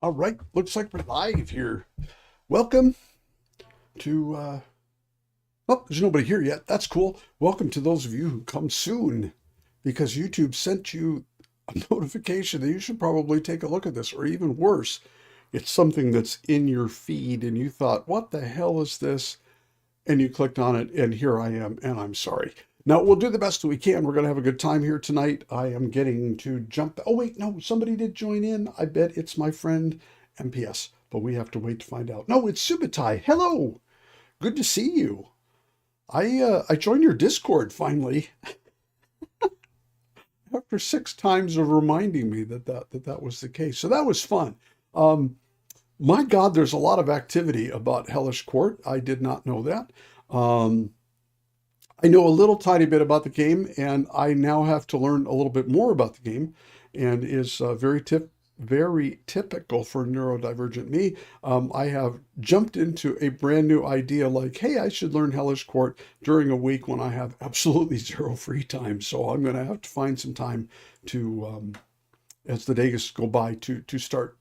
All right, looks like we're live here. Welcome to, oh, there's nobody here yet. That's cool. Welcome to those of you who come soon because YouTube sent you a notification that you should probably take a look at this, or even worse, it's something that's in your feed and you thought, what the hell is this? And you clicked on it, and here I am, and I'm sorry. Now, we'll do the best we can. We're going to have a good time here tonight. I am getting to jump. Oh, wait, no, somebody did join in. I bet it's my friend MPS, but we have to wait to find out. No, it's Subutai. Hello. Good to see you. I joined your Discord finally after 6 times of reminding me that was the case. So that was fun. Um, my God, there's a lot of activity about Hellish Court. I did not know that. Um, I know a little tiny bit about the game, and I now have to learn a little bit more about the game, and is very typical for neurodivergent me. I have jumped into a brand new idea like, hey, I should learn Hellish Court during a week when I have absolutely zero free time. So I'm going to have to find some time to, as the days go by, to start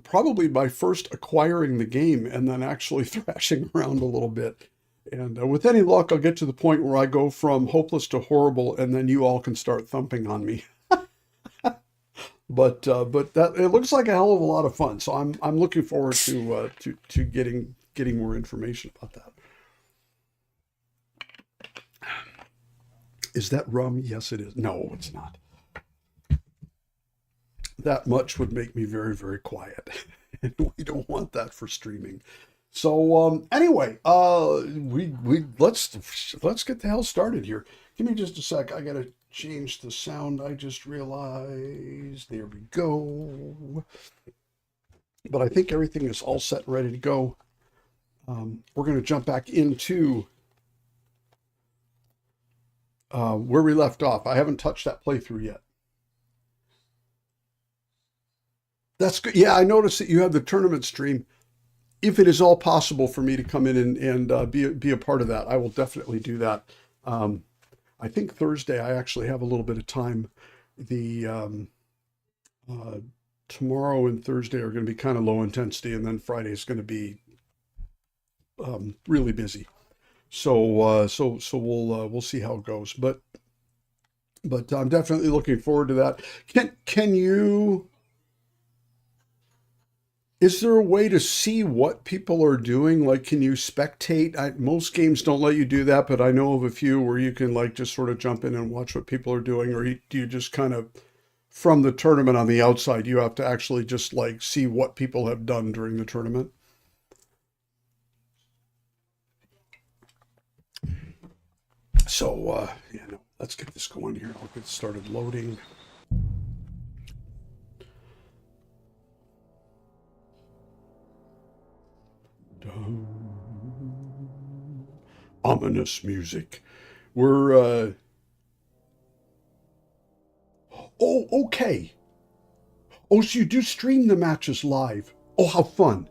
probably by first acquiring the game and then actually thrashing around a little bit. And with any luck, I'll get to the point where I go from hopeless to horrible, and then you all can start thumping on me. But that it looks like a hell of a lot of fun. So I'm looking forward to getting more information about that. Is that rum? Yes, it is. No, it's not. That much would make me very, very quiet. And we don't want that for streaming. So anyway, we let's get the hell started here. Give me just a sec. I gotta change the sound. I just realized. There we go. But I think everything is all set and ready to go. We're gonna jump back into where we left off. I haven't touched that playthrough yet. That's good. Yeah, I noticed that you have the tournament stream. If it is all possible for me to come in and be a part of that, I will definitely do that. Um, I think Thursday I actually have a little bit of time. The uh, Tomorrow and Thursday are going to be kind of low intensity, and then Friday is going to be really busy. So we'll see how it goes. But I'm definitely looking forward to that. Can you? Is there a way to see what people are doing? Like, can you spectate? Most games don't let you do that, but I know of a few where you can like just sort of jump in and watch what people are doing, or do you just kind of from the tournament on the outside, you have to actually just like see what people have done during the tournament? So, yeah, no, let's get this going here. I'll get started loading. Dun. Ominous music. We're oh, okay. Oh, so you do stream the matches live. Oh, how fun.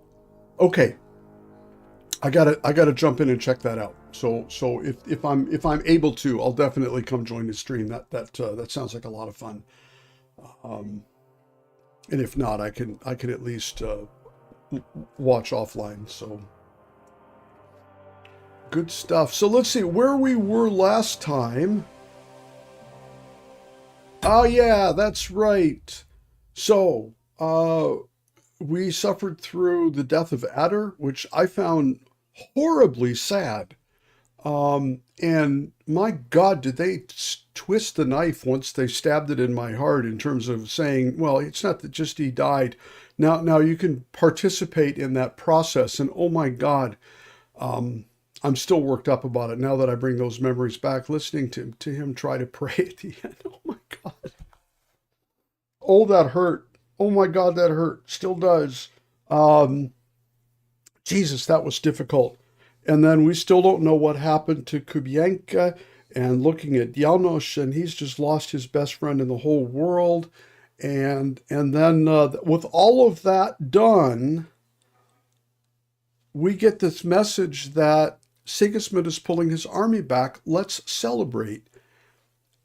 Okay. I gotta jump in and check that out. So if I'm able to, I'll definitely come join the stream. That sounds like a lot of fun. Um, and if not, I can at least watch offline. So good stuff. So let's see where we were last time. Oh yeah, that's right. So we suffered through the death of Adder, which I found horribly sad. And my God, did they twist the knife once they stabbed it in my heart in terms of saying, well, it's not that just he died. Now you can participate in that process. And oh my God, um, I'm still worked up about it now that I bring those memories back, listening to him try to pray at the end. Oh my God. Oh, that hurt. Oh my God, that hurt. Still does. Um, Jesus, that was difficult. And then we still don't know what happened to Kubienka, and looking at Janos, and he's just lost his best friend in the whole world. And then with all of that done, we get this message that Sigismund is pulling his army back. Let's celebrate.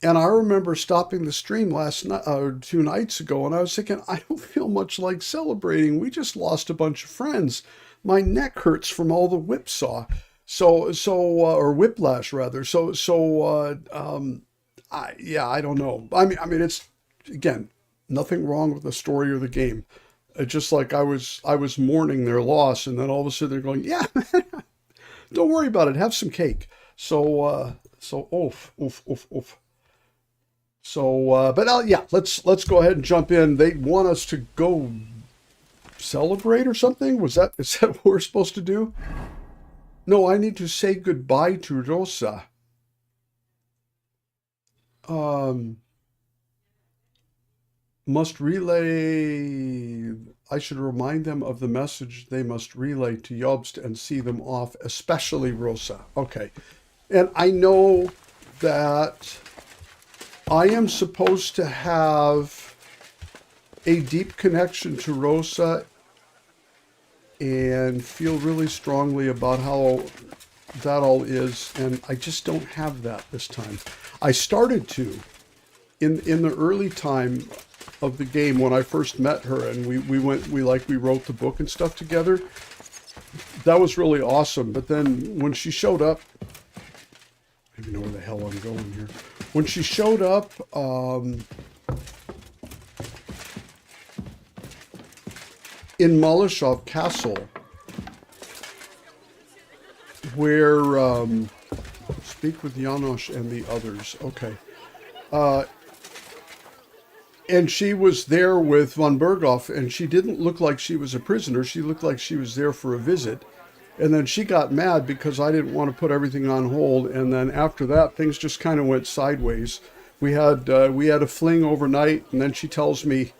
And I remember stopping the stream last night, 2 nights ago, and I was thinking, I don't feel much like celebrating. We just lost a bunch of friends. My neck hurts from all the whipsaw. Or whiplash rather. I don't know. I mean, it's again, nothing wrong with the story or the game. Just like I was mourning their loss, and then all of a sudden they're going, yeah, don't worry about it. Have some cake. Oof, oof, oof, oof. Yeah, let's go ahead and jump in. They want us to go celebrate or something. Is that what we're supposed to do? No, I need to say goodbye to Rosa. Um, must relay. I should remind them of the message they must relay to Jobst and see them off, especially Rosa. Okay, and I know that I am supposed to have a deep connection to Rosa and feel really strongly about how that all is, and I just don't have that this time. I started to in the early time of the game when I first met her, and we wrote the book and stuff together. That was really awesome. But then when she showed up, I don't even know where the hell I'm going here. When she showed up, in Malashov Castle, where speak with Janosch and the others. Okay. And she was there with von Berghoff, and she didn't look like she was a prisoner. She looked like she was there for a visit. And then she got mad because I didn't want to put everything on hold. And then after that, things just kind of went sideways. We had a fling overnight, and then she tells me,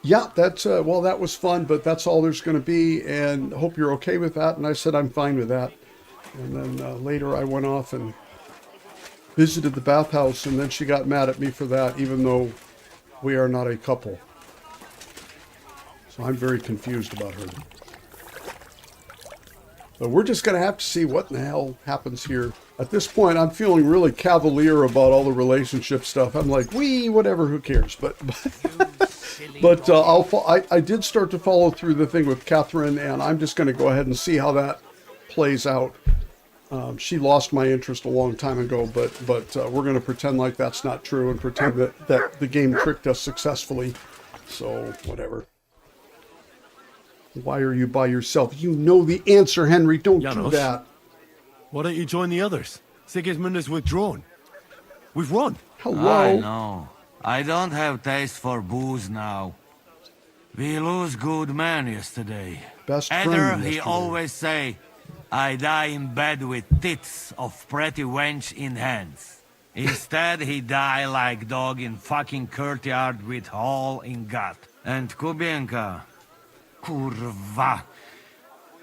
yeah, that was fun, but that's all there's going to be, and hope you're okay with that. And I said, I'm fine with that. And then later I went off and visited the bathhouse, and then she got mad at me for that, even though we are not a couple. So I'm very confused about her. But we're just going to have to see what in the hell happens here. At this point, I'm feeling really cavalier about all the relationship stuff. I'm like, whatever, who cares? I did start to follow through the thing with Catherine, and I'm just going to go ahead and see how that plays out. She lost my interest a long time ago, but we're going to pretend like that's not true and pretend that the game tricked us successfully. So, whatever. Why are you by yourself? You know the answer, Henry. Don't do that. Why don't you join the others? Sigismund has withdrawn. We've won. Hello. I know. I don't have taste for booze now. We lose good man yesterday. Best friend Adder, yesterday. he always say, I die in bed with tits of pretty wench in hands. Instead, he die like dog in fucking courtyard with hole in gut. And Kubienka, kurwa.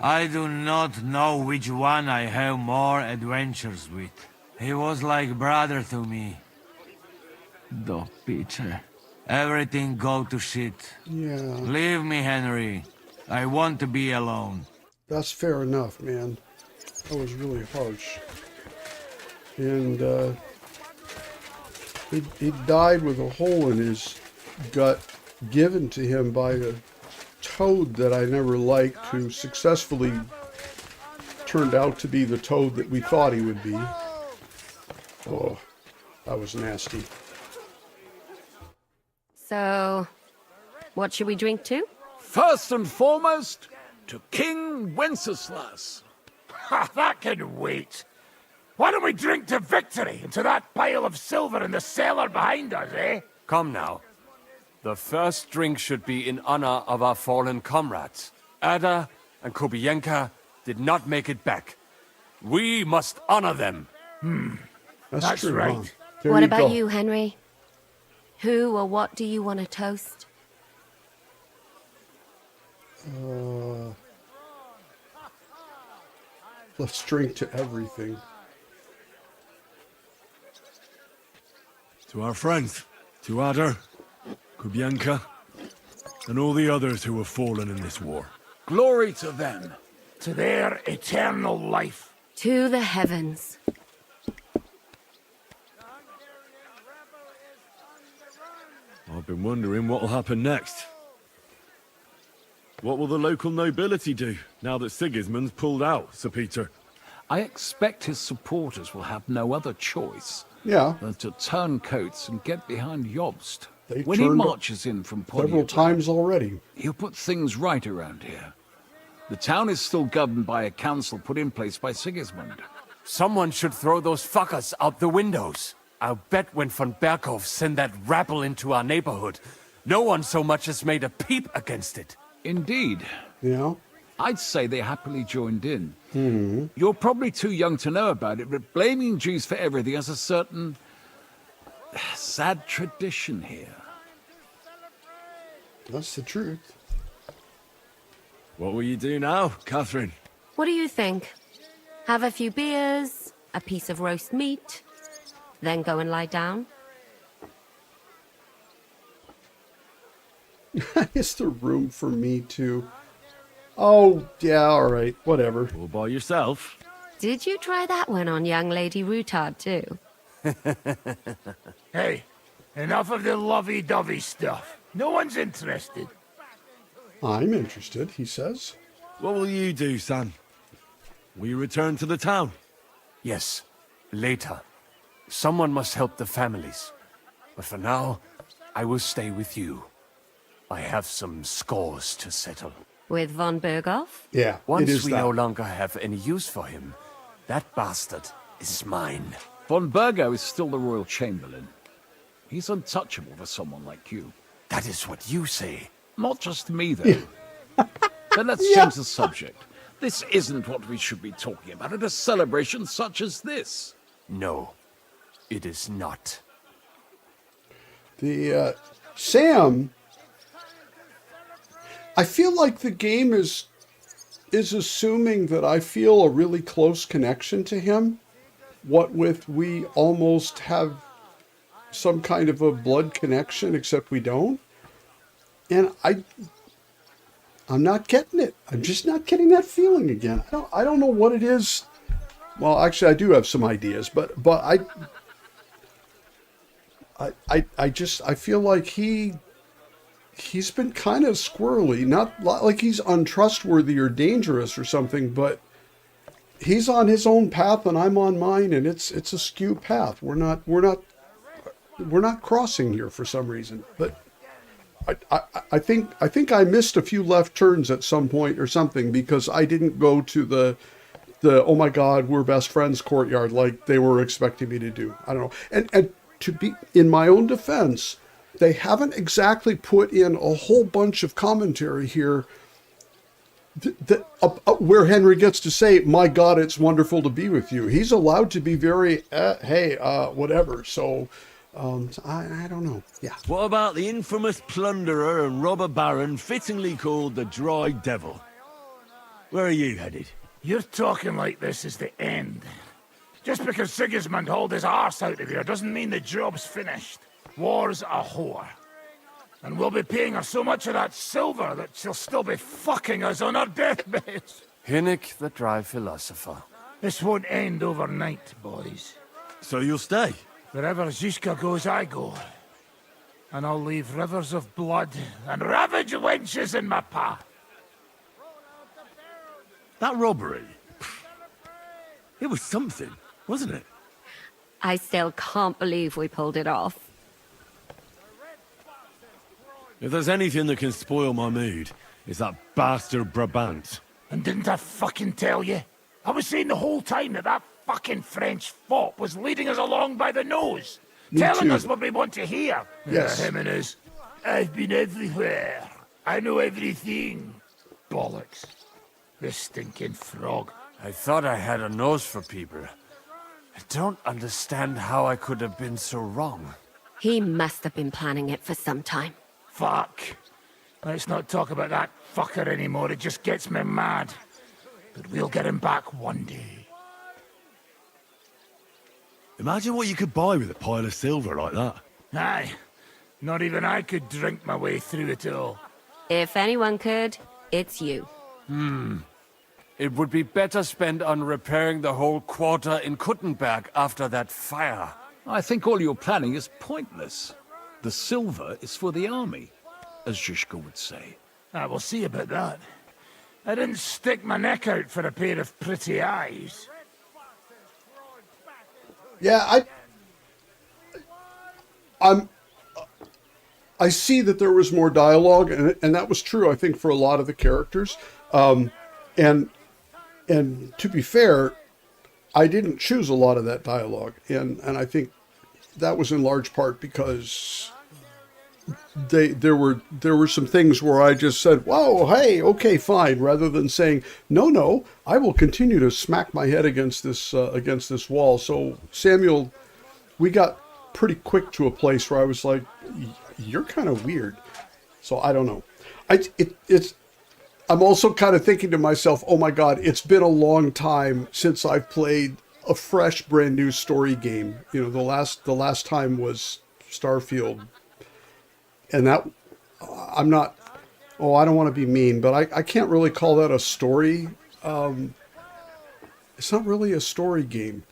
I do not know which one I have more adventures with. He was like brother to me. Do piče. Everything go to shit. Yeah. Leave me, Henry. I want to be alone. That's fair enough, man. That was really harsh. And he died with a hole in his gut given to him by a toad that I never liked, who successfully turned out to be the toad that we thought he would be. Oh, that was nasty. So, what should we drink to? First and foremost, to King Wenceslas. Ha, that can wait. Why don't we drink to victory and to that pile of silver in the cellar behind us, eh? Come now. The first drink should be in honor of our fallen comrades. Adder and Kubienka did not make it back. We must honor them. That's true, right. huh? There What you about go. you, Henry? Who or what do you want to toast? Let's drink to everything. To our friends, to Adder, Kubienka, and all the others who have fallen in this war. Glory to them. To their eternal life. To the heavens. I've been wondering what'll happen next. What will the local nobility do now that Sigismund's pulled out, Sir Peter? I expect his supporters will have no other choice Yeah, than to turn coats and get behind Jobst. They've When he turned marches in from several Pontiac, times already. he'll put things right around here. The town is still governed by a council put in place by Sigismund. Someone should throw those fuckers out the windows. I'll bet when von Berkhof sent that rabble into our neighborhood, no one so much as made a peep against it. Indeed. Yeah. I'd say they happily joined in. You're probably too young to know about it, but blaming Jews for everything has a certain sad tradition here. That's the truth. What will you do now, Catherine? What do you think? Have a few beers, a piece of roast meat, then go and lie down? Is there room for me to? Oh, yeah, all right, whatever. All by yourself? Did you try that one on young Lady Routard too? Hey, enough of the lovey-dovey stuff. No one's interested. I'm interested, he says. What will you do, Sam? Will you return to the town? Yes, later. Someone must help the families. But for now, I will stay with you. I have some scores to settle. With von Berghoff? Yeah, it Once is we that. no longer have any use for him, that bastard is mine. Von Burgo is still the royal chamberlain. He's untouchable for someone like you. That is what you say. Not just me, though. But let's change the subject. This isn't what we should be talking about at a celebration such as this. No, it is not. The Sam, I feel like the game is assuming that I feel a really close connection to him. What with we almost have some kind of a blood connection, except we don't. And I'm not getting it. I'm just not getting that feeling again. I don't know what it is. Well, actually, I do have some ideas, but I feel like he's been kind of squirrely, not like he's untrustworthy or dangerous or something, but he's on his own path and I'm on mine, and it's a skew path. We're not crossing here for some reason, but. I think I missed a few left turns at some point or something because I didn't go to the oh my God, we're best friends courtyard like they were expecting me to do. I don't know. And to be in my own defense, they haven't exactly put in a whole bunch of commentary here where Henry gets to say, "My God, it's wonderful to be with you." He's allowed to be very hey, whatever. So. I don't know. Yeah. What about the infamous plunderer and robber baron fittingly called the Dry Devil? Where are you headed? You're talking like this is the end. Just because Sigismund hauled his arse out of here doesn't mean the job's finished. War's a whore. And we'll be paying her so much of that silver that she'll still be fucking us on our deathbeds. Hinnick, the dry philosopher. This won't end overnight, boys. So you'll stay? Wherever Zizka goes, I go. And I'll leave rivers of blood and ravaged wenches in my path. That robbery? It was something, wasn't it? I still can't believe we pulled it off. If there's anything that can spoil my mood, it's that bastard Brabant. And didn't I fucking tell you? I was saying the whole time that fucking French fop was leading us along by the nose. Telling too. us what we want to hear. Yes. Him and his, I've been everywhere. I know everything. Bollocks. This stinking frog. I thought I had a nose for people. I don't understand how I could have been so wrong. He must have been planning it for some time. Fuck. Let's not talk about that fucker anymore. It just gets me mad. But we'll get him back one day. Imagine what you could buy with a pile of silver like that. Aye. Not even I could drink my way through it all. If anyone could, it's you. It would be better spent on repairing the whole quarter in Kuttenberg after that fire. I think all your planning is pointless. The silver is for the army, as Zizka would say. We'll see about that. I didn't stick my neck out for a pair of pretty eyes. Yeah, I see that there was more dialogue, and that was true, I think, for a lot of the characters. And to be fair, I didn't choose a lot of that dialogue, and I think that was in large part because there were some things where I just said, "Whoa, hey, okay, fine," rather than saying, "No, I will continue to smack my head against this wall." So Samuel, we got pretty quick to a place where I was like, "You're kind of weird." So I don't know. I'm also kind of thinking to myself, "Oh my God, it's been a long time since I've played a fresh, brand new story game." You know, the last time was Starfield, and that I'm not. Oh, I don't want to be mean, but I can't really call that a story. It's not really a story game.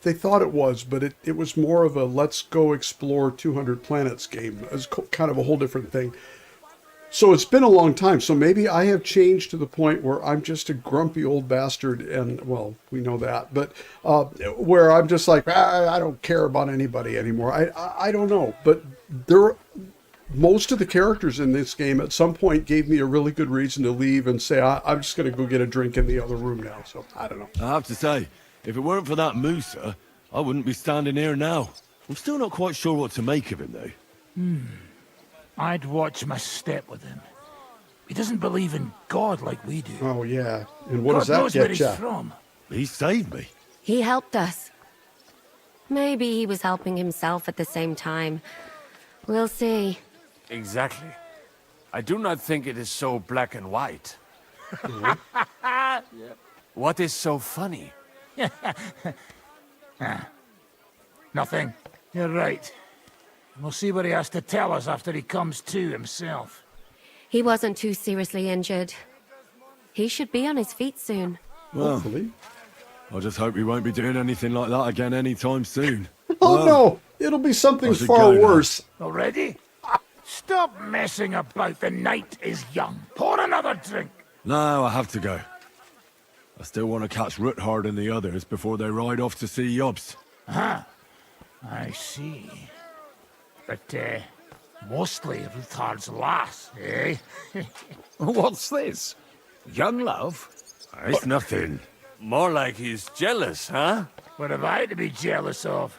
They thought it was, but it was more of a let's go explore 200 planets game. It was kind of a whole different thing. So it's been a long time. So maybe I have changed to the point where I'm just a grumpy old bastard, and well, we know that. But where I'm just like, I don't care about anybody anymore. I don't know. But most of the characters in this game at some point gave me a really good reason to leave and say, I'm just going to go get a drink in the other room now. So I don't know. I have to say, if it weren't for that Musa, I wouldn't be standing here now. I'm still not quite sure what to make of him, though. I'd watch my step with him. He doesn't believe in God like we do. Oh, yeah. And what God does that knows where get he's you? from. He saved me. He helped us. Maybe he was helping himself at the same time. We'll see. Exactly. I do not think it is so black and white. What is so funny? Nothing. You're right. We'll see what he has to tell us after he comes to himself. He wasn't too seriously injured. He should be on his feet soon. Well, Hopefully. I just hope he won't be doing anything like that again anytime soon. Oh, Well, no. It'll be something I should far go now. worse. Already? Stop messing about. The night is young. Pour another drink. No, I have to go. I still want to catch Ruthard and the others before they ride off to see Yobst. I see. But, mostly Ruthard's lass, eh? What's this? Young love? It's nothing. More like he's jealous, huh? What have I to be jealous of?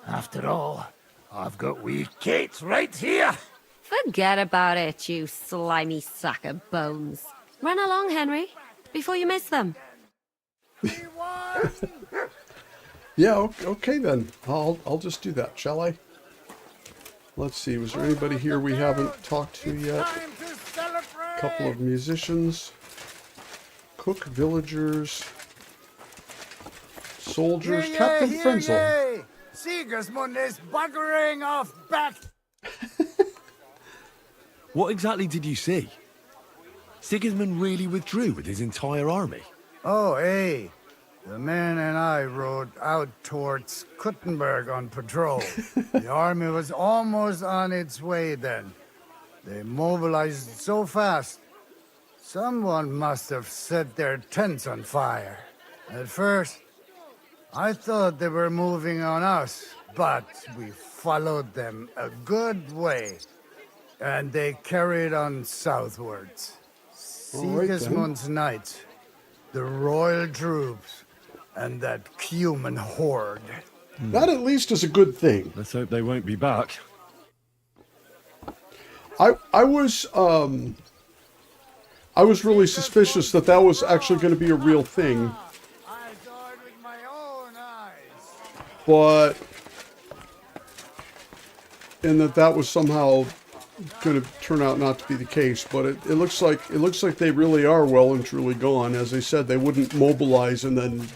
After all, I've got wee Kate right here. Forget about it, you slimy sack of bones. Run along, Henry, before you miss them. Yeah, okay then. I'll just do that, shall I? Let's see, was there anybody here we haven't talked to yet? A couple of musicians. Cook, villagers. Soldiers. Captain Frenzel. Sigismund is buggering off back. What exactly did you see? Sigismund really withdrew with his entire army. Oh, hey. The men and I rode out towards Kuttenberg on patrol. The army was almost on its way then. They mobilized so fast. Someone must have set their tents on fire. At first, I thought they were moving on us, but we followed them a good way, and they carried on southwards. All right, then. Sigismund's knights, the royal troops, and that human horde. That at least is a good thing. Let's hope they won't be back. I was really suspicious that was actually going to be a real thing, I saw it with my own eyes. but and that was somehow going to turn out not to be the case. But it looks like they really are well and truly gone. As they said, they wouldn't mobilize and then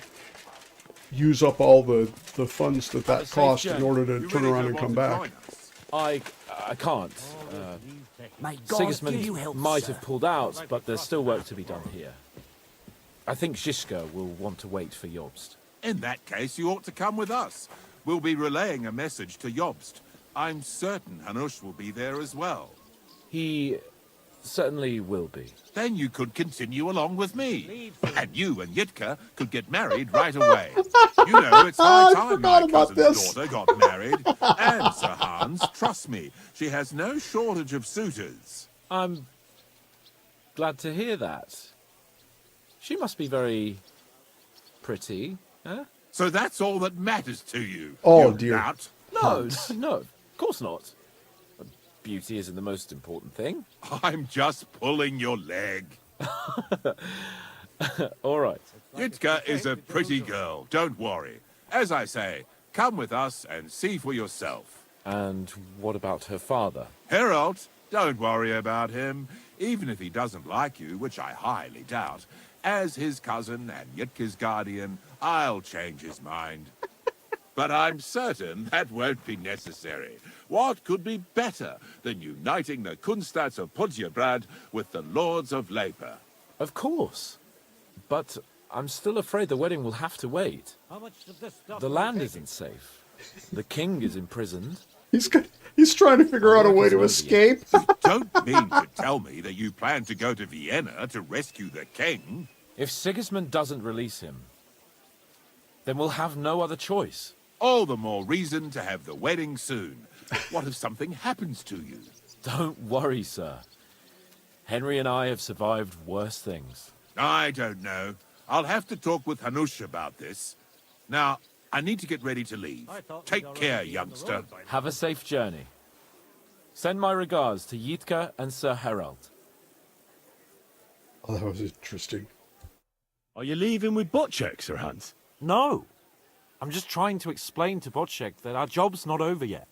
use up all the funds that cost in order to turn around and come back. I can't. Sigismund might have pulled out, but there's still work to be done here. I think Zizka will want to wait for Jobst. In that case, you ought to come with us. We'll be relaying a message to Jobst. I'm certain Hanush will be there as well. He certainly will be. Then you could continue along with me. And you and Yitka could get married right away. You know, it's high I time forgot my about cousin's this. daughter got married. And Sir Hans, trust me, she has no shortage of suitors. I'm glad to hear that. She must be very pretty, huh? So that's all that matters to you. Oh, you dear. nut. No, no, of course not. Beauty isn't the most important thing. I'm just pulling your leg. All right. Yitka is a pretty girl, don't worry. As I say, come with us and see for yourself. And what about her father? Harold, don't worry about him. Even if he doesn't like you, which I highly doubt, as his cousin and Yitka's guardian, I'll change his mind. But I'm certain that won't be necessary. What could be better than uniting the Kunstats of Podjebrad with the Lords of Leper? Of course. But I'm still afraid the wedding will have to wait. The land isn't safe. The king is imprisoned. He's trying to figure out a way to escape. You don't mean to tell me that you plan to go to Vienna to rescue the king? If Sigismund doesn't release him, then we'll have no other choice. All the more reason to have the wedding soon. What if something happens to you? Don't worry, sir. Henry and I have survived worse things. I don't know. I'll have to talk with Hanush about this. Now, I need to get ready to leave. Take care, youngster. Have a safe journey. Send my regards to Yitka and Sir Harold. Oh, that was interesting. Are you leaving with Bocek, Sir Hans? No. I'm just trying to explain to Bocek that our job's not over yet.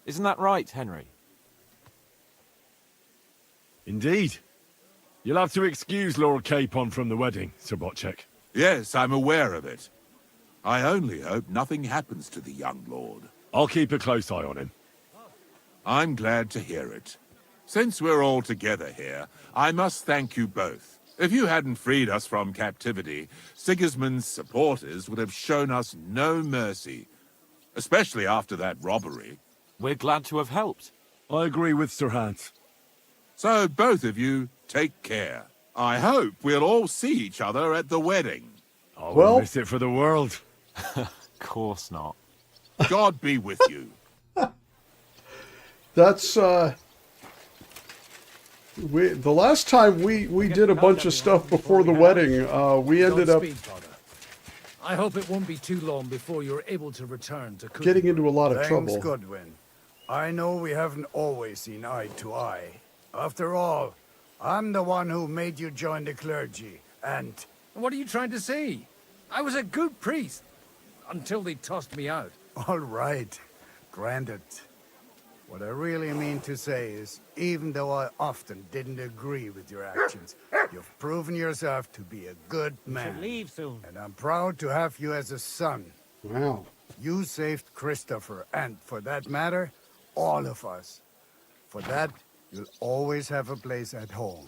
Isn't that right, Henry? Indeed. You'll have to excuse Lord Capon from the wedding, Sir Bocek. Yes, I'm aware of it. I only hope nothing happens to the young lord. I'll keep a close eye on him. I'm glad to hear it. Since we're all together here, I must thank you both. If you hadn't freed us from captivity, Sigismund's supporters would have shown us no mercy, especially after that robbery. We're glad to have helped. I agree with Sir Hans. So both of you, take care. I hope we'll all see each other at the wedding. I Well- will miss it for the world. Of course not. God be with you. That's the last time we did a bunch of stuff before the wedding. We ended up Godspeed, Father. I hope it won't be too long before you're able to return to getting into a lot of Thanks, trouble. Goodwin. I know we haven't always seen eye to eye. After all, I'm the one who made you join the clergy, and... What are you trying to say? I was a good priest until they tossed me out. All right, granted. What I really mean to say is, even though I often didn't agree with your actions, you've proven yourself to be a good man. Leave soon. And I'm proud to have you as a son. Wow. You saved Christopher, and for that matter, all of us. For that, you'll always have a place at home.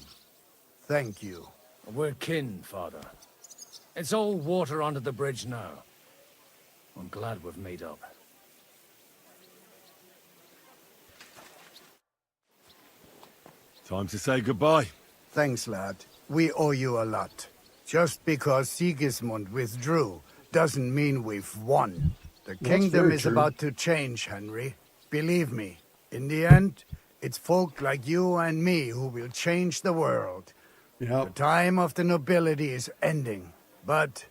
Thank you. We're kin, Father. It's all water under the bridge now. I'm glad we've made up. Time to say goodbye. Thanks, lad. We owe you a lot. Just because Sigismund withdrew doesn't mean we've won. The kingdom very is true. about to change, Henry. Believe me, in the end, it's folk like you and me who will change the world. The Yep. time of the nobility is ending, but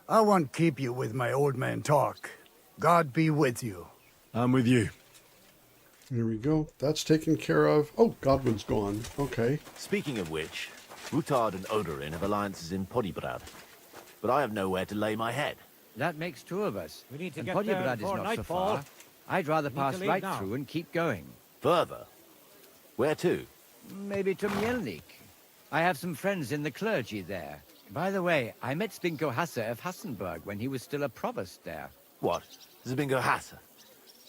I won't keep you with my old man talk. God be with you. I'm with you. Here we go. That's taken care of. Oh, Godwin's gone. Okay. Speaking of which, Utard and Odorin have alliances in Podjebrad, but I have nowhere to lay my head. That makes two of us. We need to And get there Podjebrad is before not so nightfall. far. I'd rather Need to pass leave right now. through and keep going. Further? Where to? Maybe to Mielnik. I have some friends in the clergy there. By the way, I met Spinko Hasse of Hassenburg when he was still a provost there. What? Zbingo Hasse?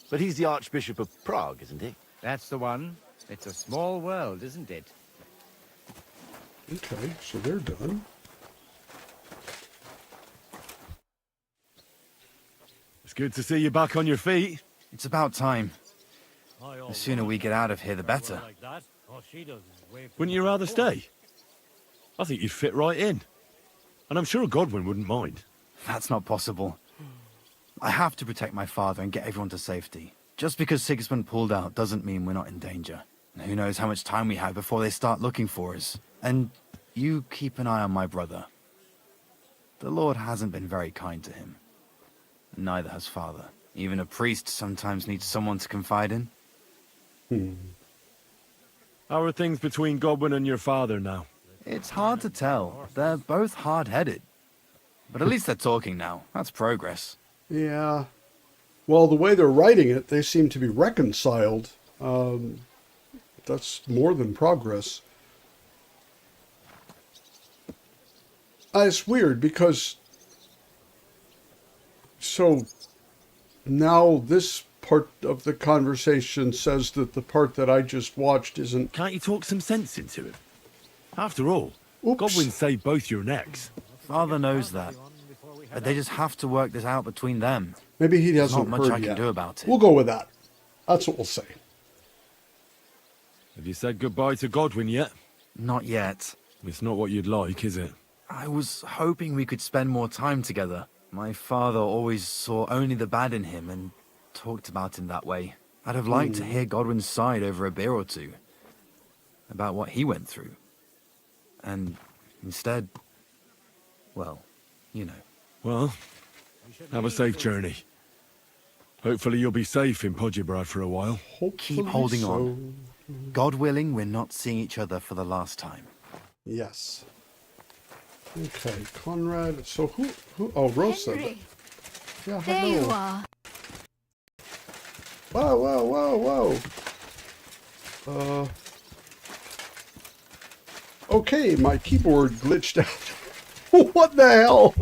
But he's the Archbishop of Prague, isn't he? That's the one. It's a small world, isn't it? Okay, so they're done. It's good to see you back on your feet. It's about time. The sooner we get out of here, the better. Wouldn't you rather stay? I think you'd fit right in. And I'm sure Godwin wouldn't mind. That's not possible. I have to protect my father and get everyone to safety. Just because Sigismund pulled out doesn't mean we're not in danger. And who knows how much time we have before they start looking for us. And you keep an eye on my brother. The Lord hasn't been very kind to him. Neither has father. Even a priest sometimes needs someone to confide in. How are things between Godwin and your father now? It's hard to tell. They're both hard-headed. But at least they're talking now. That's progress. Yeah. Well, the way they're writing it, they seem to be reconciled. That's more than progress. It's weird because... So, now this part of the conversation says that the part that I just watched isn't... Can't you talk some sense into it? After all, Oops. Godwin saved both your necks. Father knows that. But they just have to work this out between them. Maybe he There's hasn't not much heard I can yet. do about it. We'll go with that. That's what we'll say. Have you said goodbye to Godwin yet? Not yet. It's not what you'd like, is it? I was hoping we could spend more time together. My father always saw only the bad in him and talked about him that way. I'd have liked to hear Godwin's side over a beer or two. About what he went through. And instead, well, you know. Well, have a safe journey. Hopefully you'll be safe in Podjebrad for a while. Keep holding on. God willing, we're not seeing each other for the last time. Yes. Okay, Conrad. So who oh, Rose said that. Henry, Yeah, there hello. you are. Whoa. Okay, my keyboard glitched out. What the hell?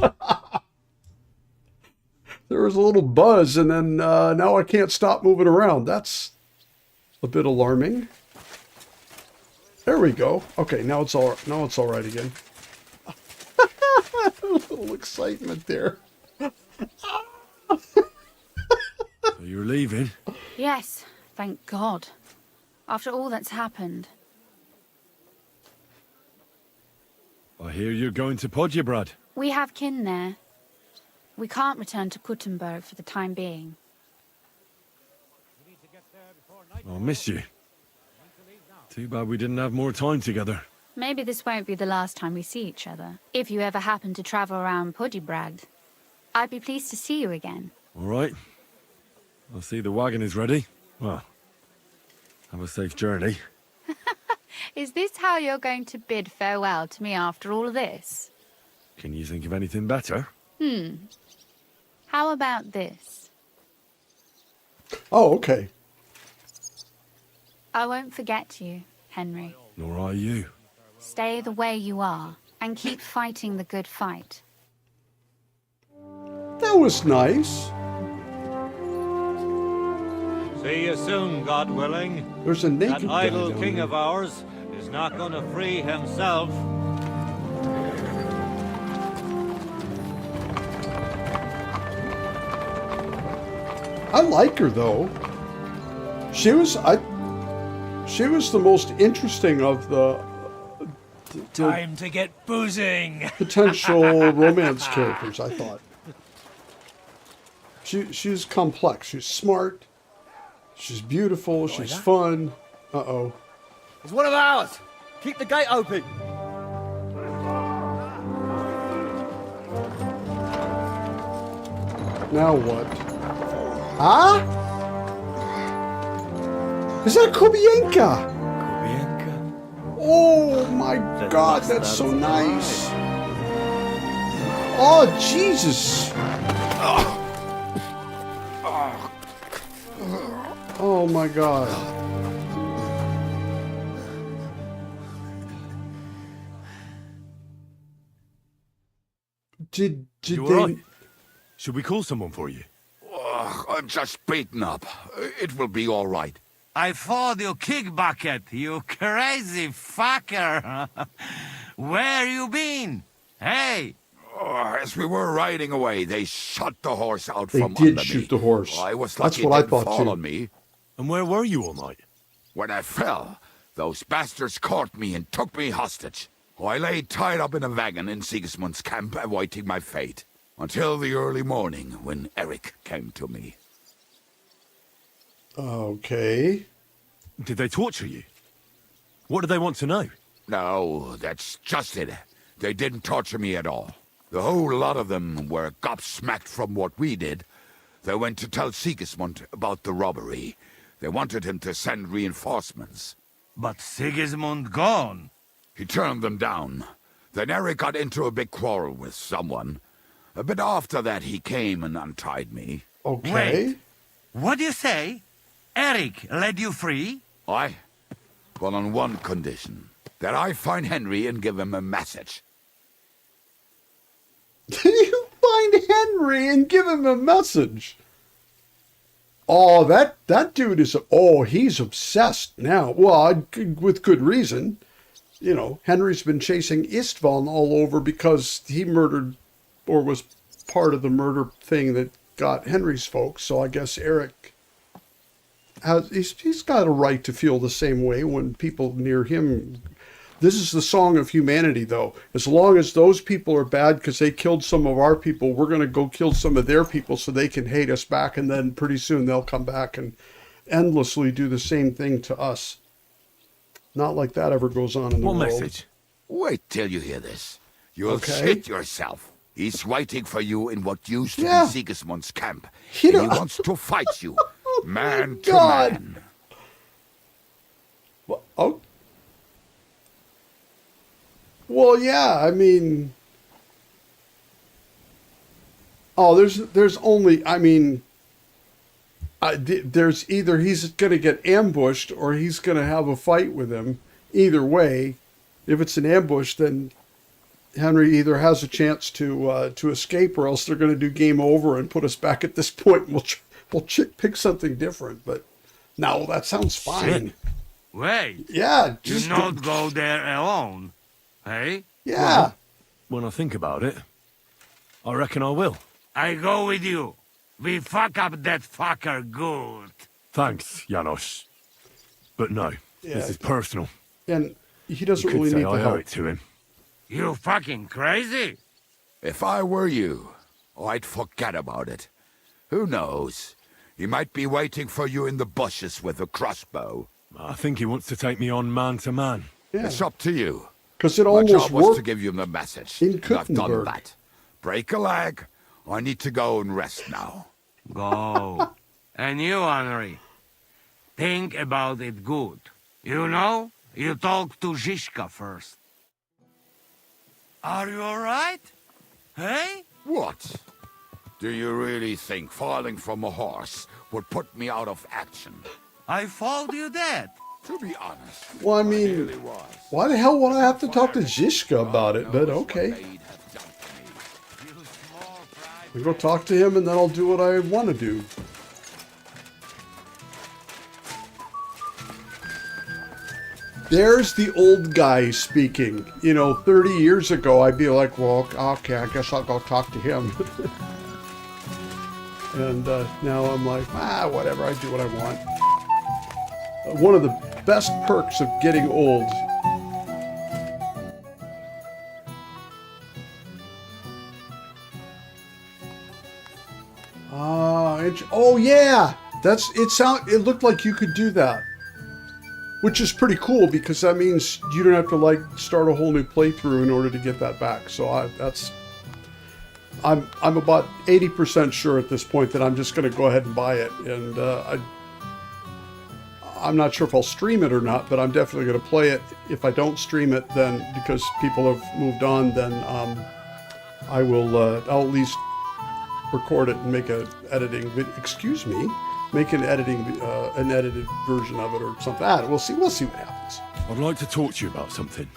There was a little buzz, and then now I can't stop moving around. That's a bit alarming. There we go. Okay, now it's all right again. A little excitement there. So you're leaving? Yes, thank God. After all that's happened. I hear you're going to Podjebrad. We have kin there. We can't return to Kuttenberg for the time being. I'll miss you. Too bad we didn't have more time together. Maybe this won't be the last time we see each other. If you ever happen to travel around Podjebrad, I'd be pleased to see you again. All right. I see the wagon is ready. Well, have a safe journey. Is this how you're going to bid farewell to me after all of this? Can you think of anything better? How about this? Oh, okay. I won't forget you, Henry. Nor are you. Stay the way you are, and keep fighting the good fight. That was nice. See you soon, God willing. There's a naked That guy idle down king there. of ours is not going to free himself. I like her though. She was the most interesting of the Time to get boozing. potential romance characters, I thought. She's complex. She's smart. She's beautiful. She's fun. Uh-oh. It's one of ours. Keep the gate open. Now what? Huh? Is that Kubienka? Kubienka? Oh my God, that's so nice. Oh, Jesus. Oh my God. Did You they... all right? Should we call someone for you? I'm just beaten up. It will be all right. I thought you kick bucket, you crazy fucker. Where you been? Hey! As we were riding away, they shot the horse out They from did under shoot me. the horse. I was That's lucky what it I didn't thought fall too. on me. And where were you all night? When I fell, those bastards caught me and took me hostage. I lay tied up in a wagon in Sigismund's camp awaiting my fate, until the early morning when Eric came to me. Okay. Did they torture you? What did they want to know? No, that's just it. They didn't torture me at all. The whole lot of them were gobsmacked from what we did. They went to tell Sigismund about the robbery. They wanted him to send reinforcements. But Sigismund gone. He turned them down. Then Eric got into a big quarrel with someone. A bit after that, he came and untied me. Okay. Wait. What do you say? Eric led you free? Aye. But on one condition. That I find Henry and give him a message. You find Henry and give him a message. Oh, that dude is, he's obsessed now. Well, with good reason. You know, Henry's been chasing Istvan all over because he murdered, or was part of the murder thing that got Henry's folks. So I guess Eric he's got a right to feel the same way when people near him. This is the song of humanity, though. As long as those people are bad because they killed some of our people, we're going to go kill some of their people so they can hate us back, and then pretty soon they'll come back and endlessly do the same thing to us. Not like that ever goes on in the world. What message? Wait till you hear this. You'll Okay. shit yourself. He's waiting for you in what used to Yeah. be Sigismund's camp. He And he don't- wants to fight you, man to God. man. Oh. Well, yeah, I mean... Oh, there's only, I mean... there's either he's going to get ambushed or he's going to have a fight with him. Either way, if it's an ambush, then Henry either has a chance to escape, or else they're going to do game over and put us back at this point. We'll pick something different. But no, that sounds fine. Shit. Wait. Yeah, You just not go there alone, hey? Yeah. Well, when I think about it, I reckon I will. I go with you. We fuck up that fucker good. Thanks, Janos. But no, Yeah. this is personal. And he doesn't You could really say need the I owe help. it to him. You fucking crazy? If I were you, I'd forget about it. Who knows? He might be waiting for you in the bushes with a crossbow. I think he wants to take me on man to man. Yeah. It's up to you. Because it My almost job was to worked give you the message. in I've done Kuttenberg. that. Break a leg. I need to go and rest now. Go. And you, Henry, think about it good. You know, you talk to Zizka first. Are you alright? Hey? What? Do you really think falling from a horse would put me out of action? I told you that. To be honest, Well, I mean, why the hell would I have to talk to Zizka about it? But okay. We go talk to him and then I'll do what I want to do. There's the old guy speaking. You know, 30 years ago, I'd be like, well, okay, I guess I'll go talk to him. And now I'm like, whatever, I do what I want. One of the best perks of getting old. Oh yeah, it looked like you could do that, which is pretty cool because that means you don't have to like start a whole new playthrough in order to get that back. So I'm about 80% sure at this point that I'm just going to go ahead and buy it, and I'm not sure if I'll stream it or not, but I'm definitely going to play it. If I don't stream it, then because people have moved on, then I'll at least record it and make an editing make an edited version of it or something. We'll see what happens. I'd like to talk to you about something.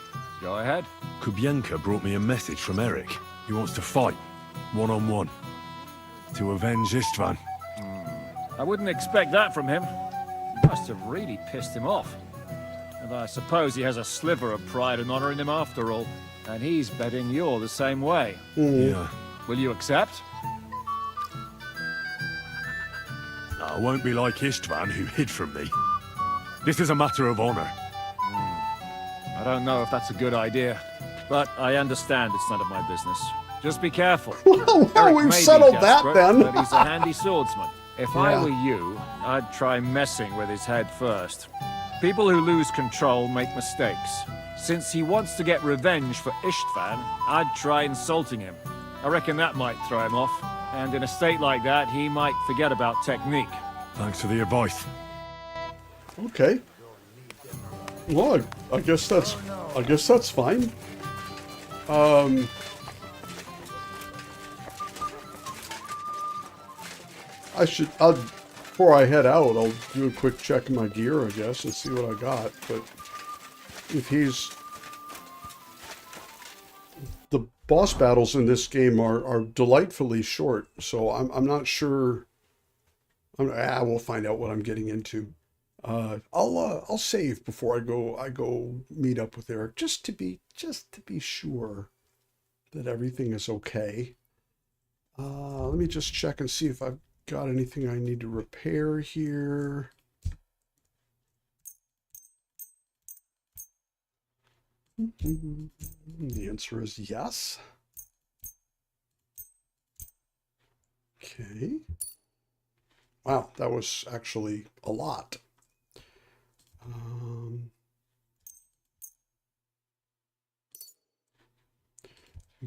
Go ahead. Kubienka brought me a message from Eric. He wants to fight, one-on-one, to avenge Istvan. I wouldn't expect that from him. You must have really pissed him off. And I suppose he has a sliver of pride and honor in him after all. And he's betting you're the same way. Yeah. Will you accept? No, I won't be like Istvan, who hid from me. This is a matter of honor. I don't know if that's a good idea, but I understand it's none of my business. Just be careful. Well, Eric we've may be settled that desperate, then. but he's a handy swordsman. If I Yeah. were you, I'd try messing with his head first. People who lose control make mistakes. Since he wants to get revenge for Istvan, I'd try insulting him. I reckon that might throw him off. And in a state like that, he might forget about technique. Thanks for the advice. Okay. Well, I guess that's fine. Before I head out, I'll do a quick check of my gear, I guess, and see what I got. But if the boss battles in this game are delightfully short, so I'm not sure. We'll find out what I'm getting into. I'll save before I go meet up with Eric, just to be sure that everything is okay. Let me just check and see if I've got anything I need to repair here. The answer is yes. Okay. Wow, that was actually a lot.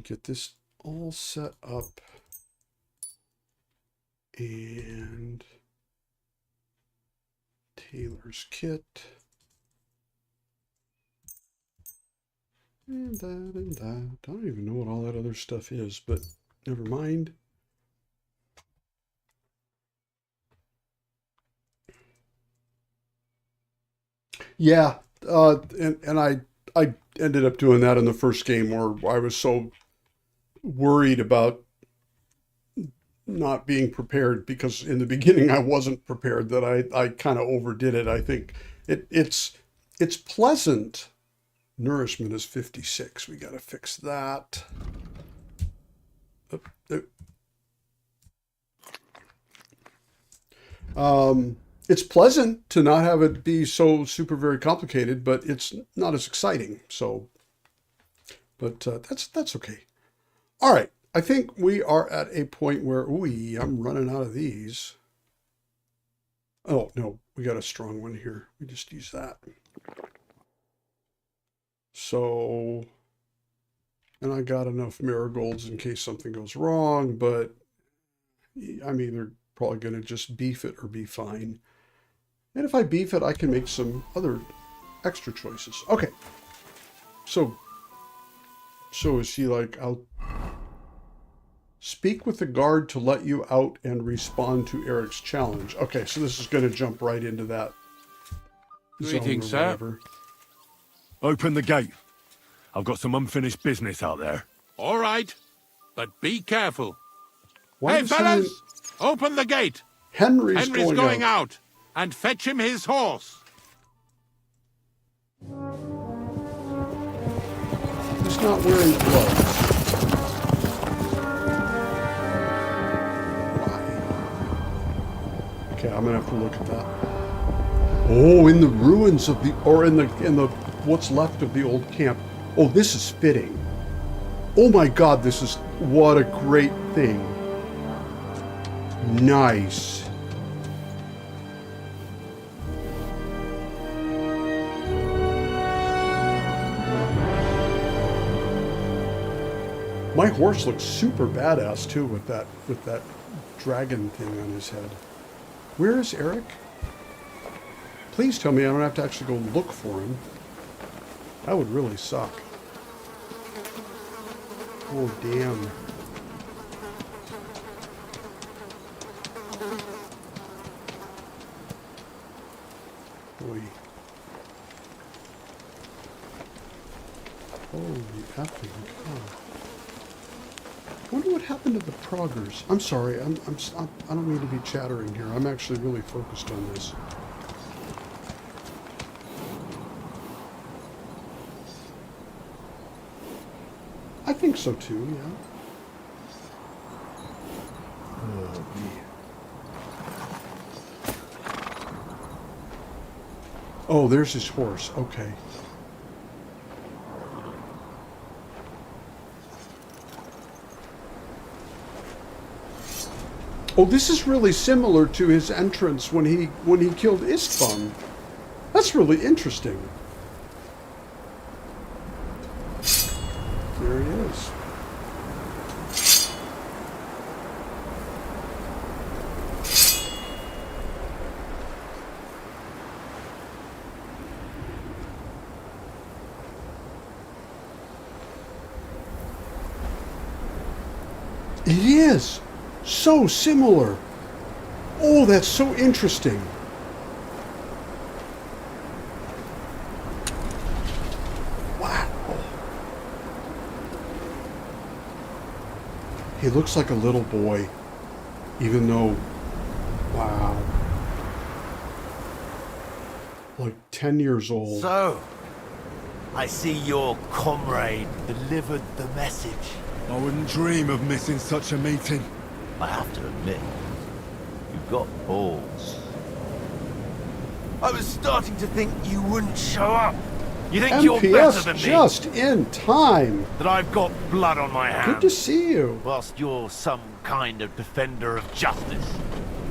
Get this all set up. And Taylor's kit. And that and that. I don't even know what all that other stuff is, but never mind. Yeah, and I ended up doing that in the first game where I was so worried about not being prepared, because in the beginning I wasn't prepared, that I kind of overdid it. I think it's pleasant. Nourishment is 56. We got to fix that. It's pleasant to not have it be so super very complicated, but it's not as exciting. So, but that's okay. All right. I think we are at a point where, I'm running out of these. Oh, no, we got a strong one here. We just use that. So, and I got enough marigolds in case something goes wrong, but I'm either probably going to just beef it or be fine. And if I beef it, I can make some other extra choices. Okay. So is he like, I'll speak with the guard to let you out and respond to Eric's challenge. Okay, so this is going to jump right into that. Greetings, sir. Open the gate. I've got some unfinished business out there. All right, but be careful. Why Hey, is fellas! Open the gate! Henry's going out. And fetch him his horse. He's not wearing gloves. Why? Okay, I'm gonna have to look at that. Oh, in the ruins of the, or in the what's left of the old camp. Oh, this is fitting. Oh my God, what a great thing. Nice. My horse looks super badass too with that dragon thing on his head. Where is Eric? Please tell me I don't have to actually go look for him. That would really suck. Oh, damn. Boy. Holy effing cow. I wonder what happened to the proggers. I'm sorry, I don't mean to be chattering here. I'm actually really focused on this. I think so too, yeah. Oh, Oh, there's his horse. Okay. Oh, this is really similar to his entrance when he killed Istvan. That's really interesting. There he is. It is so similar. Oh, that's so interesting. Wow. He looks like a little boy, even though, wow, like 10 years old. So, I see your comrade delivered the message. I wouldn't dream of missing such a meeting. I have to admit, you've got balls. I was starting to think you wouldn't show up. You think you're better than me? just in time. That I've got blood on my hands. Good to see you. Whilst you're some kind of defender of justice.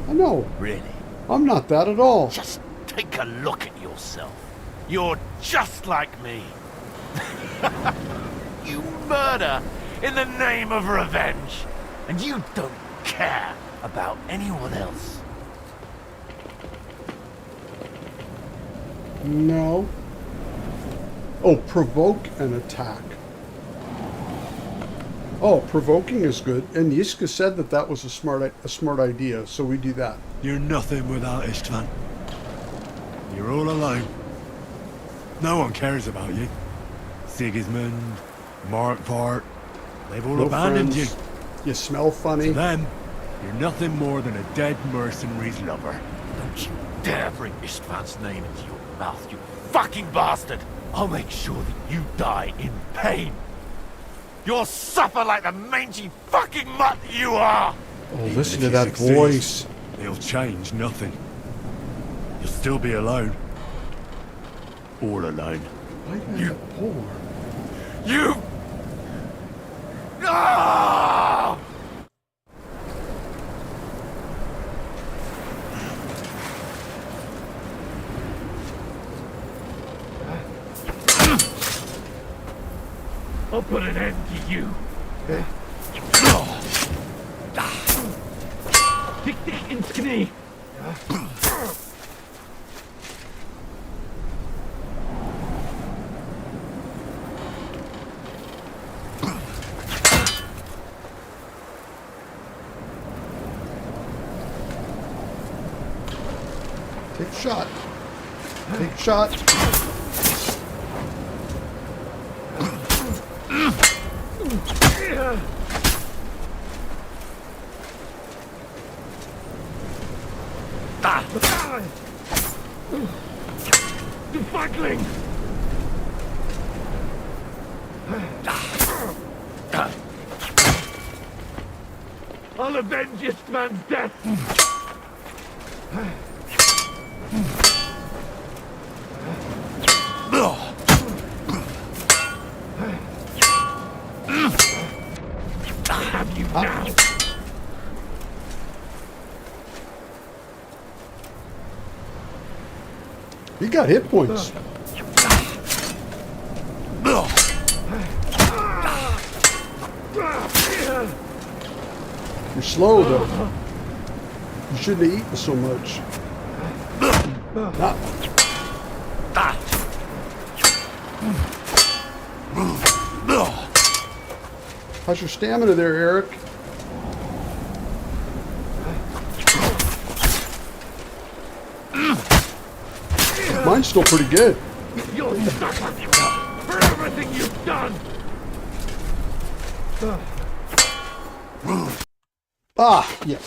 I know. Really? I'm not that at all. Just take a look at yourself. You're just like me. You murder in the name of revenge. And you don't care about anyone else. No. Oh, provoke an attack. Oh, provoking is good. And Yiska said that that was a smart idea, so we do that. You're nothing without Istvan. You're all alone. No one cares about you. Sigismund, Markvart, they've all abandoned friends. you. You smell funny. To them, you're nothing more than a dead mercenary's lover. Don't you dare bring Istvan's name into your mouth, you fucking bastard! I'll make sure that you die in pain. You'll suffer like the mangy fucking mutt you are! Oh, listen to that voice. It'll change nothing. You'll still be alone. All alone. You poor. You... No! I'll put an end to you. Tick tick ins knie. Take shot. Take shot. Defagling! I'll avenge Istvan's death! I have you now! You got hit points. You're slow though. You shouldn't have eaten so much. How's your stamina there, Eric? Mine's still pretty good. You'll suffer for everything you've done! Ah, yes.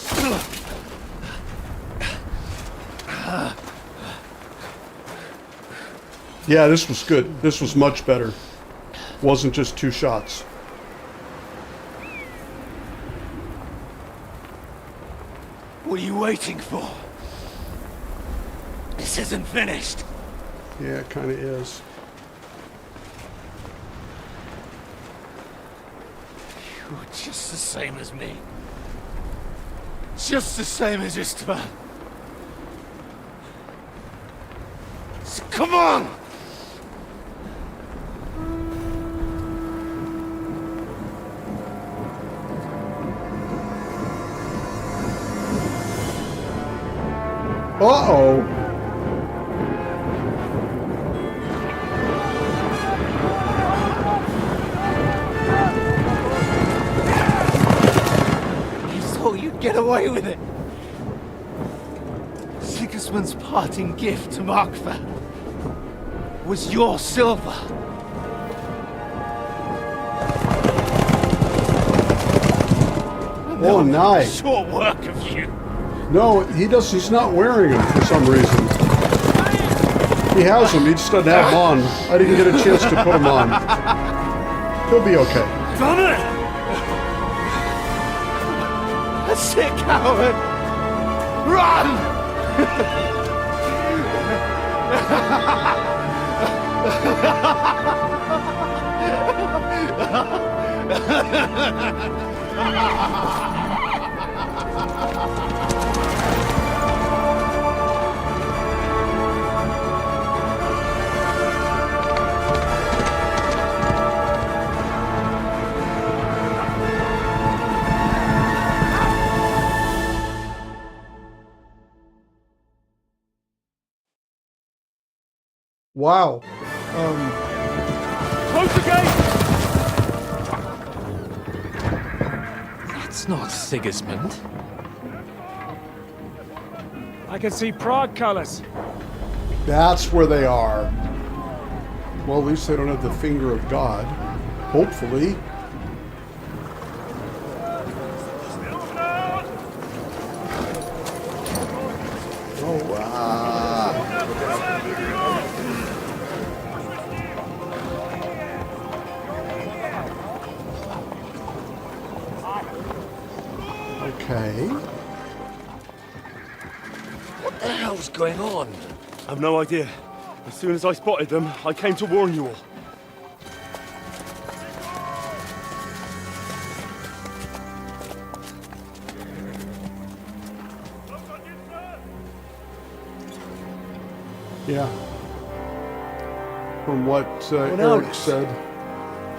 Yeah, this was good. This was much better. Wasn't just 2 shots. What are you waiting for? This isn't finished. Yeah, it kind of is. You're just the same as me. Just the same as Istvan. So come on! Uh-oh. You thought you'd get away with it. Sigismund's parting gift to Markvan was your silver. Oh, nice. Short work of you. No, he's not wearing them for some reason. He has them, he just doesn't have them on. I didn't get a chance to put them on. He'll be okay. Damn it! That's it, coward! Run! Wow. Close the gate! That's not Sigismund. I can see Prague colors. That's where they are. Well, at least they don't have the finger of God. Hopefully. Oh, okay. What the hell's going on? I've no idea. As soon as I spotted them, I came to warn you all. Yeah. From what Well, Eric Alex. said.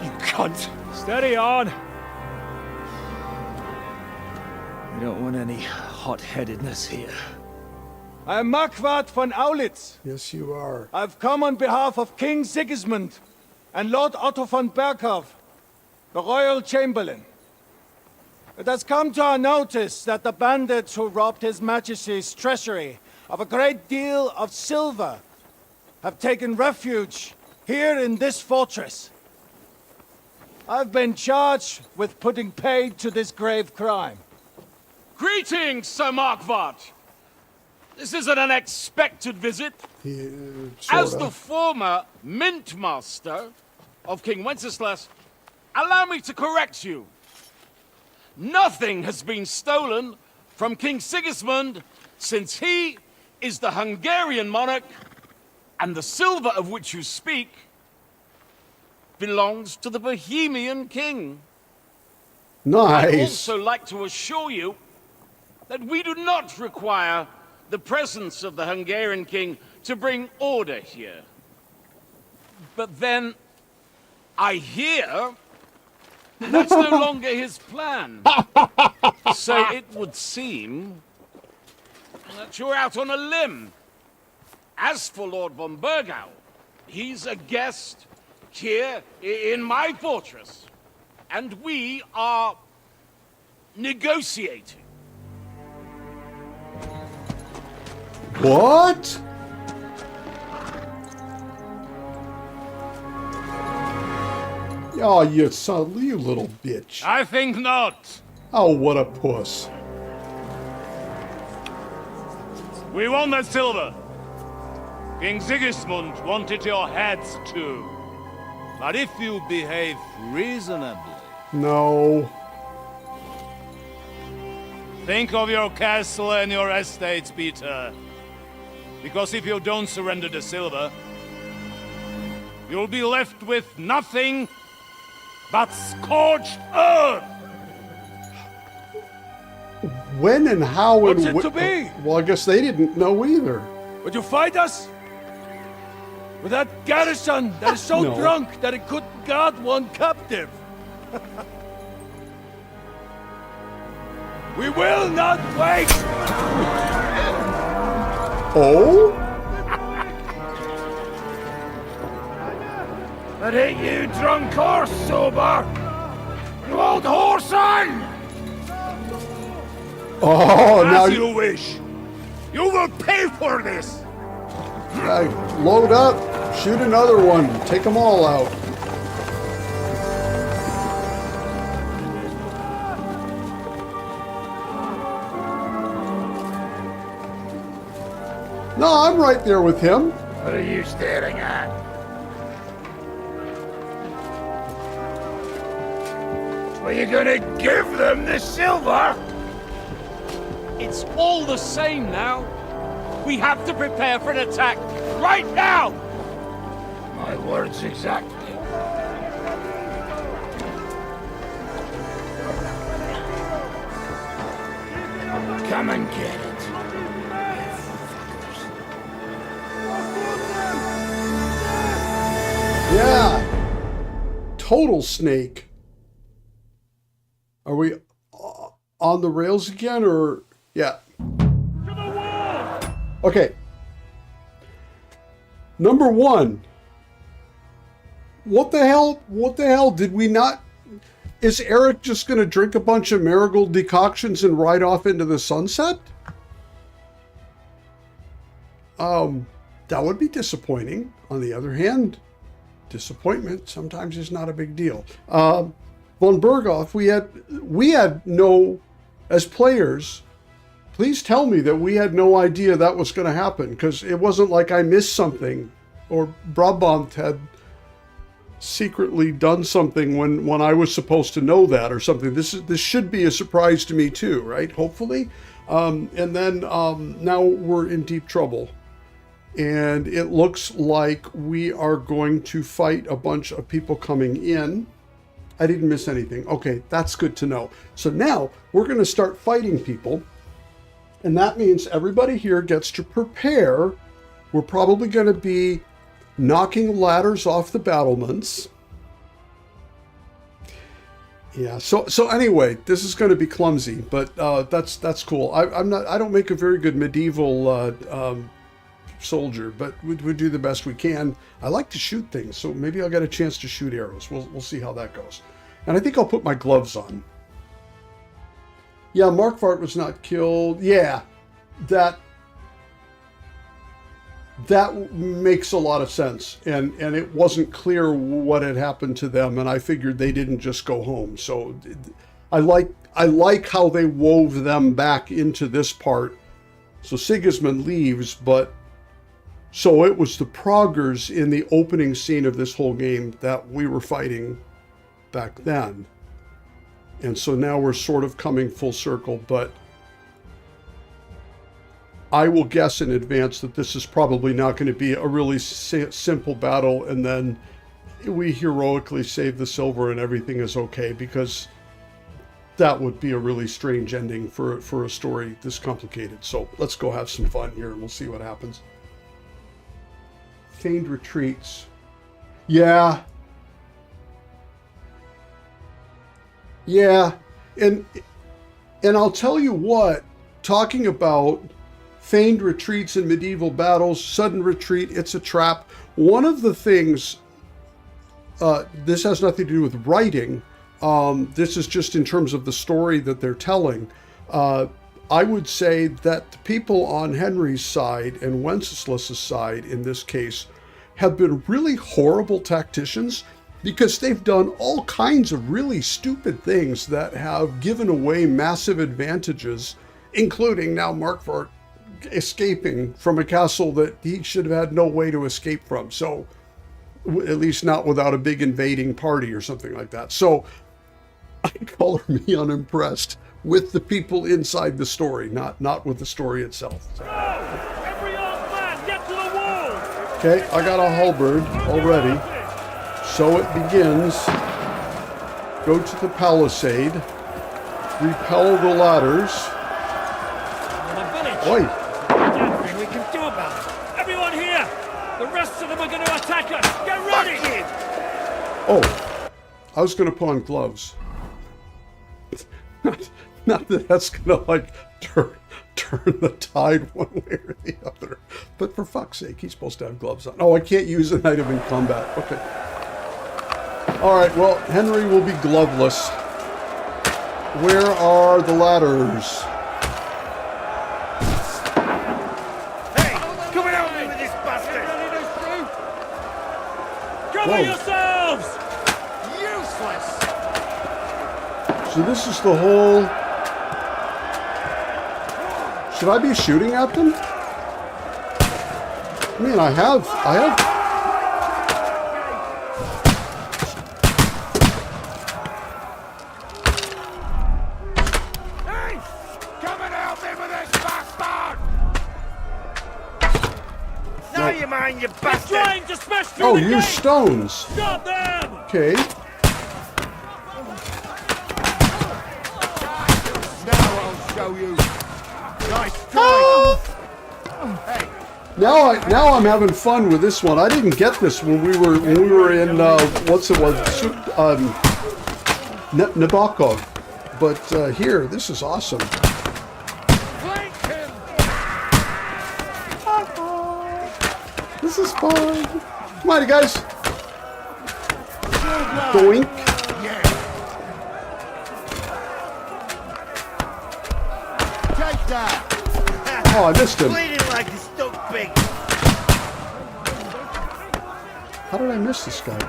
You cunt! Steady on. We don't want any hot-headedness here. I'm Markvart von Aulitz. Yes, you are. I've come on behalf of King Sigismund and Lord Otto von Berghoff, the Royal Chamberlain. It has come to our notice that the bandits who robbed His Majesty's treasury of a great deal of silver have taken refuge here in this fortress. I've been charged with putting paid to this grave crime. Greetings, Sir Markvart. This is an unexpected visit. As the former mint master of King Wenceslas, allow me to correct you. Nothing has been stolen from King Sigismund since he is the Hungarian monarch, and the silver of which you speak belongs to the Bohemian king. Nice. I'd also like to assure you that we do not require the presence of the Hungarian king to bring order here. But then, I hear that's no longer his plan. So it would seem that you're out on a limb. As for Lord von Bergau, he's a guest here in my fortress, and we are negotiating. What? Oh, you little bitch. I think not. Oh, what a puss. We want that silver. King Sigismund wanted your heads too. But if you behave reasonably, No. think of your castle and your estates, Peter. Because if you don't surrender the silver, you'll be left with nothing but scorched earth. When and how What's and it to be? Well, I guess they didn't know either. Would you fight us? With that garrison that is so No. drunk that it could guard one captive? We will not wait! Oh? But ain't you drunk or sober? You old whoreson! Oh, now As you wish. You will pay for this! Load up, shoot another one, take them all out. No, I'm right there with him. What are you staring at? Are you gonna give them the silver? It's all the same now. We have to prepare for an attack right now! My words exactly. Come and get it. Yeah. Total snake. Are we on the rails again, or yeah? Okay. Number one. What the hell? What the hell did we not? Is Eric just going to drink a bunch of marigold decoctions and ride off into the sunset? That would be disappointing. On the other hand, disappointment sometimes is not a big deal. Von Berghoff, we had no, as players, please tell me that we had no idea that was going to happen, because it wasn't like I missed something or Brabant had secretly done something when I was supposed to know that or something. This should be a surprise to me too, right? Hopefully. And then now we're in deep trouble. And it looks like we are going to fight a bunch of people coming in. I didn't miss anything. Okay, that's good to know. So now we're going to start fighting people. And that means everybody here gets to prepare. We're probably going to be knocking ladders off the battlements. Yeah, so anyway, this is going to be clumsy, but that's cool. I don't make a very good medieval soldier, but we do the best we can. I like to shoot things, so maybe I'll get a chance to shoot arrows. We'll see how that goes. And I think I'll put my gloves on. Yeah, Markvart was not killed. Yeah, that makes a lot of sense. And it wasn't clear what had happened to them, and I figured they didn't just go home. So I like how they wove them back into this part. So Sigismund leaves, but so it was the Proggers in the opening scene of this whole game that we were fighting back then. And so now we're sort of coming full circle, but I will guess in advance that this is probably not going to be a really simple battle, and then we heroically save the silver and everything is okay, because that would be a really strange ending for a story this complicated. So let's go have some fun here and we'll see what happens. Feigned retreats. Yeah. Yeah. And I'll tell you what, talking about feigned retreats in medieval battles, sudden retreat, it's a trap. One of the things, this has nothing to do with writing, this is just in terms of the story that they're telling. I would say that the people on Henry's side and Wenceslas's side in this case have been really horrible tacticians, because they've done all kinds of really stupid things that have given away massive advantages, including now Markvart escaping from a castle that he should have had no way to escape from. So at least not without a big invading party or something like that. So I color me unimpressed with the people inside the story, not with the story itself. So. Every old man, get to the wall! Okay, I got a halberd already. So it begins. Go to the palisade. Repel the ladders. Oi! Nothing we can do about it. Everyone here! The rest of them are going to attack us! Get ready! Oh, I was going to put on gloves. Not that that's going to, like, turn the tide one way or the other. But for fuck's sake, he's supposed to have gloves on. Oh, I can't use an item in combat. Okay. Alright, well, Henry will be gloveless. Where are the ladders? Hey! Come and help me with this bastard! Cover yourselves! Useless! So this is the whole... Should I be shooting at them? I mean, I have... Hey! Come and help me with this bastard! Now you mind, you bastard! Trying to smash through Oh, the use gate! stones. Stop them! Okay. Now I'll show you. Nice try. Hey. Now I'm having fun with this one. I didn't get this when we were in what's it was Nabokov, but here this is awesome. This is fun. Come on, you guys. Doink. Take that. Oh, I missed him. Bleeding like a stuck pig. How did I miss this guy?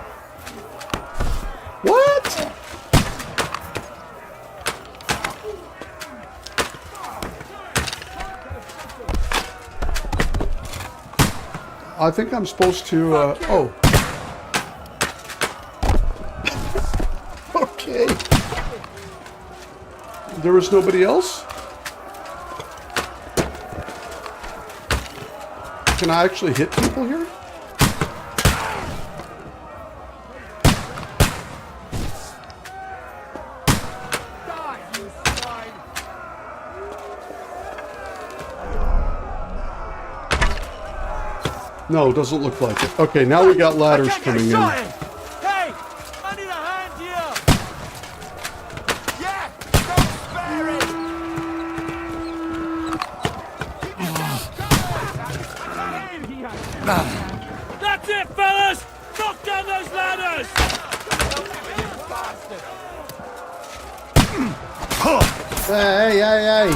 What? I think I'm supposed to, oh. Okay. There was nobody else? Can I actually hit people here? No, doesn't look like it. Okay, now we got ladders coming in. Hey! I need a hand here! Yeah! Don't spare it! That's it, fellas! Knock down those ladders! Hey!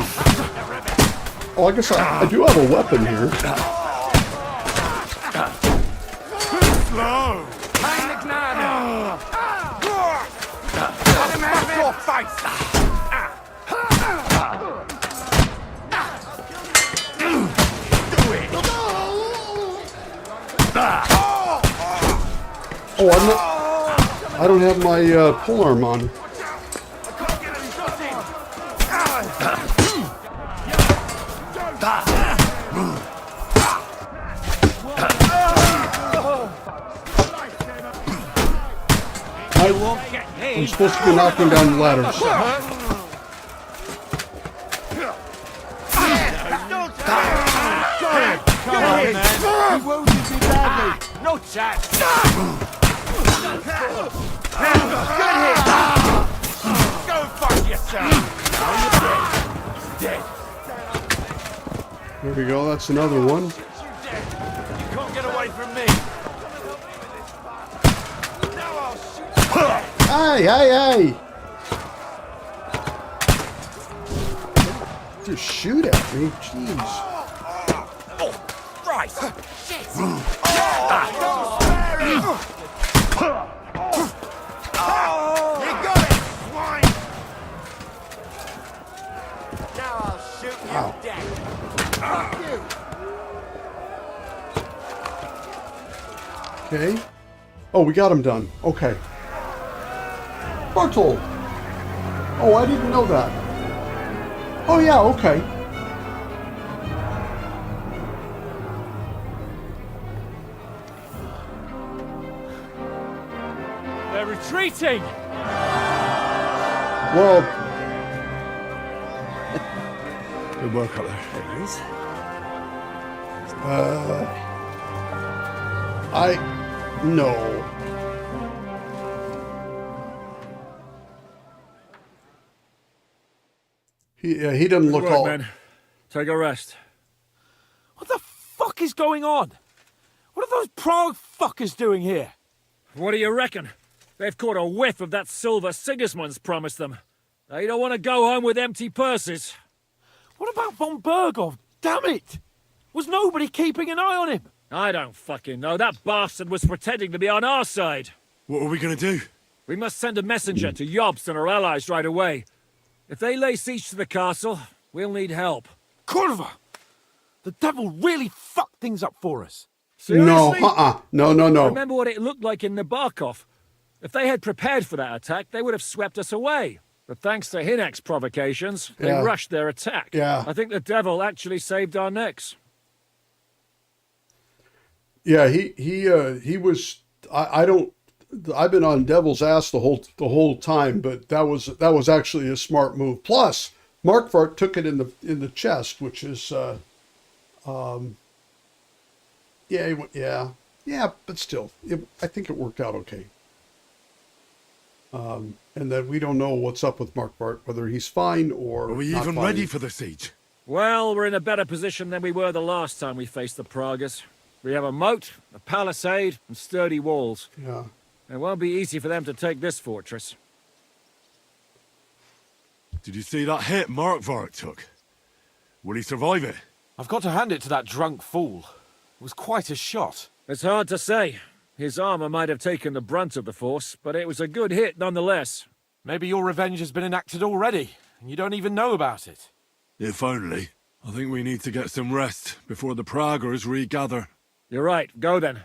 Oh, I guess I do have a weapon here. Slow! Mind the gnade! Let him have your face! Do it! Oh, I don't have my polearm on. I'm supposed to be knocking down the ladders. Come on, man! You wounded me badly! No chance! Good hit! Go fuck yourself! Now you're dead. There we go, that's another one. You can't get away from me! Now I'll shoot you! Hey! Just shoot at me, jeez. Oh, right! Shit! Don't spare it! You got it, swine! Now I'll shoot you dead! Fuck you! Okay. Oh, we got him done. Okay. Bartol! Oh, I didn't know that. Oh yeah, okay. retreating! Well, Good work up there. There he is. no. He doesn't look Good work, all. men. Take a rest. What the fuck is going on? What are those Prague fuckers doing here? What do you reckon? They've caught a whiff of that silver Sigismund's promised them. They don't want to go home with empty purses. What about von Bergov? Damn it! Was nobody keeping an eye on him? I don't fucking know. That bastard was pretending to be on our side. What are we gonna do? We must send a messenger to Jobst and our allies right away. If they lay siege to the castle, we'll need help. Kurva! The devil really fucked things up for us. No, Seriously? no. Remember what it looked like in Nabarkov. If they had prepared for that attack, they would have swept us away. But thanks to Hinek's provocations, they Yeah. rushed their attack. Yeah. I think the devil actually saved our necks. Yeah, he was. I don't. I've been on devil's ass the whole time, but that was actually a smart move. Plus, Markvart took it in the chest, which is, yeah, but still, I think it worked out okay. And that we don't know what's up with Markvart, whether he's fine or Are we not even fine. ready for the siege? Well, we're in a better position than we were the last time we faced the Pragas. We have a moat, a palisade, and sturdy walls. Yeah. It won't be easy for them to take this fortress. Did you see that hit Markvart took? Will he survive it? I've got to hand it to that drunk fool. It was quite a shot. It's hard to say. His armor might have taken the brunt of the force, but it was a good hit nonetheless. Maybe your revenge has been enacted already, and you don't even know about it. If only. I think we need to get some rest before the Praggers regather. You're right. Go then.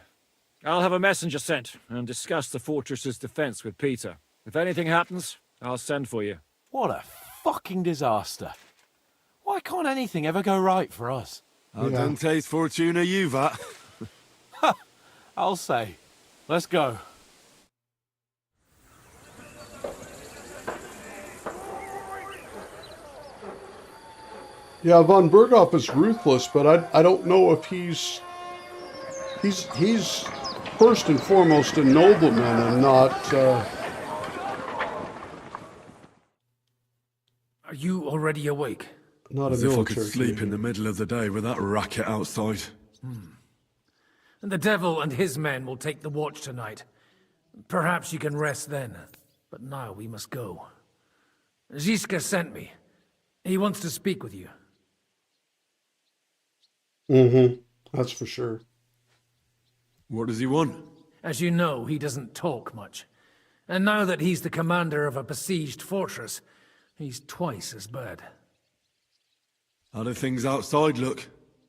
I'll have a messenger sent and discuss the fortress's defense with Peter. If anything happens, I'll send for you. What a fucking disaster. Why can't anything ever go right for us? Al dente's fortuna juvat. I'll say. Let's go. Yeah, von Berghoff is ruthless, but I don't know if he's first and foremost a nobleman and not. Are you already awake? Not a As if I military could sleep commander. in the middle of the day with that racket outside. And the devil and his men will take the watch tonight. Perhaps you can rest then. But now we must go. Ziska sent me. He wants to speak with you. Mm-hmm. That's for sure. What does he want? As you know, he doesn't talk much. And now that he's the commander of a besieged fortress, he's twice as bad. How do things outside look?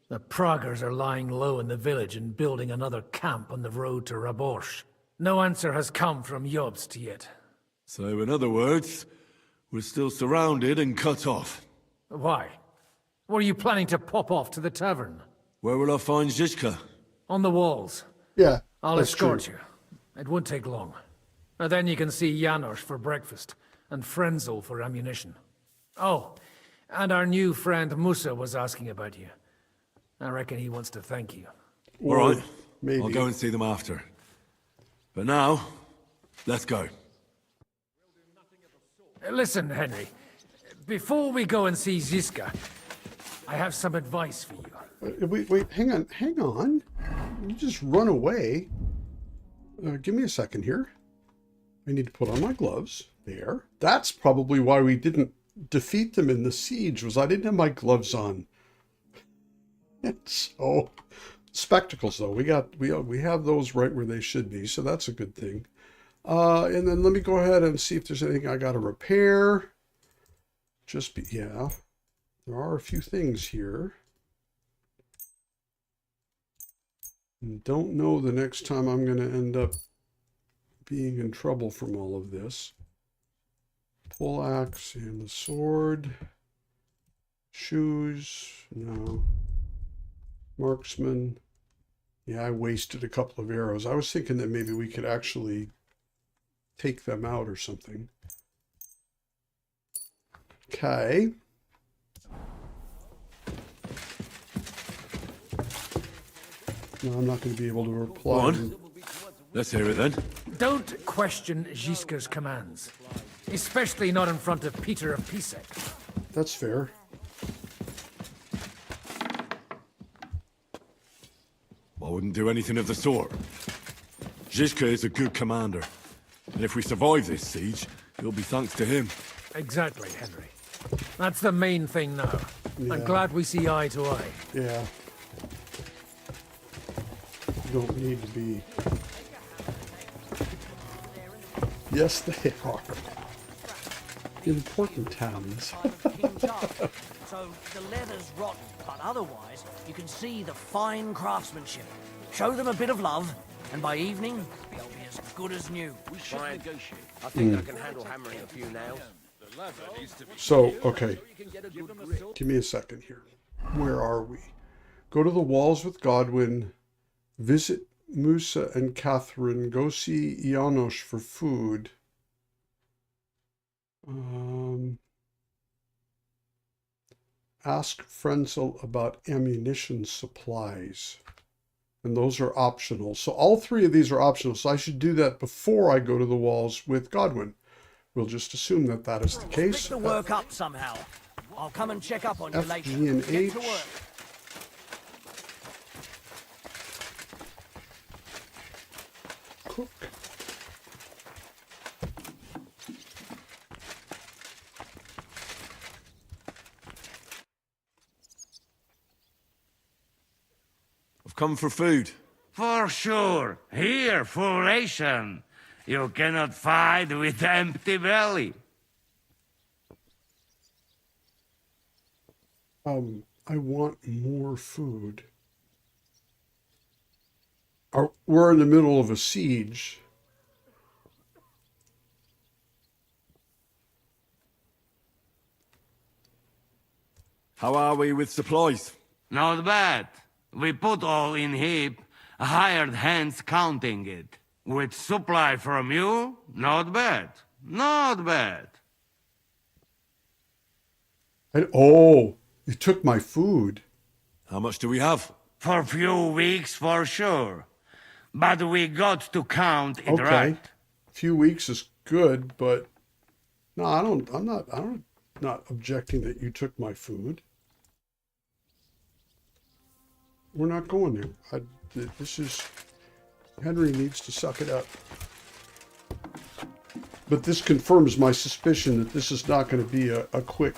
The Praggers are lying low in the village and building another camp on the road to Raborsh. No answer has come from Jobst yet. So, in other words, we're still surrounded and cut off. Why? Were you planning to pop off to the tavern? Where will I find Zizka? On the walls. Yeah, I'll that's escort true. you. It won't take long. And then you can see Janos for breakfast, and Frenzel for ammunition. Oh, and our new friend Musa was asking about you. I reckon he wants to thank you. All right, maybe. I'll go and see them after. But now, let's go. Listen, Henry. Before we go and see Ziska, I have some advice for you. Wait, hang on. You just run away. Give me a second here. I need to put on my gloves. There. That's probably why we didn't defeat them in the siege, was I didn't have my gloves on. So, spectacles though, we have those right where they should be, so that's a good thing. And then let me go ahead and see if there's anything I got to repair. Yeah, there are a few things here. And don't know the next time I'm going to end up being in trouble from all of this. Pole axe and the sword. Shoes, no. Marksman. Yeah, I wasted a couple of arrows. I was thinking that maybe we could actually take them out or something. Okay. No, I'm not going to be able to reply. On. Let's hear it then. Don't question Gisker's commands. Especially not in front of Peter of Pisek. That's fair. I wouldn't do anything of the sort. Žižka is a good commander. And if we survive this siege, it'll be thanks to him. Exactly, Henry. That's the main thing now. Yeah. I'm glad we see eye to eye. Yeah. You don't need to be. Yes, they are. Important towns. So the leather's rotten, but otherwise you can see the fine craftsmanship. Show them a bit of love, and by evening they'll be as good as new. We should negotiate. I think I can handle hammering a few nails. So, okay. Give me a second here. Where are we? Go to the walls with Godwin. Visit Musa and Catherine. Go see Janos for food. Ask Frenzel about ammunition supplies. And those are optional. So all three of these are optional. So I should do that before I go to the walls with Godwin. We'll just assume that that is the case. Split the work up somehow. I'll come and check up on you F, later. G, and Get H. to work. Cook. I've come for food. For sure. Here, full ration. You cannot fight with empty belly. I want more food. We're in the middle of a siege. How are we with supplies? Not bad. We put all in heap, hired hands counting it. With supply from you, not bad. Not bad. And, oh, you took my food. How much do we have? For a few weeks, for sure. But we got to count it Okay. right. A few weeks is good, but no, I'm not objecting that you took my food. We're not going there. Henry needs to suck it up. But this confirms my suspicion that this is not going to be a quick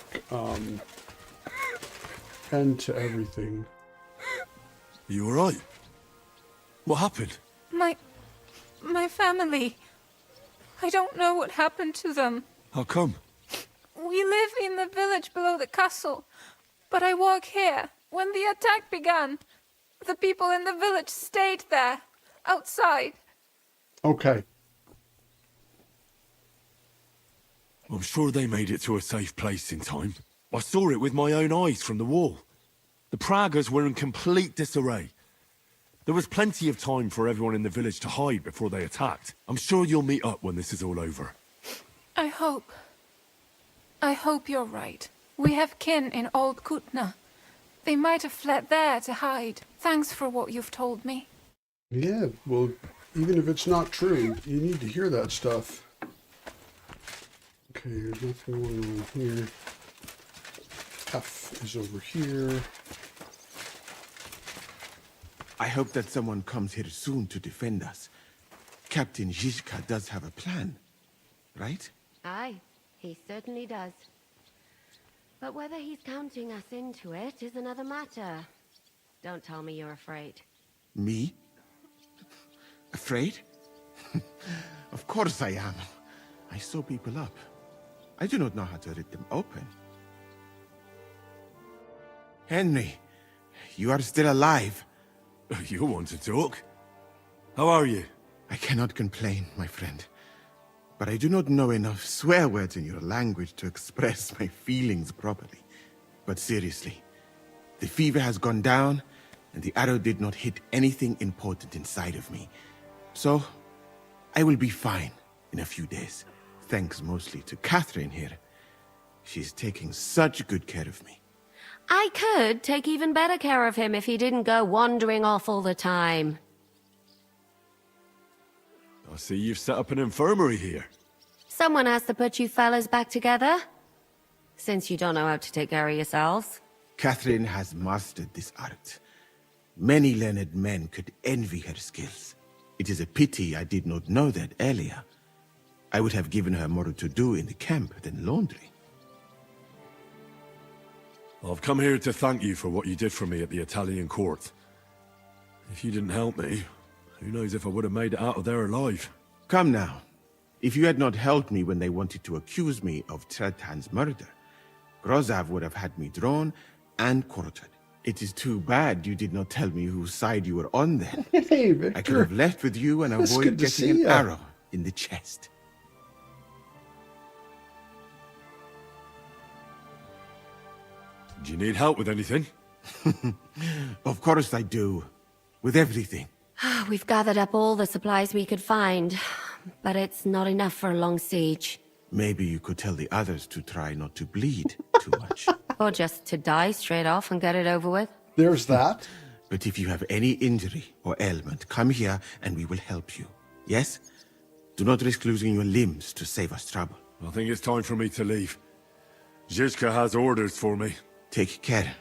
end to everything. You all right? What happened? My family. I don't know what happened to them. How come? We live in the village below the castle, but I work here. When the attack began, the people in the village stayed there, outside. Okay. I'm sure they made it to a safe place in time. I saw it with my own eyes from the wall. The Pragas were in complete disarray. There was plenty of time for everyone in the village to hide before they attacked. I'm sure you'll meet up when this is all over. I hope you're right. We have kin in Old Kutna. They might have fled there to hide. Thanks for what you've told me. Yeah, well, even if it's not true, you need to hear that stuff. Okay, there's nothing going on here. F is over here. I hope that someone comes here soon to defend us. Captain Žižka does have a plan, right? Aye, he certainly does. But whether he's counting us into it is another matter. Don't tell me you're afraid. Me? Afraid? Of course I am. I sew people up. I do not know how to rip them open. Henry, you are still alive. You want to talk? How are you? I cannot complain, my friend. But I do not know enough swear words in your language to express my feelings properly. But seriously, the fever has gone down, and the arrow did not hit anything important inside of me. So, I will be fine in a few days. Thanks mostly to Catherine here. She's taking such good care of me. I could take even better care of him if he didn't go wandering off all the time. I see you've set up an infirmary here. Someone has to put you fellas back together. Since you don't know how to take care of yourselves. Catherine has mastered this art. Many learned men could envy her skills. It is a pity I did not know that earlier. I would have given her more to do in the camp than laundry. I've come here to thank you for what you did for me at the Italian court. If you didn't help me, who knows if I would have made it out of there alive. Come now. If you had not helped me when they wanted to accuse me of Tretan's murder, Grozav would have had me drawn and quartered. It is too bad you did not tell me whose side you were on then. Hey, Victor. I could have left with you and It's avoid good to see getting an ya. arrow in the chest. Do you need help with anything? Of course I do. With everything. We've gathered up all the supplies we could find, but it's not enough for a long siege. Maybe you could tell the others to try not to bleed too much. Or just to die straight off and get it over with. There's that. But if you have any injury or ailment, come here and we will help you. Yes? Do not risk losing your limbs to save us trouble. I think it's time for me to leave. Zizka has orders for me. Take care,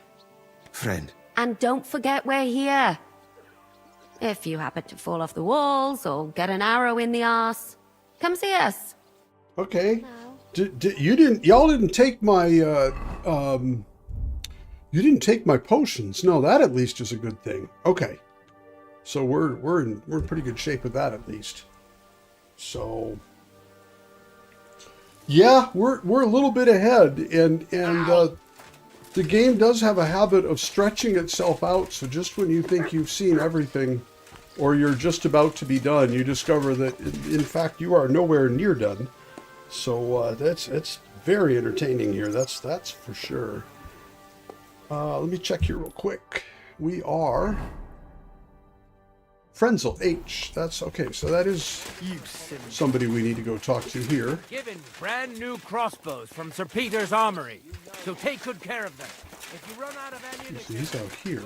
friend. And don't forget we're here. If you happen to fall off the walls or get an arrow in the arse, come see us. Okay. Y'all didn't take my, you didn't take my potions. No, that at least is a good thing. Okay. So we're in pretty good shape with that at least. So yeah, we're a little bit ahead, and the game does have a habit of stretching itself out. So just when you think you've seen everything, or you're just about to be done, you discover that in fact you are nowhere near done. So it's very entertaining here. That's for sure. Let me check here real quick. We are Frenzel H. That's okay. So that is somebody we need to go talk to here. Given brand new crossbows from Sir Peter's armory, so take good care of them. If you run out of ammunition, He's out here.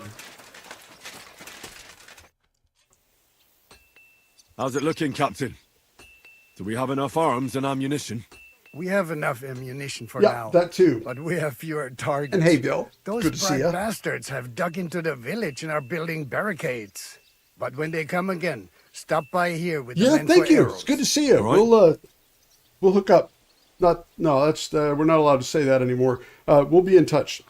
How's it looking, Captain? Do we have enough arms and ammunition? We have enough ammunition for Yeah, now. that too. But we have fewer targets. And hey, Bill. Those Good to see bright ya. bastards have dug into the village and are building barricades. But when they come again, stop by here with the Yeah, men thank for you. arrows. It's good to see you. All right. We'll hook up. No, that's we're not allowed to say that anymore. We'll be in touch.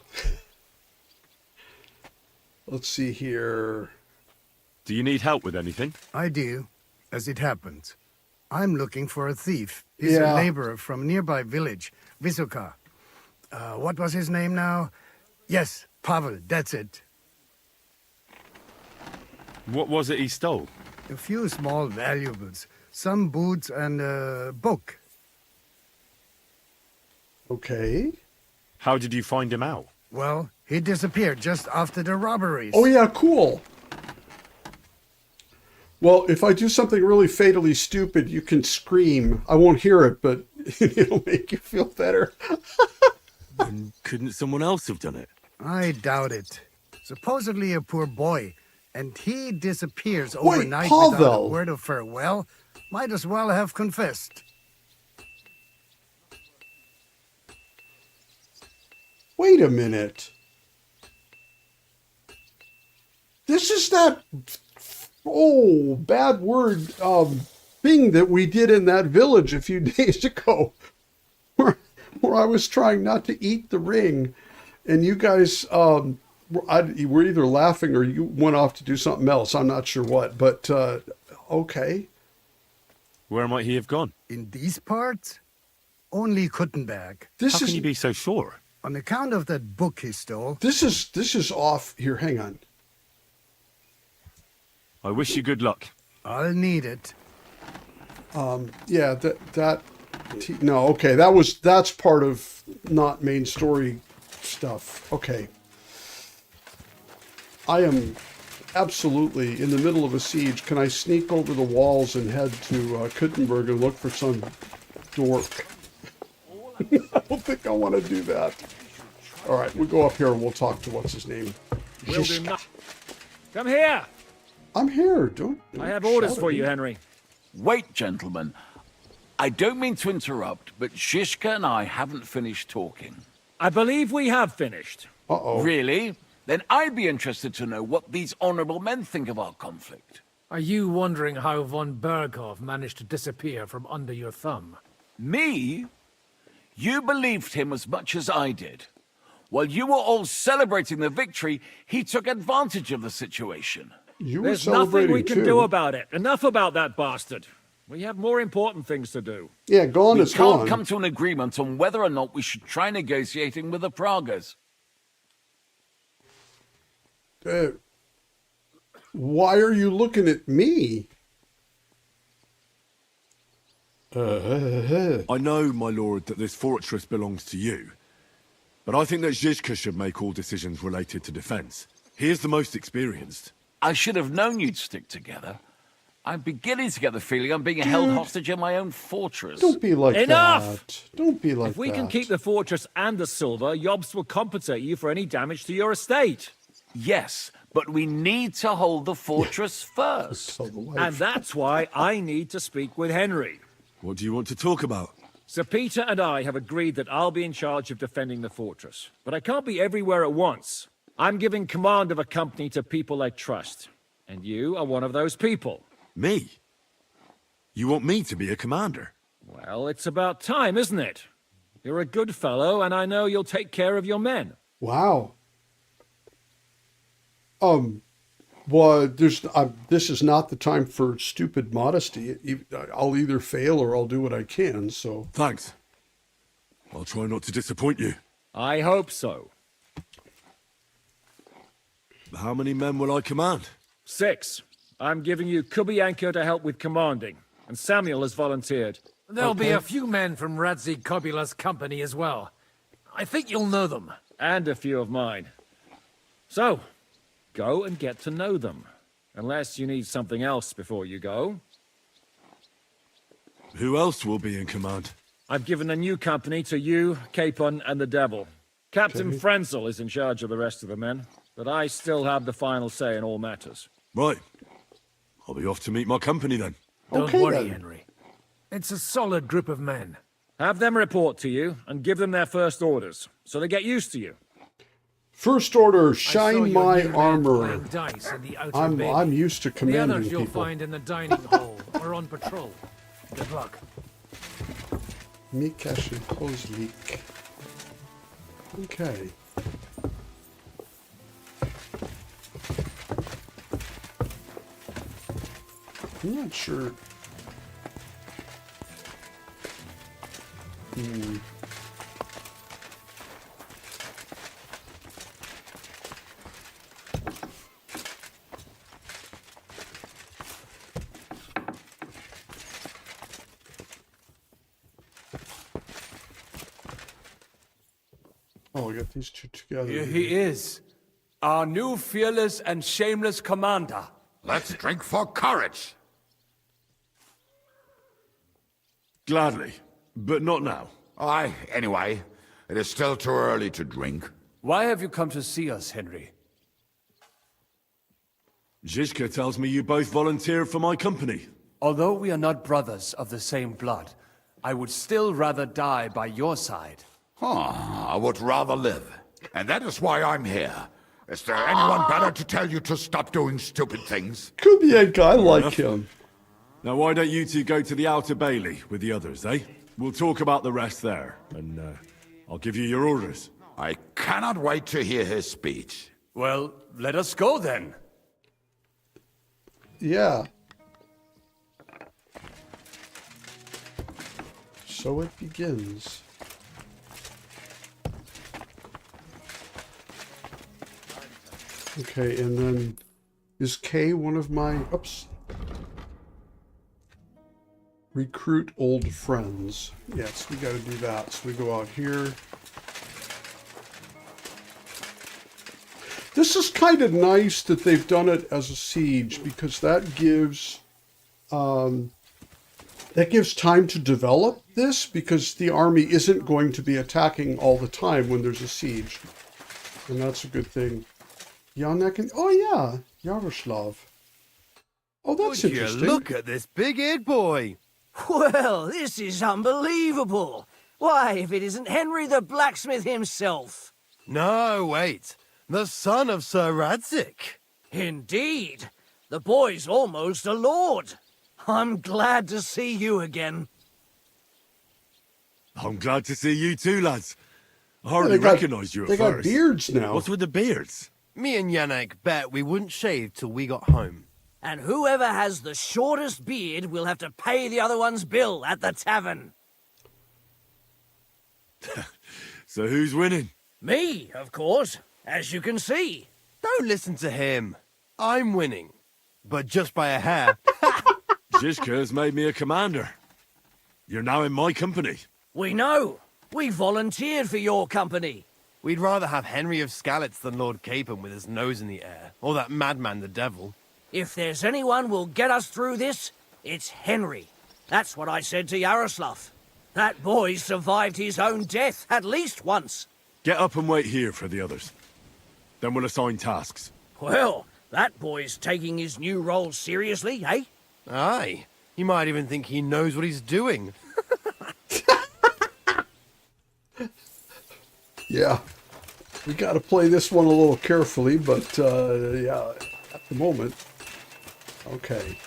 Let's see here. Do you need help with anything? I do, as it happens. I'm looking for a thief. He's Yeah. a laborer from nearby village, Vysoka. What was his name now? Yes, Pavel, that's it. What was it he stole? A few small valuables, some boots and a book. Okay. How did you find him out? Well, he disappeared just after the robberies. Oh yeah, cool. Well, if I do something really fatally stupid, you can scream. I won't hear it, but it'll make you feel better. Then couldn't someone else have done it? I doubt it. Supposedly a poor boy, and he disappears Wait, overnight without a Pavel! word of farewell. Might as well have confessed. Wait a minute. This is that bad word thing that we did in that village a few days ago, where I was trying not to eat the ring, and you guys were either laughing or you went off to do something else. I'm not sure what, but okay. Where might he have gone? In these parts? Only Kuttenberg. How can you be so sure? On account of that book he stole. This is off here. Hang on. I wish you good luck. I'll need it. Yeah, no, okay, that's part of not main story stuff. Okay. I am absolutely in the middle of a siege, can I sneak over the walls and head to Kuttenberg and look for some dork? I don't think I want to do that. All right, we'll go up here and we'll talk to what's his name. Will do not. Come here. I'm here. Don't I have orders shout for at you, me. Henry. Wait, gentlemen. I don't mean to interrupt, but Zizka and I haven't finished talking. I believe we have finished. Uh-oh. Really? Then I'd be interested to know what these honorable men think of our conflict. Are you wondering how von Berghoff managed to disappear from under your thumb? Me? You believed him as much as I did. While you were all celebrating the victory, he took advantage of the situation. You were There's nothing celebrating we can too. do about it. Enough about that bastard. We have more important things to do. Yeah, gone We is can't gone. come to an agreement on whether or not we should try negotiating with the Pragas. Why are you looking at me? I know, my lord, that this fortress belongs to you. But I think that Zizka should make all decisions related to defense. He is the most experienced. I should have known you'd stick together. I'm beginning to get the feeling I'm being held hostage in my own fortress. Don't be like Enough! that. Don't be like If we that. can keep the fortress and the silver, Yobst will compensate you for any damage to your estate. Yes, but we need to hold the fortress first. And that's why I need to speak with Henry. What do you want to talk about? Sir Peter and I have agreed that I'll be in charge of defending the fortress. But I can't be everywhere at once. I'm giving command of a company to people I trust. And you are one of those people. Me? You want me to be a commander? Well, it's about time, isn't it? You're a good fellow, and I know you'll take care of your men. Wow. Well, this is not the time for stupid modesty. I'll either fail or I'll do what I can, so. Thanks. I'll try not to disappoint you. I hope so. How many men will I command? 6. I'm giving you Kubianka to help with commanding, and Samuel has volunteered. There'll be a few men from Radzi Kobula's company as well. I think you'll know them. And a few of mine. So, go and get to know them. Unless you need something else before you go. Who else will be in command? I've given a new company to you, Capon, and the Devil. Captain Frenzel is in charge of the rest of the men, but I still have the final say in all matters. Right. I'll be off to meet my company then. Don't worry, Henry. It's a solid group of men. Have them report to you, and give them their first orders, so they get used to you. First order, I saw shine your my new men armor. playing dice in the outer I'm bay. used to The commanding others you'll people. find in the dining hall or on patrol. Good luck. Mikash and Kozlik. Okay. I'm not sure. Oh, I got these two together. Here he is, our new fearless and shameless commander. Let's drink for courage. Gladly, but not now. Aye, anyway, it is still too early to drink. Why have you come to see us, Henry? Zizka tells me you both volunteered for my company. Although we are not brothers of the same blood, I would still rather die by your side. I would rather live. And that is why I'm here. Is there anyone better to tell you to stop doing stupid things? Kubianka, I like him. Now why don't you two go to the outer bailey with the others, eh? We'll talk about the rest there, and I'll give you your orders. I cannot wait to hear his speech. Well, let us go then. Yeah. So it begins. Okay, and then is K one of my... Oops. Recruit old friends. Yes, we got to do that. So we go out here. This is kind of nice that they've done it as a siege, because that gives time to develop this, because the army isn't going to be attacking all the time when there's a siege. And that's a good thing. Janek and... Oh, yeah. Yaroslav. Oh, that's Would you interesting. look at this big-eared boy? Well, this is unbelievable. Why, if it isn't Henry the blacksmith himself. No, wait. The son of Sir Radzik. Indeed. The boy's almost a lord. I'm glad to see you again. I'm glad to see you too, lads. I Yeah, hardly they got- recognised you at they first. got beards now. What's with the beards? Me and Yannick bet we wouldn't shave till we got home. And whoever has the shortest beard will have to pay the other one's bill at the tavern. So who's winning? Me, of course, as you can see. Don't listen to him. I'm winning. But just by a hair. Zhizka's made me a commander. You're now in my company. We know. We volunteered for your company. We'd rather have Henry of Skalitz than Lord Capon with his nose in the air. Or that madman, the devil. If there's anyone will get us through this, it's Henry. That's what I said to Yaroslav. That boy survived his own death at least once. Get up and wait here for the others. Then we'll assign tasks. Well, that boy's taking his new role seriously, eh? Aye. He might even think he knows what he's doing. Yeah. We got to play this one a little carefully, but yeah, at the moment. Okay.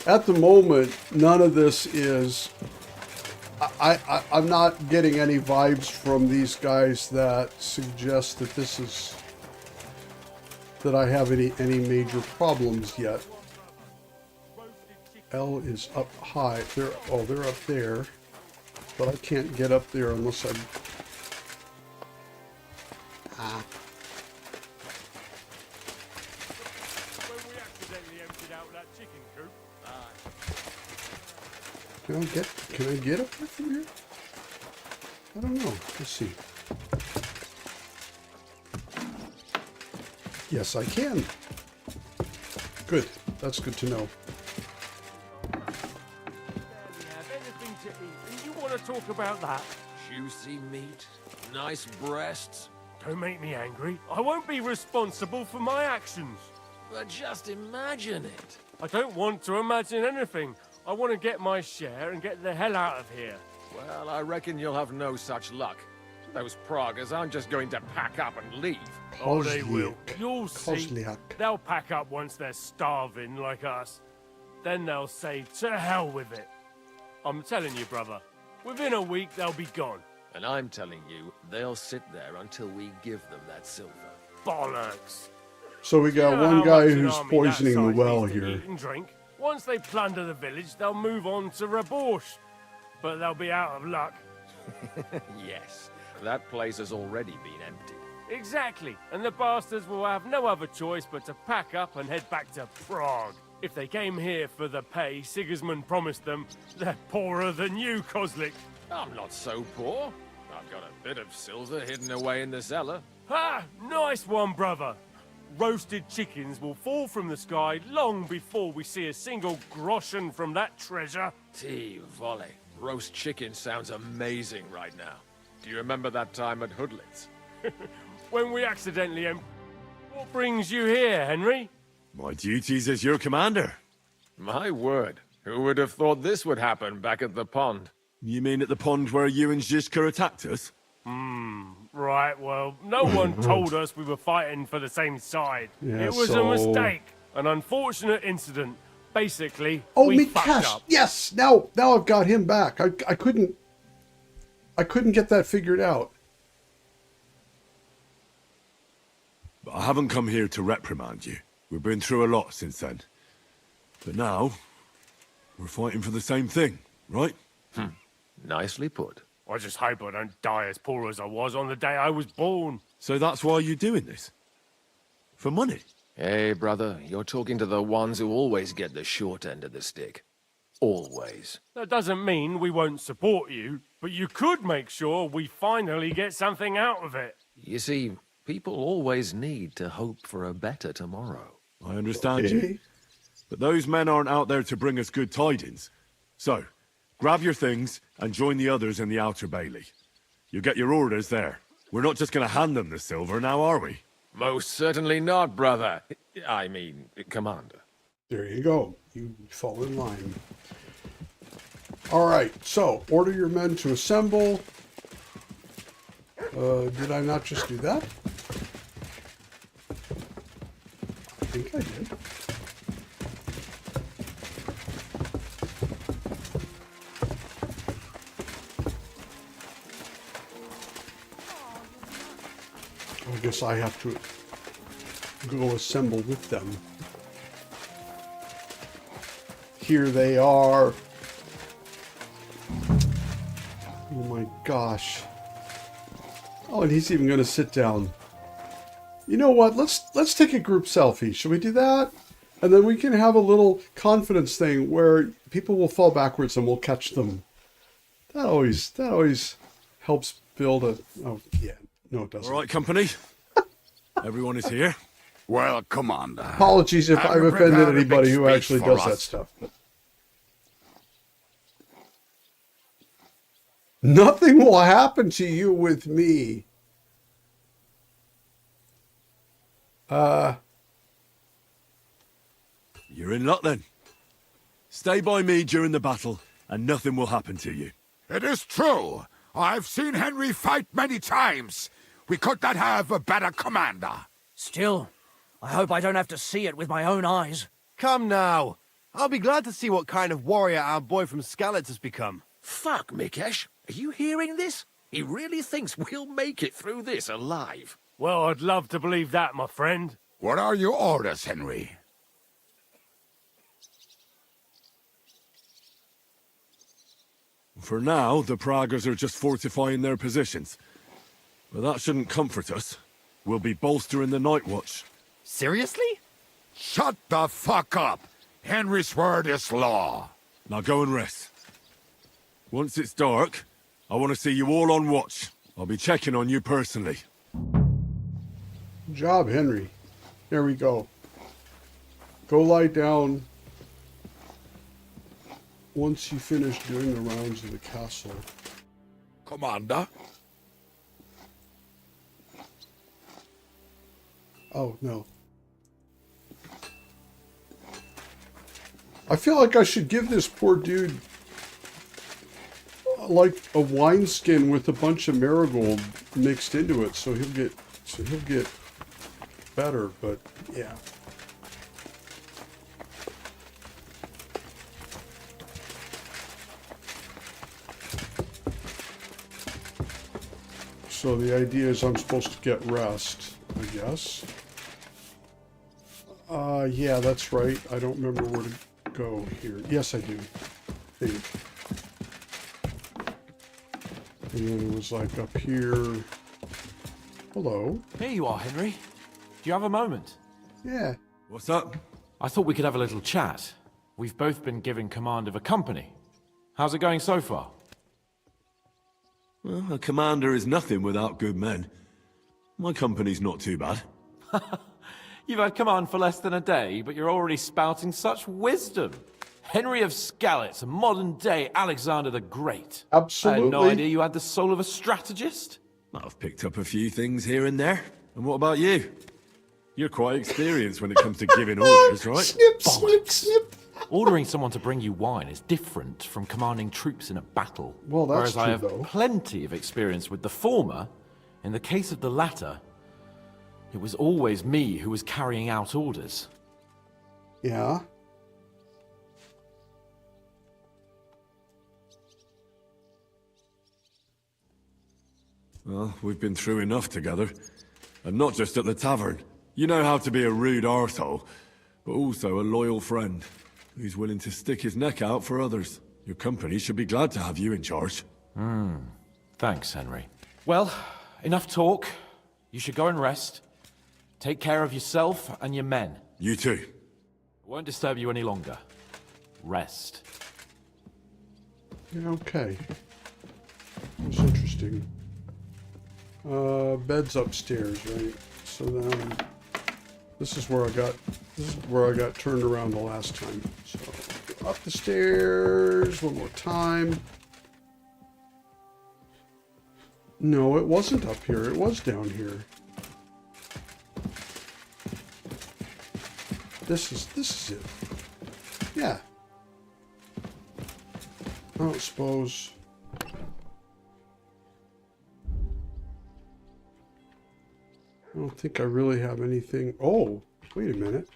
At the moment, none of this is... I'm not getting any vibes from these guys that suggest that this is... that I have any major problems yet. L is up high. They're up there. But I can't get up there unless I'm... Ah. Can I get up there from here? I don't know. Let's see. Yes, I can. Good. That's good to know. You want to talk about that? Juicy meat, nice breasts. Don't make me angry. I won't be responsible for my actions. But just imagine it. I don't want to imagine anything. I want to get my share and get the hell out of here. Well, I reckon you'll have no such luck. Those Pragas aren't just going to pack up and leave. Oh, they will. You'll see. Kozliak. They'll pack up once they're starving like us. Then they'll say, to hell with it. I'm telling you, brother. Within a week, they'll be gone. And I'm telling you, they'll sit there until we give them that silver. Bollocks. So we got You know one how guy much an who's army poisoning that the size well needs to here. eat and drink. Once they plunder the village, they'll move on to Rabosh. But they'll be out of luck. Yes, that place has already been emptied. Exactly. And the bastards will have no other choice but to pack up and head back to Prague. If they came here for the pay Sigismund promised them, they're poorer than you, Kozlik. I'm not so poor. I've got a bit of silver hidden away in the cellar. Ha! Nice one, brother. Roasted chickens will fall from the sky long before we see a single groschen from that treasure. Tea volley. Roast chicken sounds amazing right now. Do you remember that time at Hoodlitz? When we accidentally What brings you here, Henry? My duties as your commander. My word. Who would have thought this would happen back at the pond? You mean at the pond where you and Zhizka attacked us? Right, well, no one told us we were fighting for the same side. Yeah, it was so- a mistake. An unfortunate incident. Basically, Oh, we fucked Mikesh! up. Yes! Now I've got him back. I couldn't get that figured out. But I haven't come here to reprimand you. We've been through a lot since then. But now, we're fighting for the same thing, right? Nicely put. I just hope I don't die as poor as I was on the day I was born. So that's why you're doing this? For money? Hey, brother, you're talking to the ones who always get the short end of the stick. Always. That doesn't mean we won't support you, but you could make sure we finally get something out of it. You see, People always need to hope for a better tomorrow. I understand you. But those men aren't out there to bring us good tidings. So, grab your things and join the others in the outer bailey. You'll get your orders there. We're not just going to hand them the silver now, are we? Most certainly not, brother. I mean, Commander. There you go. You fall in line. All right, so order your men to assemble. Did I not just do that? I think I did. I guess I have to go assemble with them. Here they are. Oh my gosh. Oh, and he's even going to sit down. You know what? Let's take a group selfie. Should we do that? And then we can have a little confidence thing where people will fall backwards and we'll catch them. That always helps build a... Oh, yeah. No, it doesn't. All right, company. Everyone is here. Well, Commander. Apologies if I've offended anybody who actually does that stuff. Nothing will happen to you with me. You're in luck then. Stay by me during the battle, and nothing will happen to you. It is true. I've seen Henry fight many times. We could not have a better commander. Still, I hope I don't have to see it with my own eyes. Come now. I'll be glad to see what kind of warrior our boy from Skalitz has become. Fuck, Mikesh. Are you hearing this? He really thinks we'll make it through this alive. Well, I'd love to believe that, my friend. What are your orders, Henry? For now, the Praggers are just fortifying their positions. But that shouldn't comfort us. We'll be bolstering the night watch. Seriously? Shut the fuck up! Henry's word is law. Now go and rest. Once it's dark, I want to see you all on watch. I'll be checking on you personally. Good job, Henry. There we go. Go lie down once you finish doing the rounds of the castle. Commander? Oh, no. I feel like I should give this poor dude like a wineskin with a bunch of marigold mixed into it, so he'll get better, but yeah. So the idea is I'm supposed to get rest, I guess. Yeah, that's right. I don't remember where to go here. Yes, I do. I think. And then it was like up here. Hello. Here you are, Henry. Do you have a moment? Yeah. What's up? I thought we could have a little chat. We've both been given command of a company. How's it going so far? Well, a commander is nothing without good men. My company's not too bad. You've had command for less than a day, but you're already spouting such wisdom. Henry of Skalitz, a modern-day Alexander the Great. Absolutely. I had no idea you had the soul of a strategist. I've picked up a few things here and there. And what about you? You're quite experienced when it comes to giving orders, right? Snip, snip, snip. Ordering someone to bring you wine is different from commanding troops in a battle. Well, that's whereas I have true, though. plenty of experience with the former. In the case of the latter, it was always me who was carrying out orders. Yeah. Well, we've been through enough together. And not just at the tavern. You know how to be a rude arsehole, but also a loyal friend who's willing to stick his neck out for others. Your company should be glad to have you in charge. Thanks, Henry. Well, enough talk. You should go and rest. Take care of yourself and your men. You too. I won't disturb you any longer. Rest. Yeah, okay. That's interesting. Bed's upstairs, right? So then this is where I got turned around the last time. So go up the stairs one more time. No, it wasn't up here. It was down here. This is it. Yeah. I don't suppose. I don't think I really have anything. Oh, wait a minute.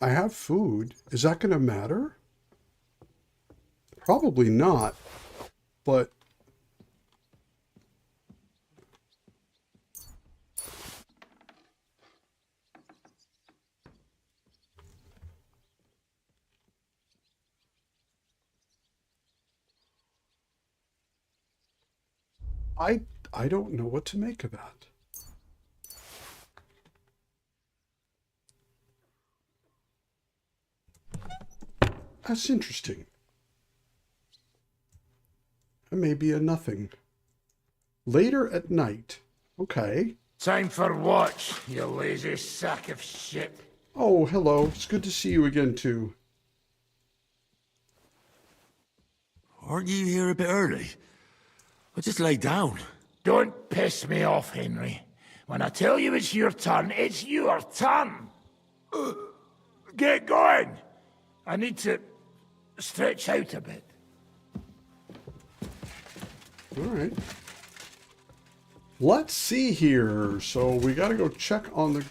I have food. Is that going to matter? Probably not, but I don't know what to make of that. That's interesting. It may be a nothing. Later at night. Okay. Time for watch, you lazy sack of shit. Oh, hello. It's good to see you again, too. Aren't you here a bit early? I just lay down. Don't piss me off, Henry. When I tell you it's your turn, it's your turn. Get going. I need to stretch out a bit. All right. Let's see here. So we got to go check on the...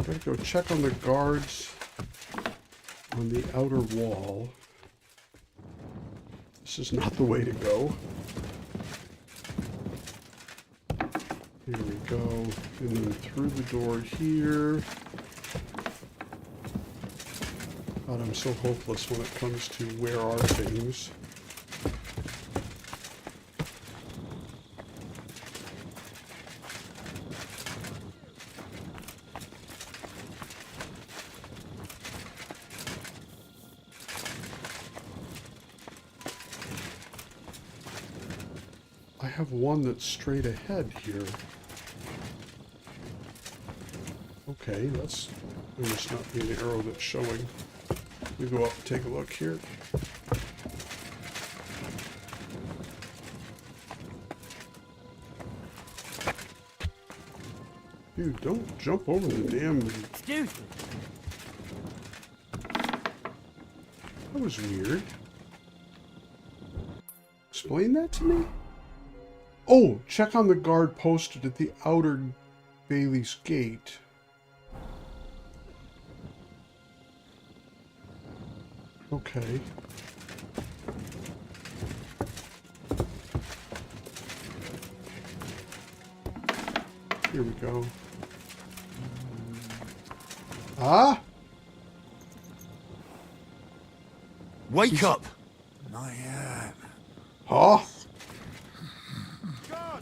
Got to go check on the guards on the outer wall. This is not the way to go. Here we go. And then through the door here. God, I'm so hopeless when it comes to where are things. I have one that's straight ahead here. Okay, that's... There must not be an arrow that's showing. We go up and take a look here. Dude, don't jump over the damn... Excuse me. That was weird. Explain that to me? Oh, check on the guard posted at the outer Bailey's gate. Okay. Here we go. Ah! Wake up! Not yet. Huh? God!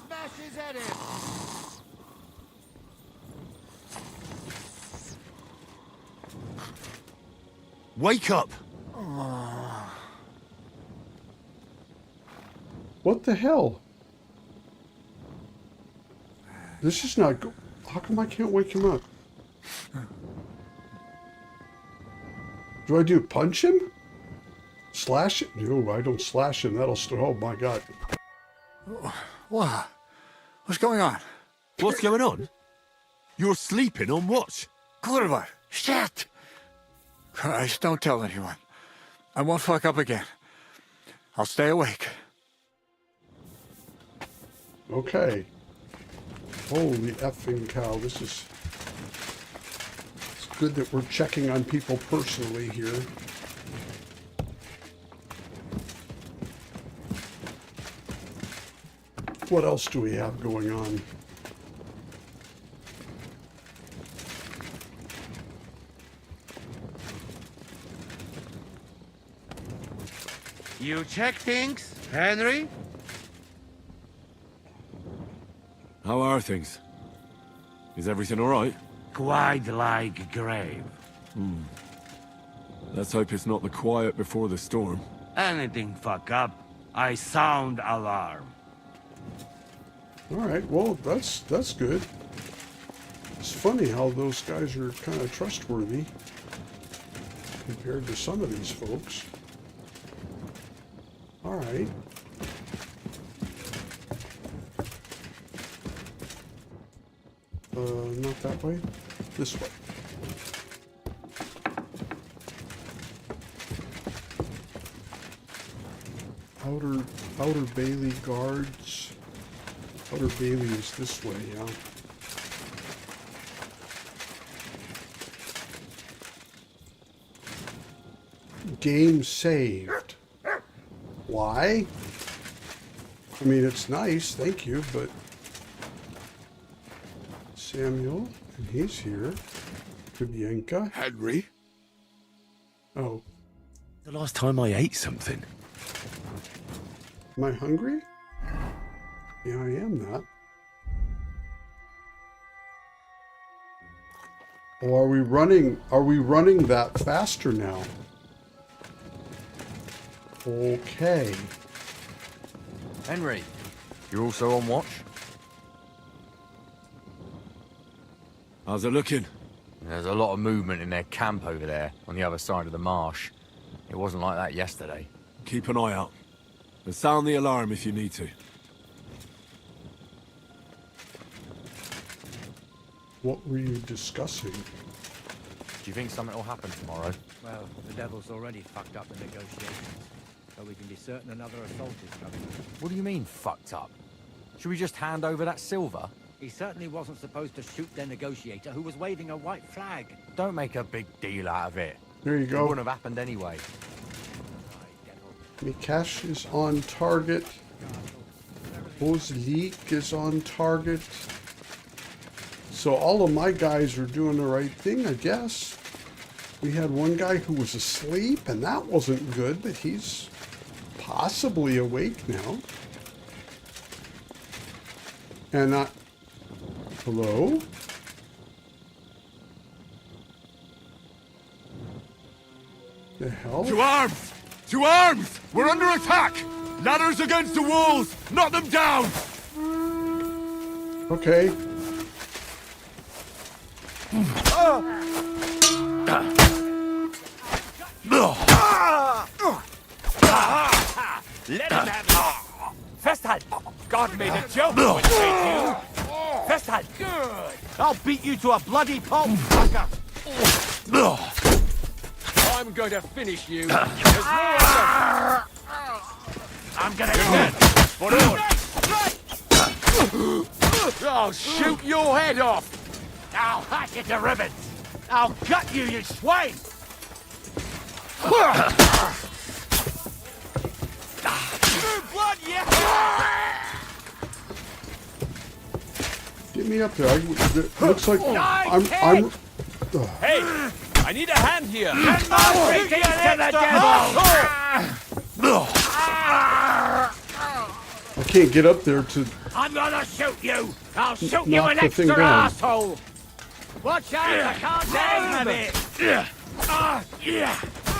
Smash his head in! Wake up! What the hell? This is not go- How come I can't wake him up? Do I do punch him? Slash it? No, I don't slash him. That'll still... Oh my god. What? What's going on? What's going on? You're sleeping on watch. Clearby. Shit! Christ, don't tell anyone. I won't fuck up again. I'll stay awake. Okay. Holy effing cow. This is... It's good that we're checking on people personally here. What else do we have going on? You check things, Henry? How are things? Is everything all right? Quite like grave. Let's hope it's not the quiet before the storm. Anything fuck up, I sound alarm. All right, well, that's good. It's funny how those guys are kind of trustworthy compared to some of these folks. All right. Not that way. This way. Outer Bailey guards. Outer Bailey is this way, yeah. Game saved. Why? I mean, it's nice, thank you, but Samuel, and he's here. Kubienka. Henry? Oh. The last time I ate something. Am I hungry? Yeah, I am that. Oh, are we running that faster now? Okay. Henry, you're also on watch? How's it looking? There's a lot of movement in their camp over there, on the other side of the marsh. It wasn't like that yesterday. Keep an eye out. And sound the alarm if you need to. What were you discussing? Do you think something will happen tomorrow? Well, the devil's already fucked up the negotiations, so we can be certain another assault is coming. What do you mean, fucked up? Should we just hand over that silver? He certainly wasn't supposed to shoot their negotiator who was waving a white flag. Don't make a big deal out of it. There you go. It wouldn't have happened anyway. Mikash is on target. Bozlik is on target. So all of my guys are doing the right thing, I guess. We had one guy who was asleep, and that wasn't good, but he's possibly awake now. And hello? The hell? To arms! To arms! We're under attack! Ladders against the walls! Knock them down! Okay. Let him have it. Festhal! God made a joke when he made you. Festhal! Good! I'll beat you to a bloody pulp, fucker! I'm going to finish you. There's more of them. I'm gonna get for I'll shoot your head off. I'll hack you to ribbons! I'll gut you, you swine! Blood, yeah! Get me up there. It looks like I'm Hey, I need a hand here. And my feet to the devil! I can't get up there to I'm gonna shoot you! I'll shoot you knock an the thing extra down. asshole! Watch out, I can't aim a bit!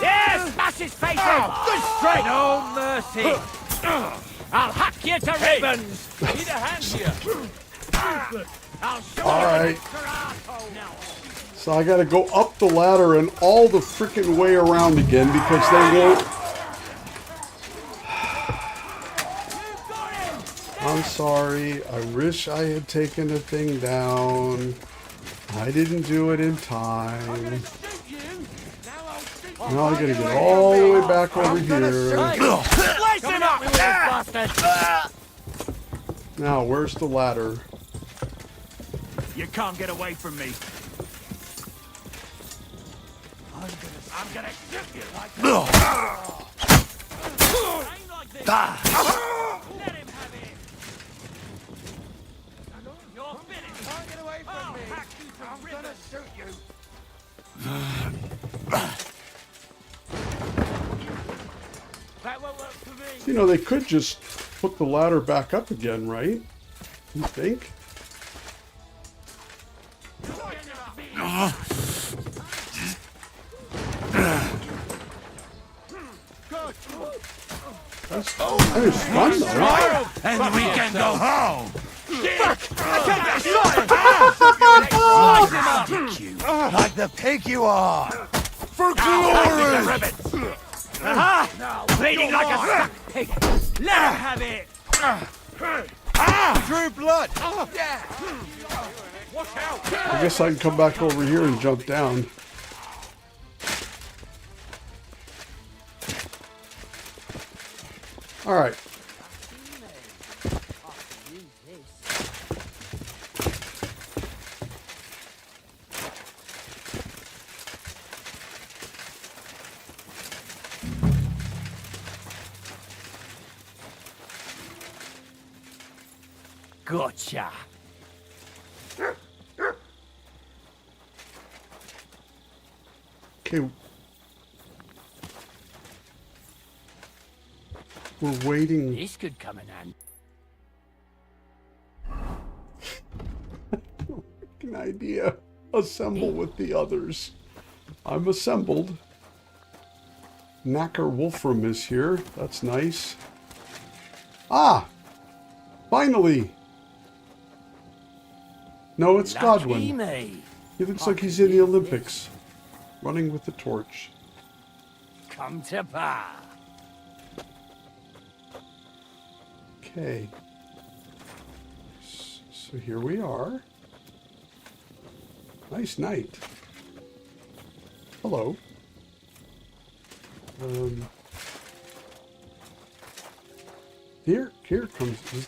Yeah, smash his face in! Good straight! No mercy! I'll hack you to ribbons! I need a hand here. I'll shoot All you an right. extra asshole now! So I gotta go up the ladder and all the freaking way around again because they won't. I'm sorry. I wish I had taken the thing down. I didn't do it in time. Now I gotta get all the way back over here. Slice him up, you bastard! Now, where's the ladder? You can't get away from me. I'm gonna shoot you like that. Aim like this. Let him have it. You're finished. Can't get away from me. I'm gonna shoot you. That won't work for me. You know, they could just put the ladder back up again, right? You think? That's fun, though. And we can go home. Like the pig you are! For glory! Aha! Bleeding like a stuck pig! Let him have it! Drew blood! Watch out! I guess I can come back over here and jump down. All right. Gotcha! Okay. We're waiting. This could come in handy. An idea. Assemble with the others. I'm assembled. Knacker Wolfram is here. That's nice. Ah! Finally! No, it's Godwin. Me. He looks like he's in the Olympics. Running with the torch. Come to pa. Okay. So here we are. Nice night. Hello. Here comes.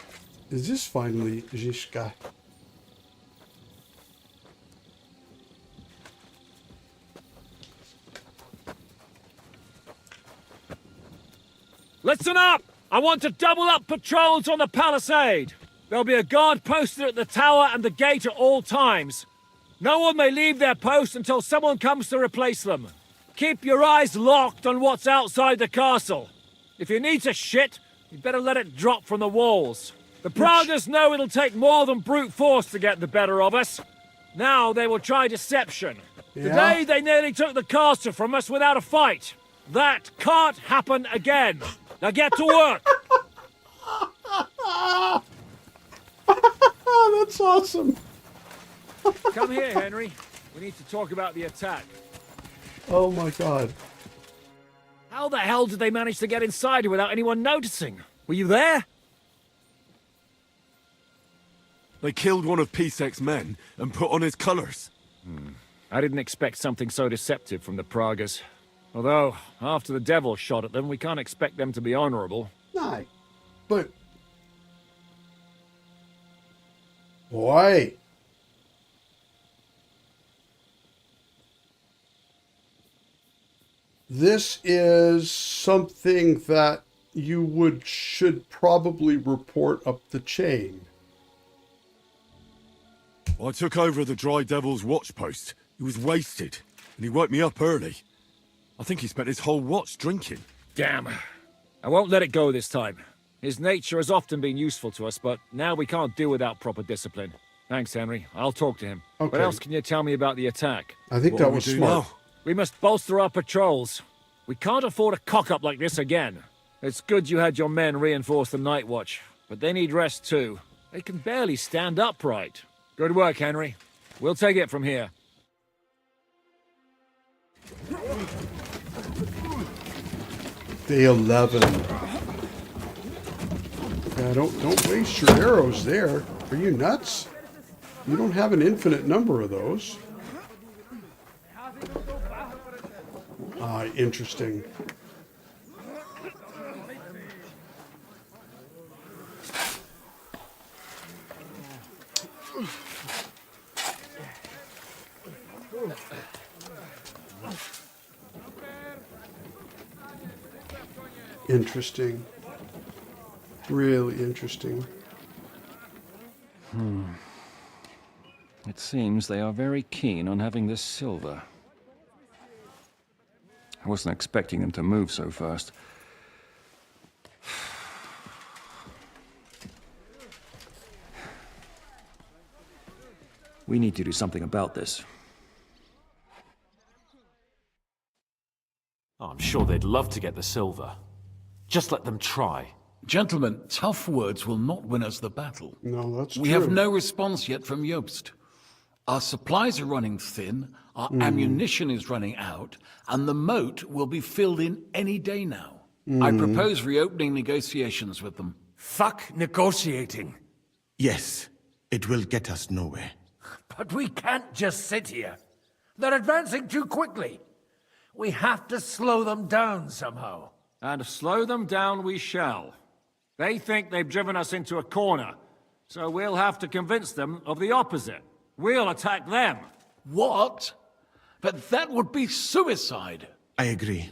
Is this finally Zizka? Listen up! I want to double up patrols on the palisade. There'll be a guard posted at the tower and the gate at all times. No one may leave their post until someone comes to replace them. Keep your eyes locked on what's outside the castle. If you need to shit, you'd better let it drop from the walls. The Pragas know it'll take more than brute force to get the better of us. Now they will try deception. Yeah. Today they nearly took the castle from us without a fight. That can't happen again. Now get to work. That's awesome. Come here, Henry. We need to talk about the attack. Oh my god. How the hell did they manage to get inside here without anyone noticing? Were you there? They killed one of Pisek's men and put on his colours. I didn't expect something so deceptive from the Pragas. Although, after the devil shot at them, we can't expect them to be honorable. No. But... Boy. This is something that you should probably report up the chain. I took over the Dry Devil's watch post. He was wasted, and he woke me up early. I think he spent his whole watch drinking. Damn. I won't let it go this time. His nature has often been useful to us, but now we can't do without proper discipline. Thanks, Henry. I'll talk to him. Okay. What else can you tell me about the attack? I think that was smart. We must bolster our patrols. We can't afford a cock-up like this again. It's good you had your men reinforce the night watch, but they need rest too. They can barely stand upright. Good work, Henry. We'll take it from here. Day 11. Yeah, don't waste your arrows there. Are you nuts? You don't have an infinite number of those. Ah, interesting. Interesting. Really interesting. It seems they are very keen on having this silver. I wasn't expecting them to move so fast. We need to do something about this. Oh, I'm sure they'd love to get the silver. Just let them try. Gentlemen, tough words will not win us the battle. No, that's true. We have no response yet from Jobst. Our supplies are running thin, our ammunition is running out, and the moat will be filled in any day now. I propose reopening negotiations with them. Fuck negotiating. Yes, it will get us nowhere. But we can't just sit here. They're advancing too quickly. We have to slow them down somehow. And slow them down we shall. They think they've driven us into a corner, so we'll have to convince them of the opposite. We'll attack them. What? But that would be suicide. I agree.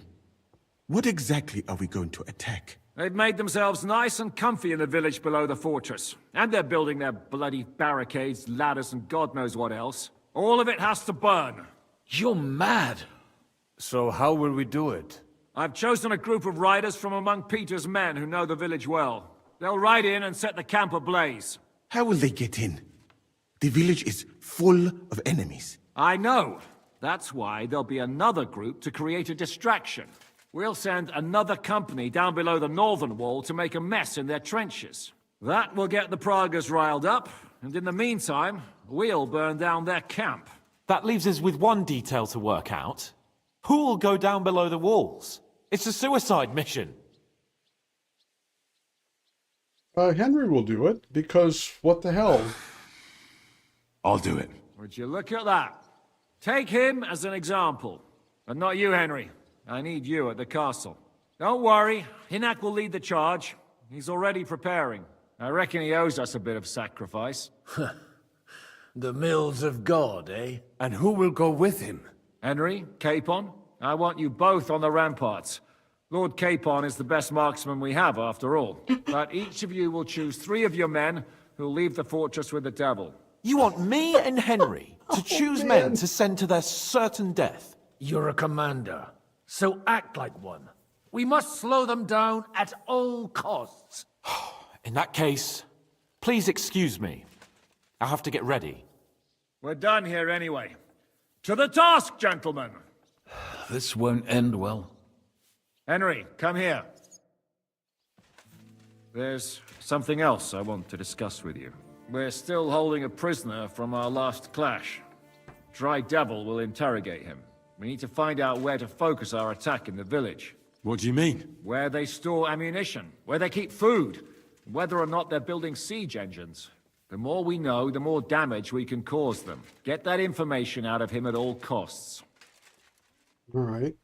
What exactly are we going to attack? They've made themselves nice and comfy in the village below the fortress. And they're building their bloody barricades, ladders, and God knows what else. All of it has to burn. You're mad. So how will we do it? I've chosen a group of riders from among Peter's men who know the village well. They'll ride in and set the camp ablaze. How will they get in? The village is full of enemies. I know. That's why there'll be another group to create a distraction. We'll send another company down below the northern wall to make a mess in their trenches. That will get the Pragas riled up, and in the meantime, we'll burn down their camp. That leaves us with one detail to work out. Who will go down below the walls? It's a suicide mission. Henry will do it, because what the hell? I'll do it. Would you look at that? Take him as an example. But not you, Henry. I need you at the castle. Don't worry, Hinak will lead the charge. He's already preparing. I reckon he owes us a bit of sacrifice. The mills of God, eh? And who will go with him? Henry, Capon, I want you both on the ramparts. Lord Capon is the best marksman we have, after all. But each of you will choose 3 of your men who'll leave the fortress with the devil. You want me and Henry to choose men to send to their certain death? You're a commander, so act like one. We must slow them down at all costs. In that case, please excuse me. I'll have to get ready. We're done here anyway. To the task, gentlemen! This won't end well. Henry, come here. There's something else I want to discuss with you. We're still holding a prisoner from our last clash. Dry Devil will interrogate him. We need to find out where to focus our attack in the village. What do you mean? Where they store ammunition, where they keep food, whether or not they're building siege engines. The more we know, the more damage we can cause them. Get that information out of him at all costs. All right.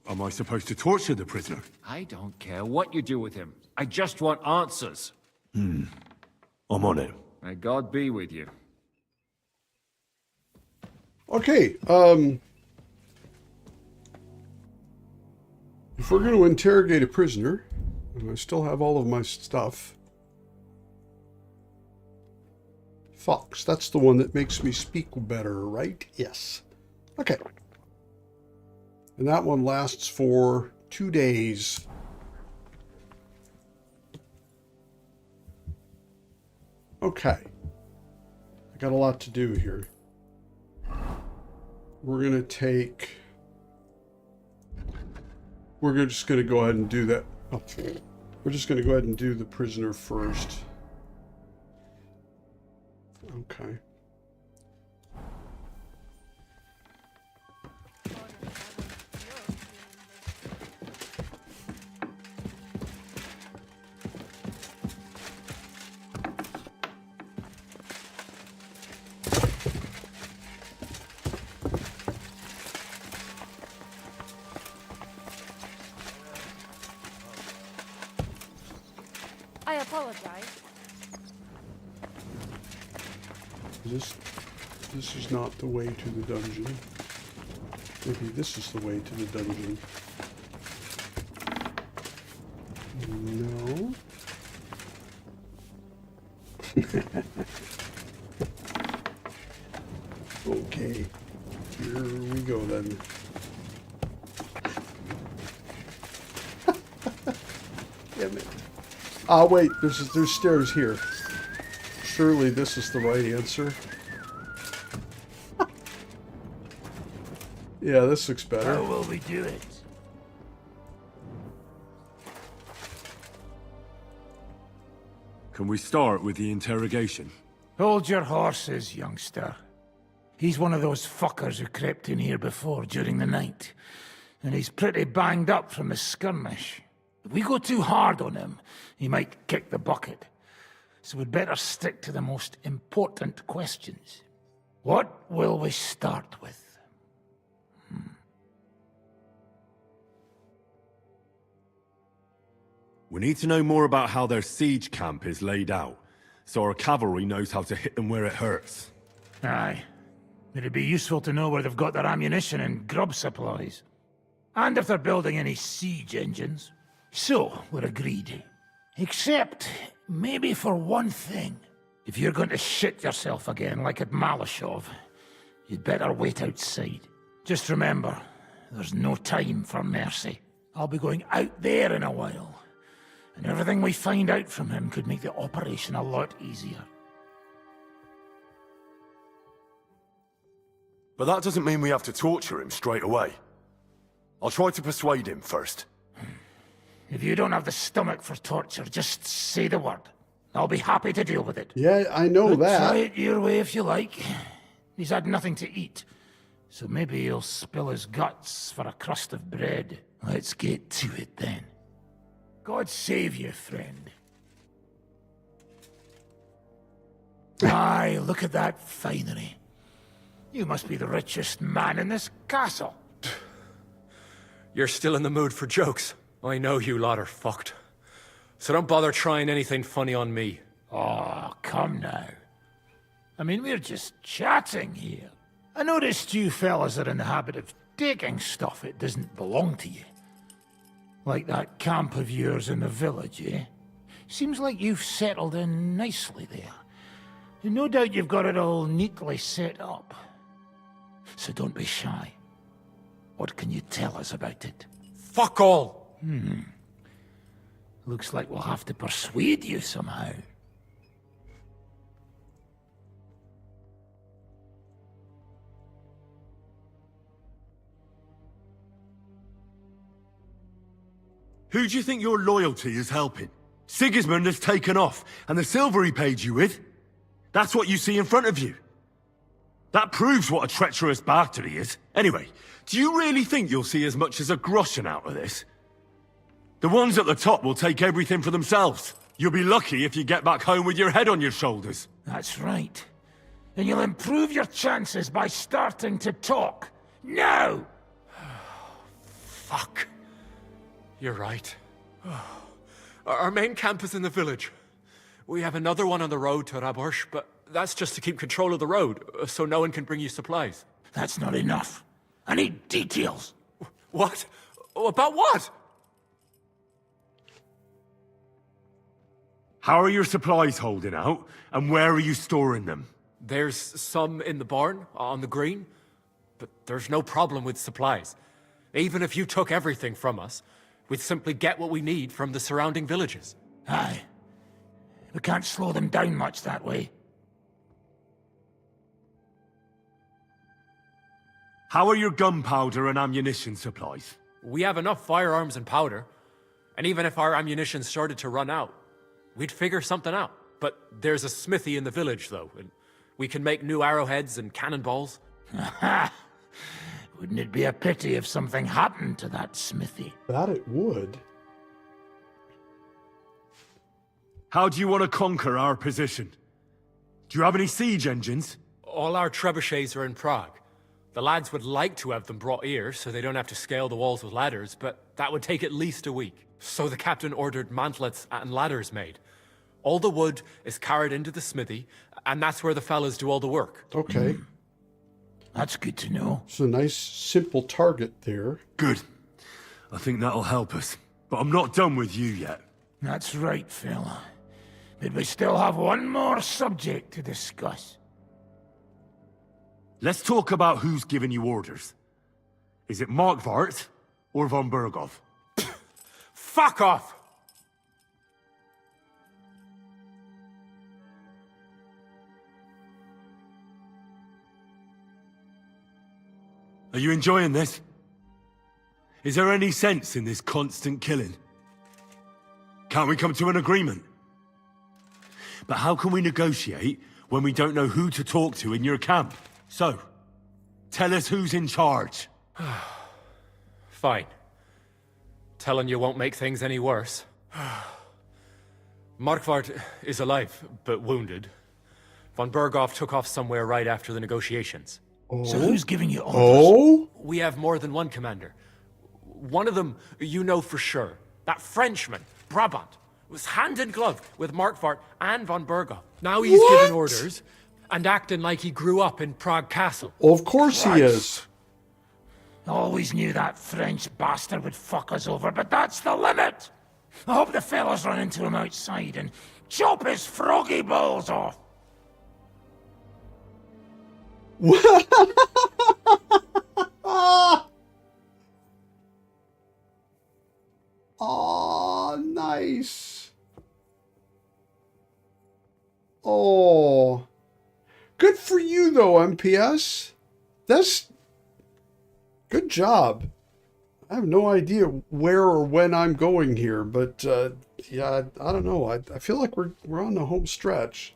Am I supposed to torture the prisoner? I don't care what you do with him. I just want answers. I'm on it. May God be with you. Okay, if we're going to interrogate a prisoner, and I still have all of my stuff. Fox, that's the one that makes me speak better, right? Yes. Okay. And that one lasts for 2 days. Okay. I got a lot to do here. We're going to take... We're just going to go ahead and do that. Oh, we're just going to go ahead and do the prisoner first. Okay. I apologize. This is not the way to the dungeon. Maybe this is the way to the dungeon. No. Okay. Here we go then. Damn it. Ah, wait, there's stairs here. Surely this is the right answer. Yeah, this looks better. How will we do it? Can we start with the interrogation? Hold your horses, youngster. He's one of those fuckers who crept in here before during the night. And he's pretty banged up from the skirmish. If we go too hard on him, he might kick the bucket. So we'd better stick to the most important questions. What will we start with? We need to know more about how their siege camp is laid out, so our cavalry knows how to hit them where it hurts. Aye. It'd be useful to know where they've got their ammunition and grub supplies. And if they're building any siege engines. So, we're agreed. Except, maybe for one thing. If you're going to shit yourself again like at Malashov, you'd better wait outside. Just remember, there's no time for mercy. I'll be going out there in a while. And everything we find out from him could make the operation a lot easier. But that doesn't mean we have to torture him straight away. I'll try to persuade him first. If you don't have the stomach for torture, just say the word. I'll be happy to deal with it. Yeah, I know But that. try it your way if you like. He's had nothing to eat, so maybe he'll spill his guts for a crust of bread. Let's get to it then. God save you, friend. Aye, look at that finery. You must be the richest man in this castle. You're still in the mood for jokes. I know you lot are fucked. So don't bother trying anything funny on me. Oh, come now. I mean, we're just chatting here. I noticed you fellas are in the habit of taking stuff that doesn't belong to you. Like that camp of yours in the village, eh? Seems like you've settled in nicely there. And no doubt you've got it all neatly set up. So don't be shy. What can you tell us about it? Fuck all! Looks like we'll have to persuade you somehow. Who do you think your loyalty is helping? Sigismund has taken off, and the silver he paid you with? That's what you see in front of you. That proves what a treacherous bastard he is. Anyway, do you really think you'll see as much as a groschen out of this? The ones at the top will take everything for themselves. You'll be lucky if you get back home with your head on your shoulders. That's right. And you'll improve your chances by starting to talk. Now! Fuck. You're right. Our main camp is in the village. We have another one on the road to Raborsh, but that's just to keep control of the road, so no one can bring you supplies. That's not enough. I need details. What? About what? How are your supplies holding out, and where are you storing them? There's some in the barn, on the green, but there's no problem with supplies. Even if you took everything from us, we'd simply get what we need from the surrounding villages. Aye. We can't slow them down much that way. How are your gunpowder and ammunition supplies? We have enough firearms and powder, and even if our ammunition started to run out, we'd figure something out. But there's a smithy in the village, though, and we can make new arrowheads and cannonballs. Wouldn't it be a pity if something happened to that smithy? That it would. How do you want to conquer our position? Do you have any siege engines? All our trebuchets are in Prague. The lads would like to have them brought here so they don't have to scale the walls with ladders, but that would take at least a week. So the captain ordered mantlets and ladders made. All the wood is carried into the smithy, and that's where the fellas do all the work. Okay. That's good to know. It's a nice, simple target there. Good. I think that'll help us. But I'm not done with you yet. That's right, fella. But we still have one more subject to discuss. Let's talk about who's giving you orders. Is it Markvart or von Berghoff? Fuck off! Are you enjoying this? Is there any sense in this constant killing? Can't we come to an agreement? But how can we negotiate when we don't know who to talk to in your camp? So, tell us who's in charge. Fine. Telling you won't make things any worse. Markvart is alive, but wounded. Von Berghoff took off somewhere right after the negotiations. So who's giving you orders? Oh? We have more than one commander. One of them, you know for sure. That Frenchman, Brabant, was hand in glove with Markvart and von Berghoff. Now he's giving orders and acting like he grew up in Prague Castle. Well, of course he is. Always knew that French bastard would fuck us over, but that's the limit. I hope the fellas run into him outside and chop his froggy balls off. Oh, nice. Oh. Good for you, though, MPS. That's... Good job. I have no idea where or when I'm going here, but, yeah, I don't know. I feel like we're on the home stretch.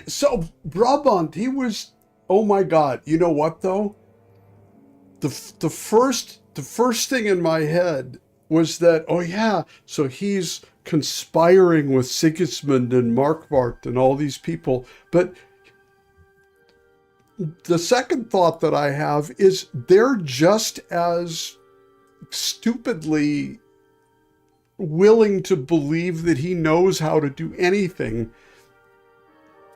So, Brabant, he was... Oh, my God. You know what, though? The first thing in my head was that, oh yeah, so he's conspiring with Sigismund and Markvart and all these people. But the second thought that I have is they're just as stupidly willing to believe that he knows how to do anything.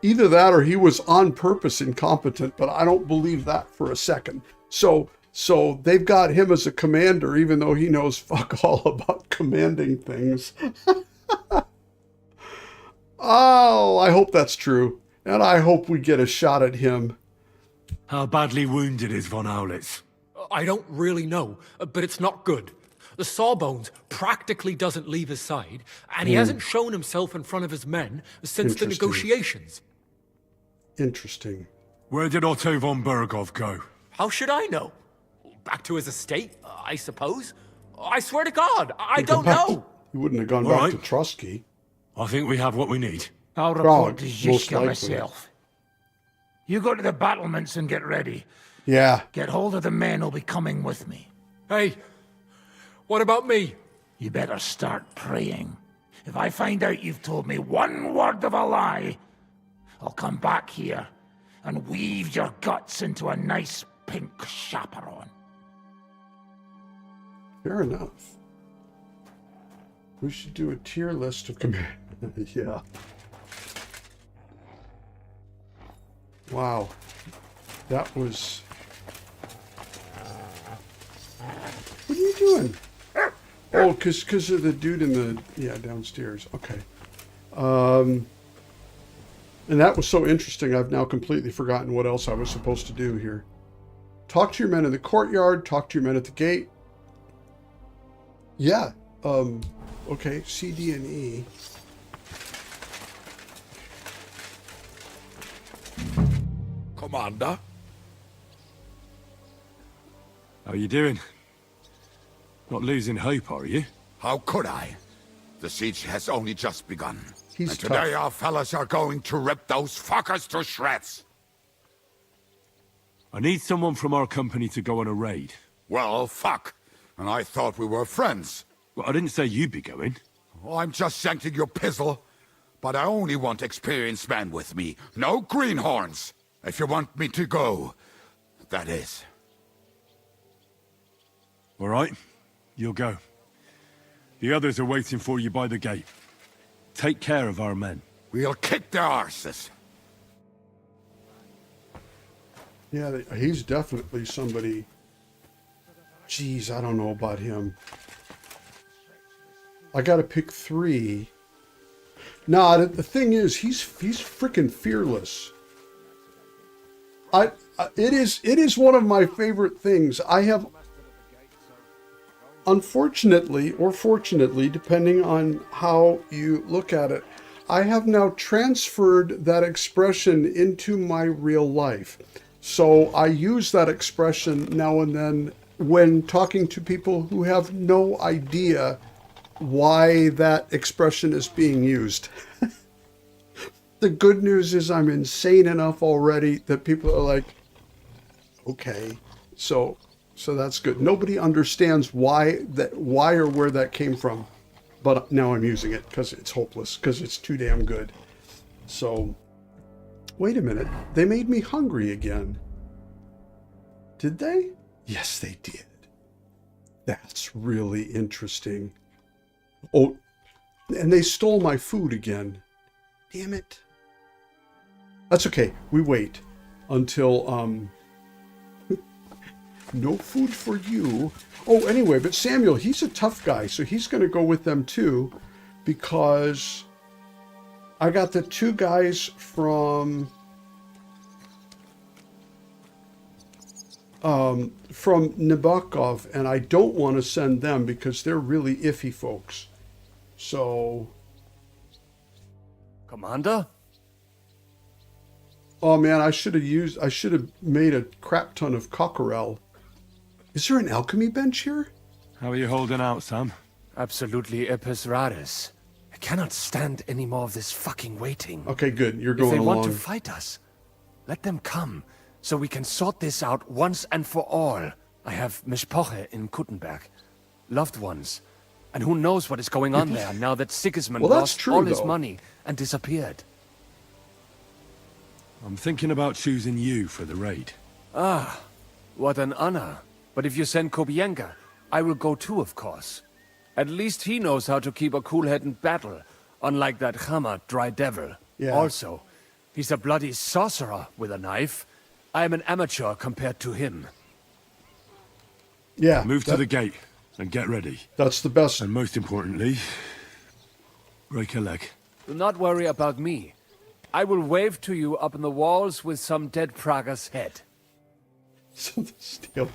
Either that or he was on purpose incompetent, but I don't believe that for a second. So they've got him as a commander, even though he knows fuck all about commanding things. Oh, I hope that's true. And I hope we get a shot at him. How badly wounded is von Aulitz? I don't really know, but it's not good. The Sawbones practically doesn't leave his side, and he hasn't shown himself in front of his men since the negotiations. Interesting. Where did Otto von Berghoff go? How should I know? Back to his estate, I suppose? I swear to God, I don't know. He wouldn't have gone back to Trotsky. I think we have what we need. I'll report to Zizka myself. You go to the battlements and get ready. Yeah. Get hold of the men who'll be coming with me. Hey, what about me? You better start praying. If I find out you've told me one word of a lie, I'll come back here and weave your guts into a nice pink chaperon. Fair enough. We should do a tier list of command. Yeah. Wow. That was... What are you doing? Oh, because of the dude in the... Yeah, downstairs. Okay. And that was so interesting, I've now completely forgotten what else I was supposed to do here. Talk to your men in the courtyard. Talk to your men at the gate. Yeah. Okay. C, D, and E. Commander? How you doing? Not losing hope, are you? How could I? The siege has only just begun. He's and today tough. our fellas are going to rip those fuckers to shreds. I need someone from our company to go on a raid. Well, fuck. And I thought we were friends. Well, I didn't say you'd be going. Oh, I'm just shanking your pizzle. But I only want experienced men with me. No greenhorns. If you want me to go, that is. All right, you'll go. The others are waiting for you by the gate. Take care of our men. We'll kick their arses. Yeah, he's definitely somebody... Jeez, I don't know about him. I gotta pick 3. Nah, the thing is, he's freaking fearless. It is one of my favorite things. I have, unfortunately, or fortunately, depending on how you look at it, I have now transferred that expression into my real life. So I use that expression now and then when talking to people who have no idea why that expression is being used. the good news is I'm insane enough already that people are like, okay, so that's good. Nobody understands why or where that came from, but now I'm using it because it's hopeless, because it's too damn good. So, wait a minute, they made me hungry again. Did they? Yes, they did. That's really interesting. Oh, and they stole my food again. Damn it. That's okay. We wait until, no food for you. Oh, anyway, but Samuel, he's a tough guy, so he's going to go with them too, because I got the two guys from Nabokov, and I don't want to send them because they're really iffy folks. So... Commander? Oh man, I should have made a crap ton of cockerel. Is there an alchemy bench here? How are you holding out, Sam? Absolutely epis raris. I cannot stand any more of this fucking waiting. Okay, good. You're going along. If they along. want to fight us, let them come, so we can sort this out once and for all. I have Mishpoche in Kuttenberg. Loved ones. And who knows what is going on there now that Sigismund lost all his money and disappeared. I'm thinking about choosing you for the raid. Ah, what an honor. But if you send Kobienka, I will go too, of course. At least he knows how to keep a cool head in battle, unlike that Hammer dry devil. Yeah. Also, he's a bloody sorcerer with a knife. I am an amateur compared to him. Yeah. Move to the gate and get ready. That's the best. And most importantly, break a leg. Do not worry about me. I will wave to you up in the walls with some dead Prager's head. Still,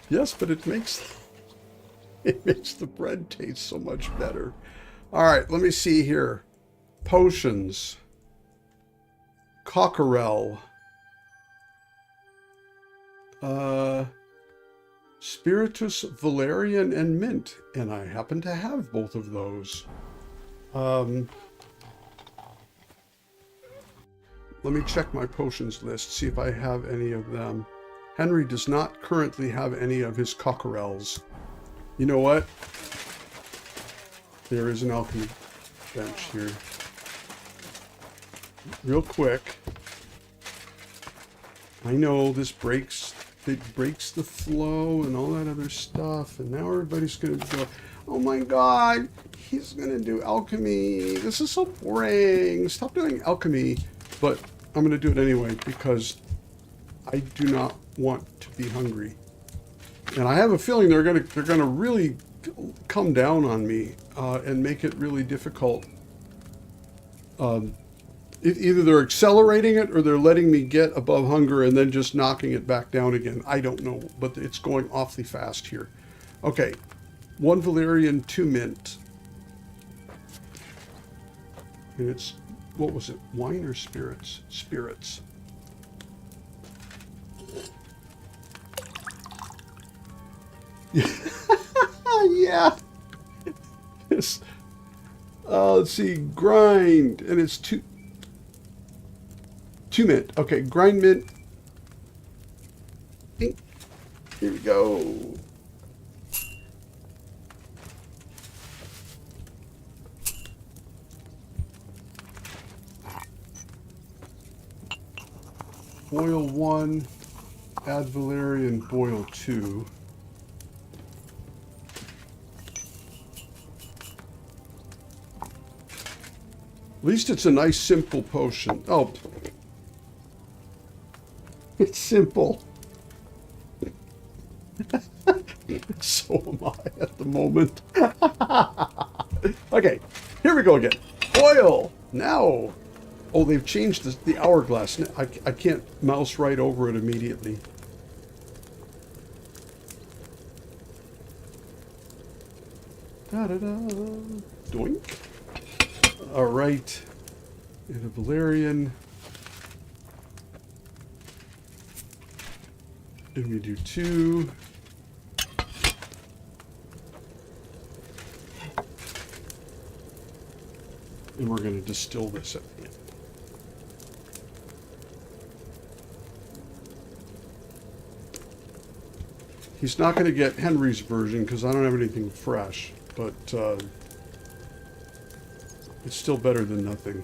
yes, but it makes the bread taste so much better. All right, let me see here. Potions, cockerel, spiritus valerian and mint, and I happen to have both of those. Let me check my potions list, see if I have any of them. Henry does not currently have any of his cockerels. You know what? There is an alchemy bench here. Real quick. I know this breaks the flow and all that other stuff, and now everybody's gonna go, oh my god, he's gonna do alchemy. This is so boring. Stop doing alchemy. But I'm gonna do it anyway because I do not want to be hungry, and I have a feeling they're gonna really come down on me and make it really difficult. Either they're accelerating it or they're letting me get above hunger and then just knocking it back down again. I don't know, but it's going awfully fast here. Okay, 1 valerian, 2 mint, and it's, what was it? Wine or spirits? Spirits. Yeah. Yes. Let's see. Grind. And it's 2 mint. Okay. Grind mint. Here we go. Boil 1. Add valerian. Boil 2. At least it's a nice, simple potion. Oh. It's simple. So am I at the moment. Okay, here we go again. Boil! Now! Oh, they've changed the hourglass. I can't mouse right over it immediately. Da-da-da. Doink. All right, and a valerian, and we do 2. And we're going to distill this at the end. He's not going to get Henry's version because I don't have anything fresh, but it's still better than nothing.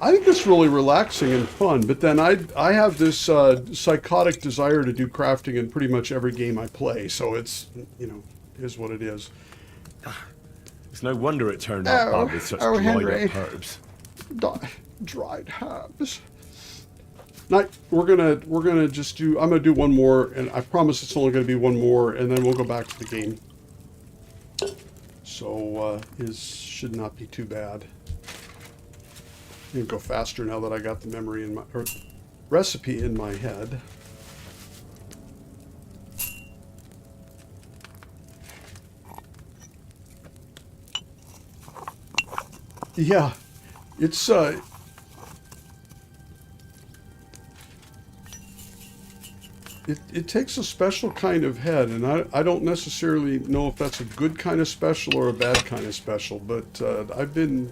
I think it's really relaxing and fun, but then I have this psychotic desire to do crafting in pretty much every game I play, so it's, you know, it is what it is. It's no wonder it turned out bad with such dried Henry. up herbs. Dried herbs. Now, we're gonna just do, I'm gonna do one more, and I promise it's only gonna be one more, and then we'll go back to the game. So, it should not be too bad. I'm gonna go faster now that I got the memory in my, or recipe in my head. Yeah, it's it takes a special kind of head, and I don't necessarily know if that's a good kind of special or a bad kind of special, but I've been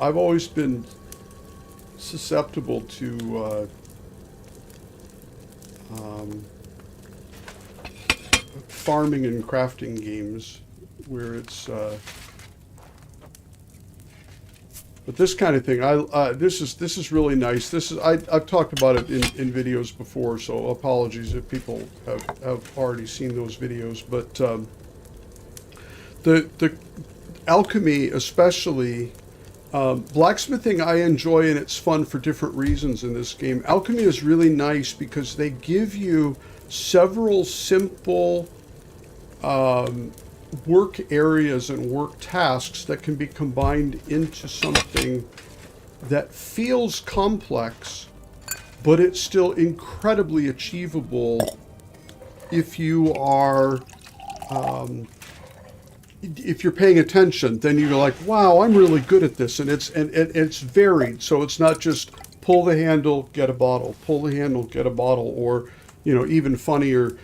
I've always been susceptible to farming and crafting games where it's but this kind of thing, this is really nice. This is I've talked about it in videos before, so apologies if people have already seen those videos. But the alchemy, especially blacksmithing, I enjoy, and it's fun for different reasons in this game. Alchemy is really nice because they give you several simple work areas and work tasks that can be combined into something that feels complex, but it's still incredibly achievable if you are if you're paying attention. Then you're like, wow, I'm really good at this, and it's varied. So it's not just pull the handle, get a bottle, pull the handle, get a bottle, or, you know, even funnier,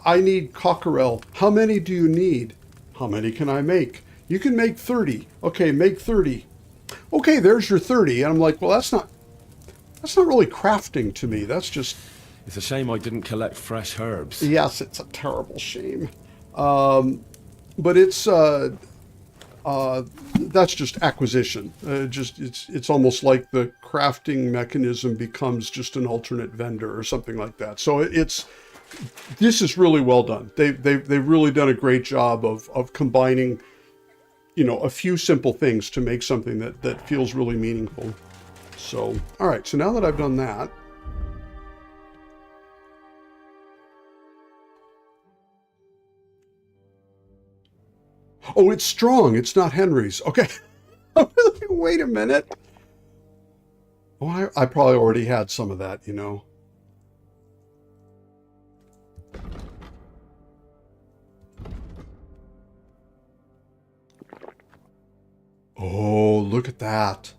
I need cockerel. How many do you need? How many can I make? You can make 30. Okay, make 30. Okay, there's your 30. And I'm like, well, that's not really crafting to me. That's just... It's a shame I didn't collect fresh herbs. Yes, it's a terrible shame. But it's that's just acquisition. It's almost like the crafting mechanism becomes just an alternate vendor or something like that. So this is really well done. They've really done a great job of combining, you know, a few simple things to make something that feels really meaningful. So, all right. So now that I've done that, oh, it's strong. It's not Henry's. Okay. Wait a minute. Oh, I probably already had some of that, you know. Oh, look at that.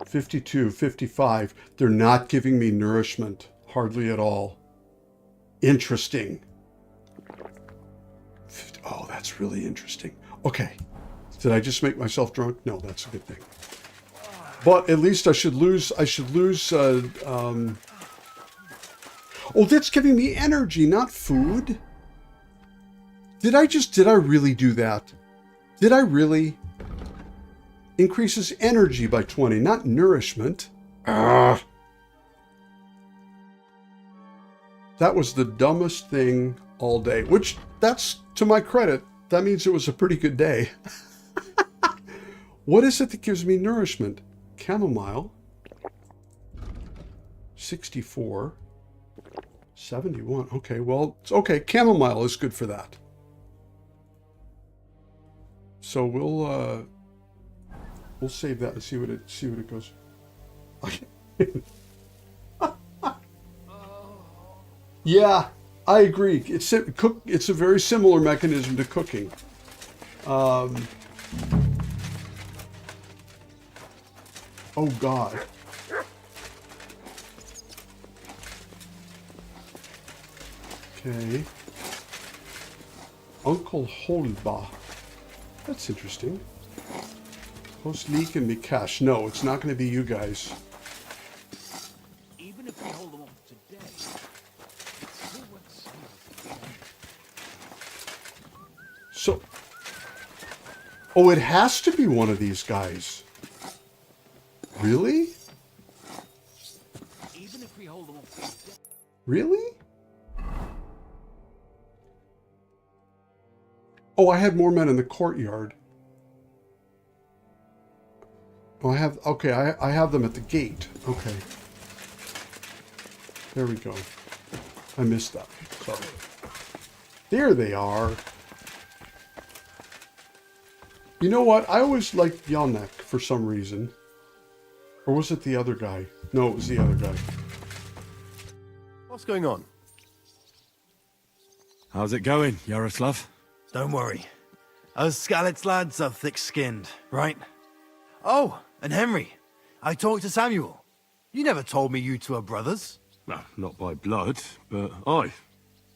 52, 55. They're not giving me nourishment. Hardly at all. Interesting. Oh, that's really interesting. Okay. Did I just make myself drunk? No, that's a good thing. But at least I should lose, oh, that's giving me energy, not food. Did I really do that? Did I really? Increases energy by 20, not nourishment. That was the dumbest thing all day, which, that's to my credit. That means it was a pretty good day. What is it that gives me nourishment? Chamomile. 64. 71. Okay, well, okay, chamomile is good for that. So we'll save that and see what it goes. Yeah, I agree. It's a very similar mechanism to cooking. Oh God. Okay. Uncle Holba. That's interesting. Host Leak and Mikash. No, it's not going to be you guys. Even if we hold them off today, So... Oh, it has to be one of these guys. Really? even if we hold them off today. Really? Oh, I had more men in the courtyard. Oh, I have... Okay, I have them at the gate. Okay. There we go. I missed that. Sorry. There they are. You know what? I always liked Yelnek for some reason. Or was it the other guy? No, it was the other guy. What's going on? How's it going, Yaroslav? Don't worry. Us Skalitz lads are thick-skinned, right? Oh, and Henry. I talked to Samuel. You never told me you two are brothers. Well, not by blood, but aye,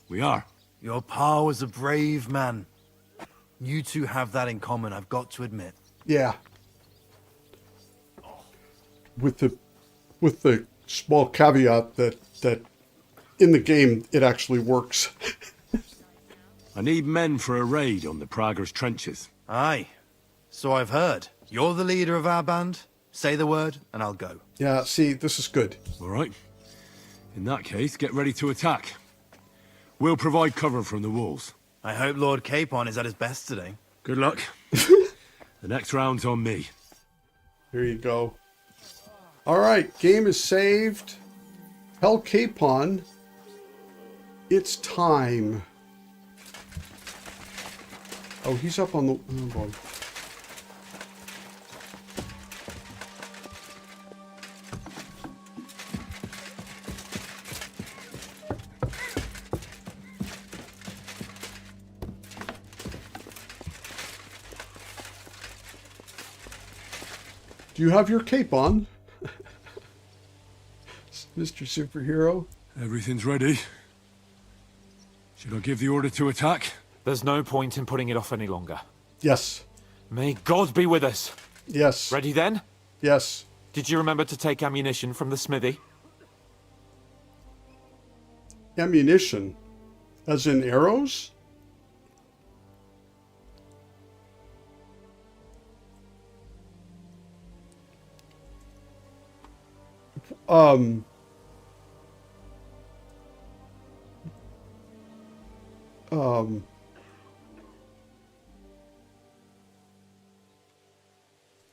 we are. Your pa was a brave man. You two have that in common, I've got to admit. Yeah. With the small caveat that in the game it actually works. I need men for a raid on the Prager's trenches. Aye. So I've heard. You're the leader of our band. Say the word, and I'll go. Yeah, see, this is good. All right. In that case, get ready to attack. We'll provide cover from the walls. I hope Lord Capon is at his best today. Good luck. The next round's on me. Here you go. All right, game is saved. Tell Capon it's time. Oh, he's up on the... Oh, boy. Do you have your cape on? Mr. Superhero? Everything's ready. Should I give the order to attack? There's no point in putting it off any longer. Yes. May God be with us. Yes. Ready then? Yes. Did you remember to take ammunition from the smithy? Ammunition? As in arrows?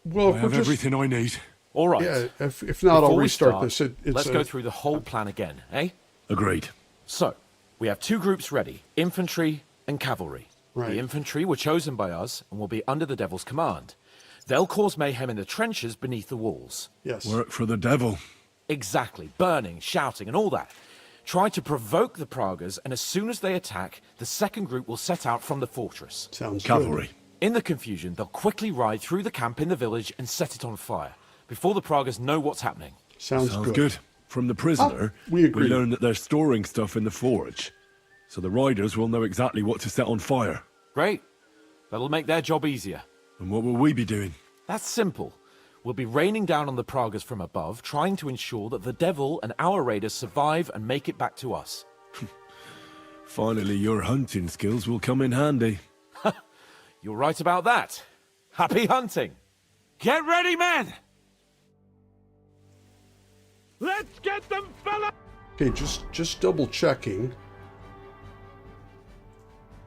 Well, I have everything I need. All right. Yeah, if not, I'll Before we restart start, this. Let's go through the whole plan again, eh? Agreed. So, we have two groups ready, infantry and cavalry. Right. The infantry were chosen by us and will be under the Devil's command. They'll cause mayhem in the trenches beneath the walls. Yes. Work for the devil. Exactly. Burning, shouting, and all that. Try to provoke the Pragas, and as soon as they attack, the second group will set out from the fortress. Sounds Cavalry. In the confusion, they'll quickly ride through the camp in the village and set it on fire, before the Pragas know what's happening. Sounds good. From the prisoner, we agree. learn that they're storing stuff in the forge, so the riders will know exactly what to set on fire. Great. That'll make their job easier. And what will we be doing? That's simple. We'll be raining down on the Pragas from above, trying to ensure that the Devil and our raiders survive and make it back to us. Finally, your hunting skills will come in handy. You're right about that. Happy hunting. Get ready, men! Let's get them, fella! Okay, just double checking.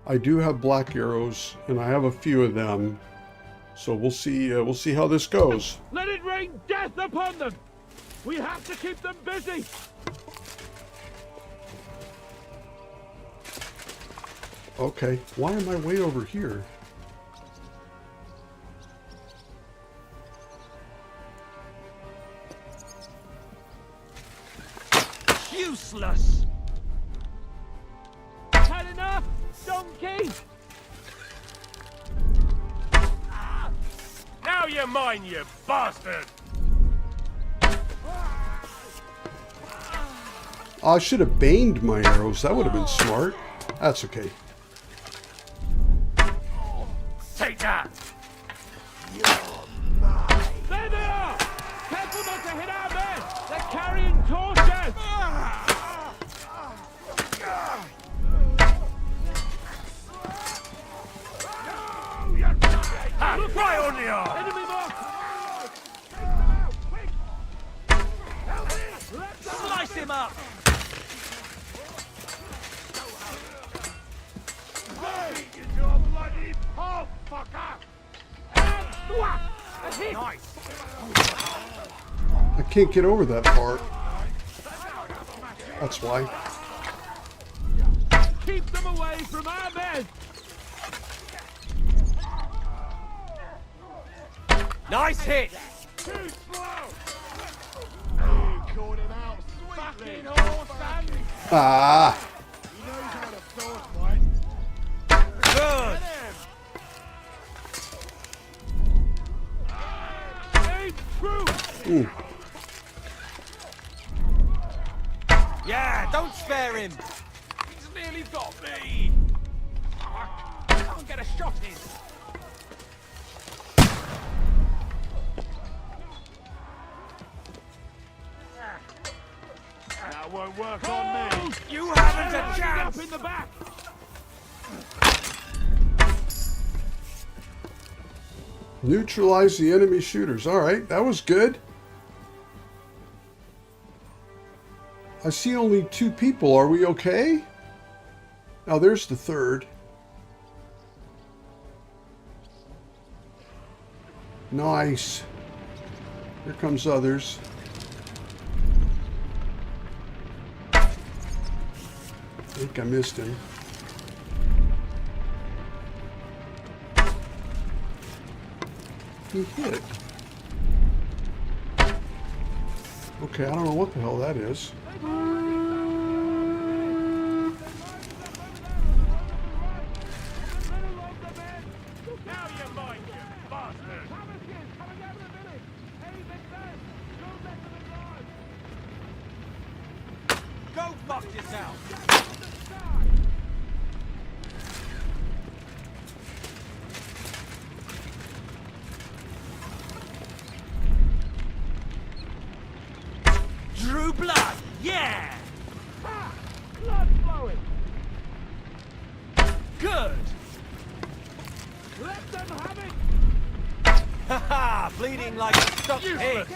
I do have black arrows, and I have a few of them. So we'll see how this goes. Let it rain death upon them! We have to keep them busy! Okay, why am I way over here? Useless! Had enough, donkey! Now you're mine, you bastard! I should have baned my arrows. That would have been smart. That's okay. Take that! There they are! Careful not to hit our men! They're carrying torches! Look right on the arm! Enemy mark! Slice him up! Nice! I can't get over that part. That's why. Keep them away from our men! Nice hit! Too slow! You caught him out fucking horse and... Ah! He knows how to sword fight. Good! Aim true! Mm. Yeah, don't spare him! He's nearly got me! Can't get a shot in! That won't work on me! You haven't a chance! Up in the back! Neutralize the enemy shooters. All right, that was good. I see only 2 people. Are we okay? Now there's the third. Nice. Here comes others. I think I missed him. He hit. Okay, I don't know what the hell that is. Go fuck yourself! Drew blood! Yeah! Blood flowing! Good! Let them have it! Haha! Bleeding like a stuck pig!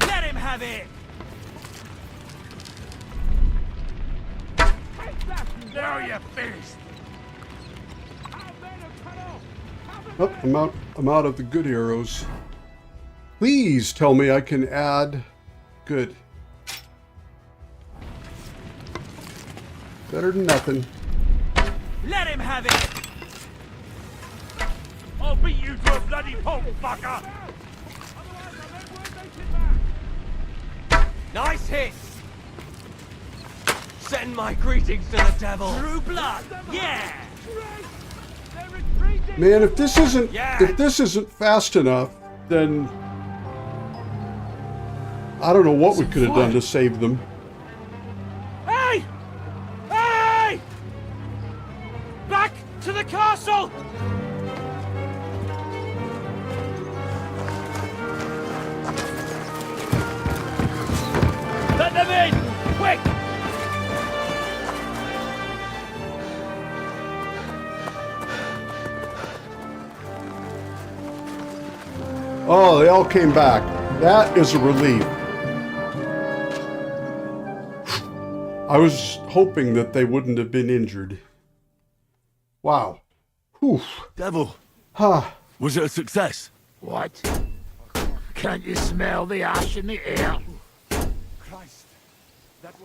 Let him have it! Now you're finished! Oh, I'm out of the good arrows. Please tell me I can add good. Better than nothing. Let him have it! I'll beat you to a bloody pulp, fucker! Nice hit! Send my greetings to the devil! Drew blood! Yeah! Man, if this isn't fast enough, then I don't know what we could have done to save them. Hey! Hey! Back to the castle! Let them in! Quick! Oh, they all came back. That is a relief. I was hoping that they wouldn't have been injured. Wow. Whew. Devil. Huh. Was it a success? What? Can't you smell the ash in the air?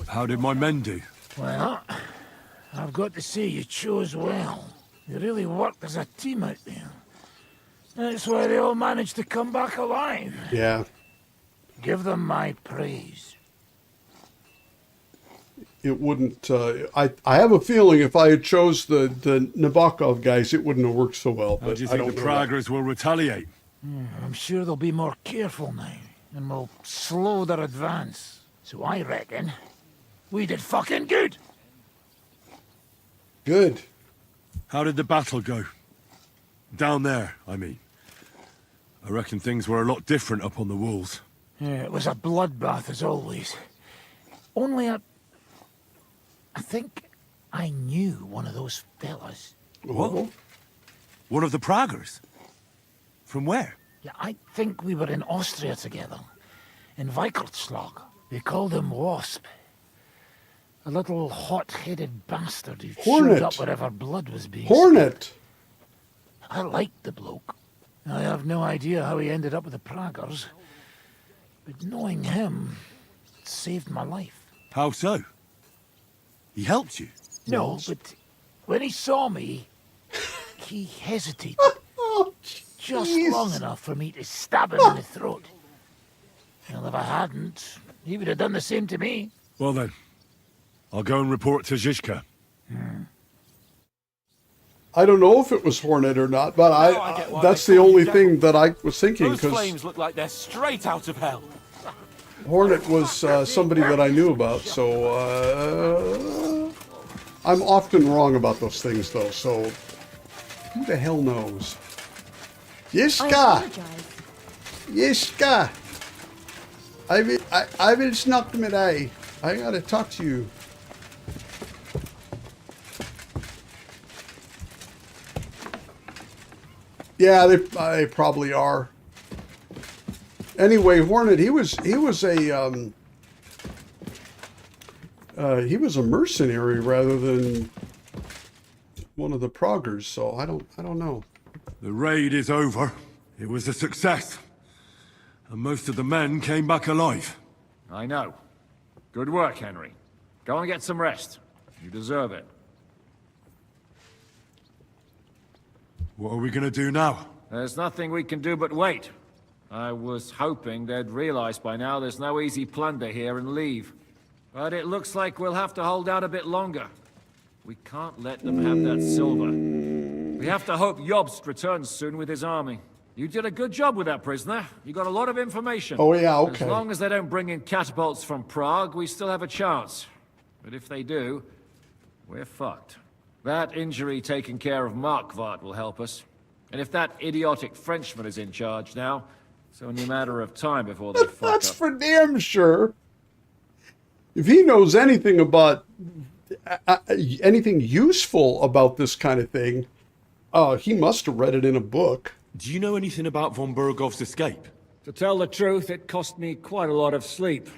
How did my men do? Well, I've got to say you chose well. You really worked as a team out there. That's why they all managed to come back alive. Yeah. Give them my praise. It wouldn't, I have a feeling if I had chose the Nabokov guys, it wouldn't have worked so well. How But do you I think don't the know that. Praggers will retaliate? I'm sure they'll be more careful now, and will slow their advance. So I reckon we did fucking good. Good. How did the battle go? Down there, I mean. I reckon things were a lot different up on the walls. Yeah, it was a bloodbath as always. Only I think I knew one of those fellas. What? One of the Praggers? From where? Yeah, I think we were in Austria together. In Weikertslag. They called him Wasp. A little hot-headed bastard who showed up wherever blood was being Hornet! I liked the bloke. I have no idea how he ended up with the Praggers. But knowing him saved my life. How so? He helped you? No, but when he saw me, he hesitated. Just long enough for me to stab him in the throat. Well, if I hadn't, he would have done the same to me. Well then, I'll go and report to Zizka. I don't know if it was Hornet or not, but that's the only thing that I was thinking, Those because flames look like they're straight out of hell. Hornet was somebody that I knew about, so I'm often wrong about those things, though, so who the hell knows? Yiska! Yiska! I will snuck me day. I gotta talk to you. Yeah, they probably are. Anyway, Hornet, he was a mercenary rather than one of the Praggers, so I don't know. The raid is over. It was a success. And most of the men came back alive. I know. Good work, Henry. Go and get some rest. You deserve it. What are we gonna do now? There's nothing we can do but wait. I was hoping they'd realize by now there's no easy plunder here and leave. But it looks like we'll have to hold out a bit longer. We can't let them have that silver. We have to hope Jobst returns soon with his army. You did a good job with that prisoner. You got a lot of information. Oh yeah, okay. As long as they don't bring in catapults from Prague, we still have a chance. But if they do, we're fucked. That injury taking care of Markvart will help us. And if that idiotic Frenchman is in charge now, it's only a matter of time before they fuck That's up. for damn sure. If he knows anything about anything useful about this kind of thing, he must have read it in a book. Do you know anything about von Bergov's escape? To tell the truth, it cost me quite a lot of sleep.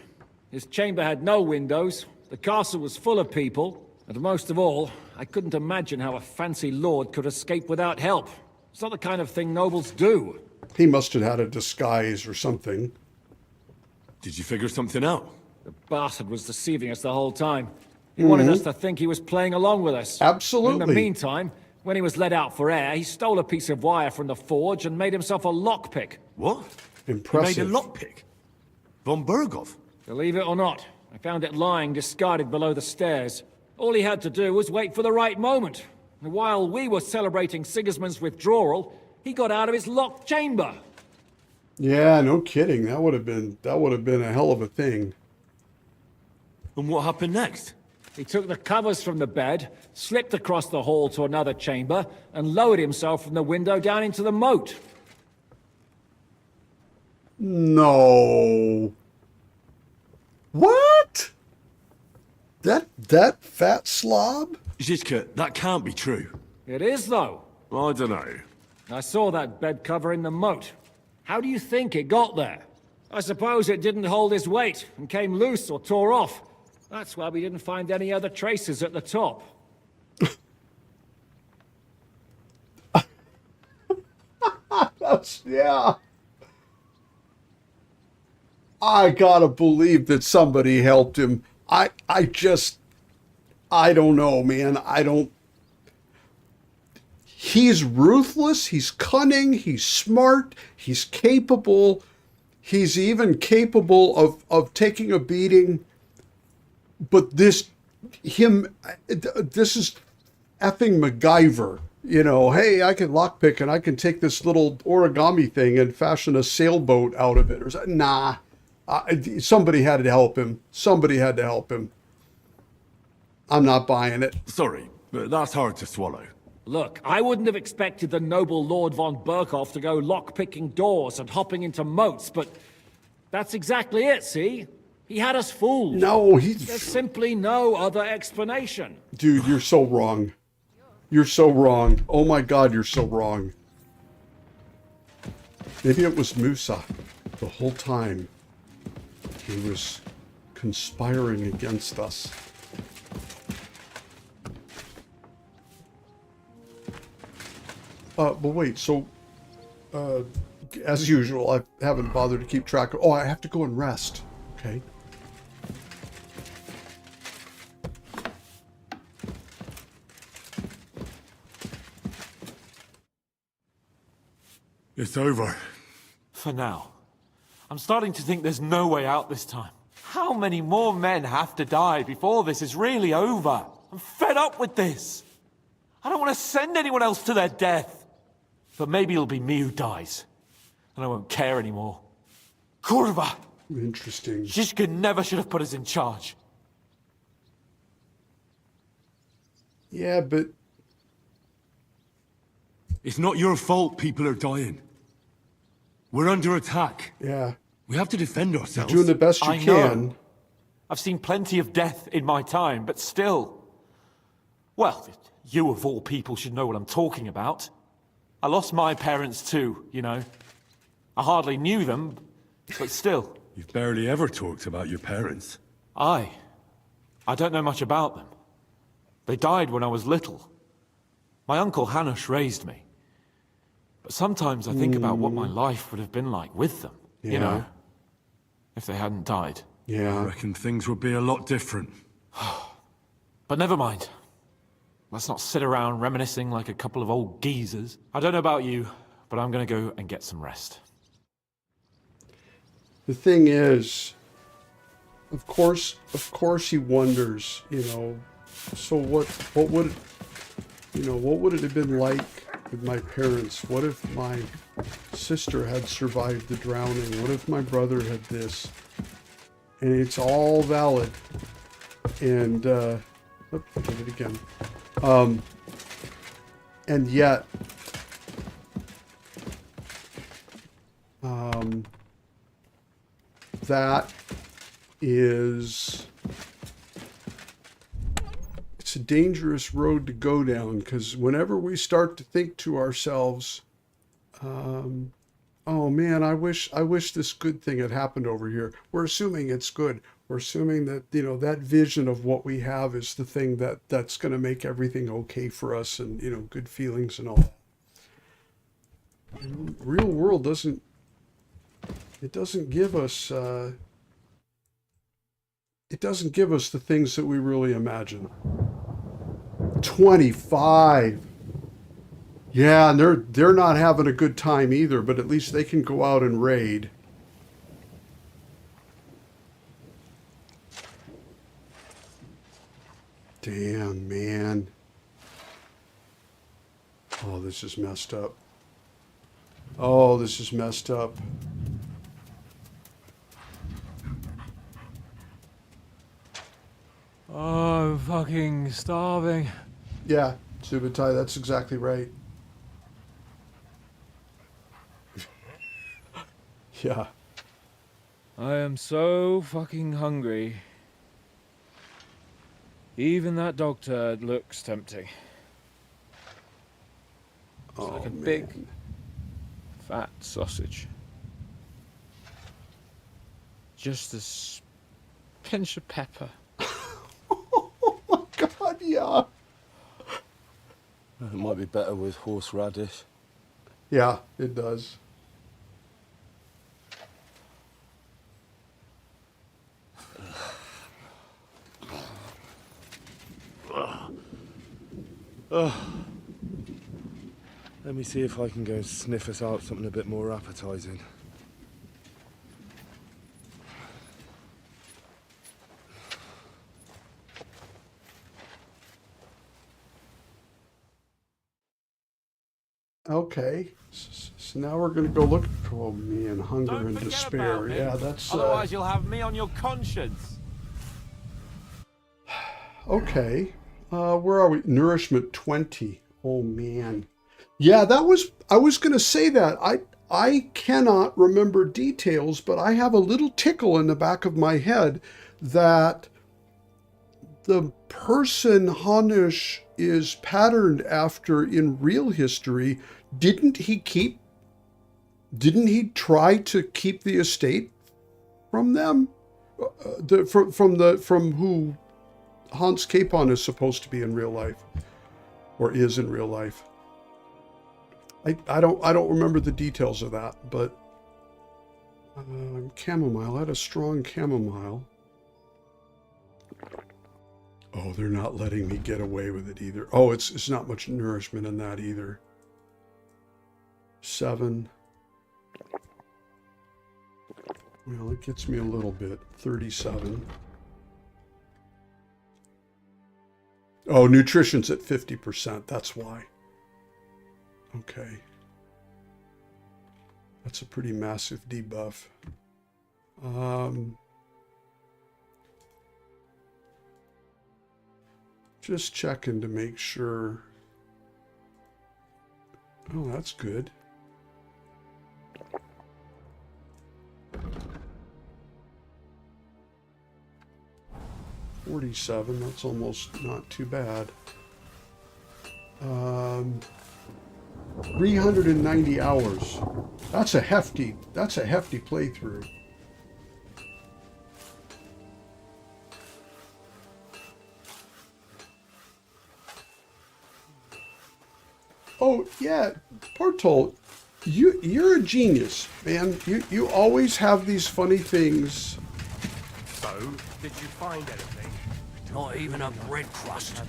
His chamber had no windows, the castle was full of people, and most of all, I couldn't imagine how a fancy lord could escape without help. It's not the kind of thing nobles do. He must have had a disguise or something. Did you figure something out? The bastard was deceiving us the whole time. He wanted us to think he was playing along with us. Absolutely. In the meantime, when he was let out for air, he stole a piece of wire from the forge and made himself a lockpick. What? Impressive. He made a lockpick? Von Bergov? Believe it or not, I found it lying discarded below the stairs. All he had to do was wait for the right moment. And while we were celebrating Sigismund's withdrawal, he got out of his locked chamber. Yeah, no kidding. That would have been a hell of a thing. And what happened next? He took the covers from the bed, slipped across the hall to another chamber, and lowered himself from the window down into the moat. No. What? That fat slob? Zizka, that can't be true. It is, though. I don't know. I saw that bed cover in the moat. How do you think it got there? I suppose it didn't hold his weight and came loose or tore off. That's why we didn't find any other traces at the top. Yeah. I gotta believe that somebody helped him. I don't know, man. He's ruthless, he's cunning, he's smart, he's capable. He's even capable of taking a beating. But this is effing MacGyver. You know, hey, I can lockpick and I can take this little origami thing and fashion a sailboat out of it. Nah, Somebody had to help him. Somebody had to help him. I'm not buying it. Sorry, but that's hard to swallow. Look, I wouldn't have expected the noble Lord von Berkhoff to go lock-picking doors and hopping into moats, but that's exactly it, see? He had us fooled. No, There's simply no other explanation. Dude, you're so wrong. You're so wrong. Oh my God, you're so wrong. Maybe it was Musa the whole time. He was conspiring against us. But wait, so, as usual, I haven't bothered to keep track of... Oh, I have to go and rest. Okay. It's over. For now. I'm starting to think there's no way out this time. How many more men have to die before this is really over? I'm fed up with this. I don't want to send anyone else to their death. But maybe it'll be me who dies. And I won't care anymore. Kurva! Interesting. Zizka never should have put us in charge. Yeah, but... It's not your fault people are dying. We're under attack. Yeah. We have to defend ourselves. You're doing the best you can. Know. I've seen plenty of death in my time, but still... Well, you of all people should know what I'm talking about. I lost my parents too, you know. I hardly knew them, but still. You've barely ever talked about your parents. I don't know much about them. They died when I was little. My uncle Hanush raised me. But sometimes I think about what my life would have been like with them, you know, if they hadn't died. Yeah. I reckon things would be a lot different. But never mind. Let's not sit around reminiscing like a couple of old geezers. I don't know about you, but I'm gonna go and get some rest. The thing is, of course he wonders, you know, so what would, you know, what would it have been like with my parents? What if my sister had survived the drowning? What if my brother had this? And it's all valid. And, oops, I did it again. And yet, that is, it's a dangerous road to go down, because whenever we start to think to ourselves, oh man, I wish this good thing had happened over here. We're assuming it's good. We're assuming that, you know, that vision of what we have is the thing that's going to make everything okay for us, and, you know, good feelings and all. And real world doesn't give us the things that we really imagine. 25. Yeah, and they're not having a good time either, but at least they can go out and raid. Damn, man. Oh, this is messed up. Oh, this is messed up. Oh, I'm fucking starving. Yeah, Subutai, that's exactly right. Yeah. I am so fucking hungry. Even that dog turd looks tempting. It's like a big, fat sausage. Just a pinch of pepper. God, yeah. It might be better with horseradish. Yeah, it does. Let me see if I can go and sniff us out something a bit more appetizing. Okay. So now we're going to go look. Oh, man, hunger and despair. Yeah, that's... Otherwise you'll have me on your conscience. Okay. Where are we? Nourishment 20. Oh, man. Yeah, that was... I was going to say that. I cannot remember details, but I have a little tickle in the back of my head that the person Hanush is patterned after in real history, didn't he try to keep the estate from them? From who Hans Capon is supposed to be in real life, or is in real life. I don't remember the details of that, but chamomile. I had a strong chamomile. Oh, they're not letting me get away with it either. Oh, it's not much nourishment in that either. 7. Well, it gets me a little bit. 37. Oh, nutrition's at 50%. That's why. Okay. That's a pretty massive debuff. Just checking to make sure. Oh, that's good. $47, that's almost not too bad. 390 hours. That's a hefty playthrough. Oh yeah, Portol, you're a genius, man. You always have these funny things. So, did you find anything? Not even a bread crust.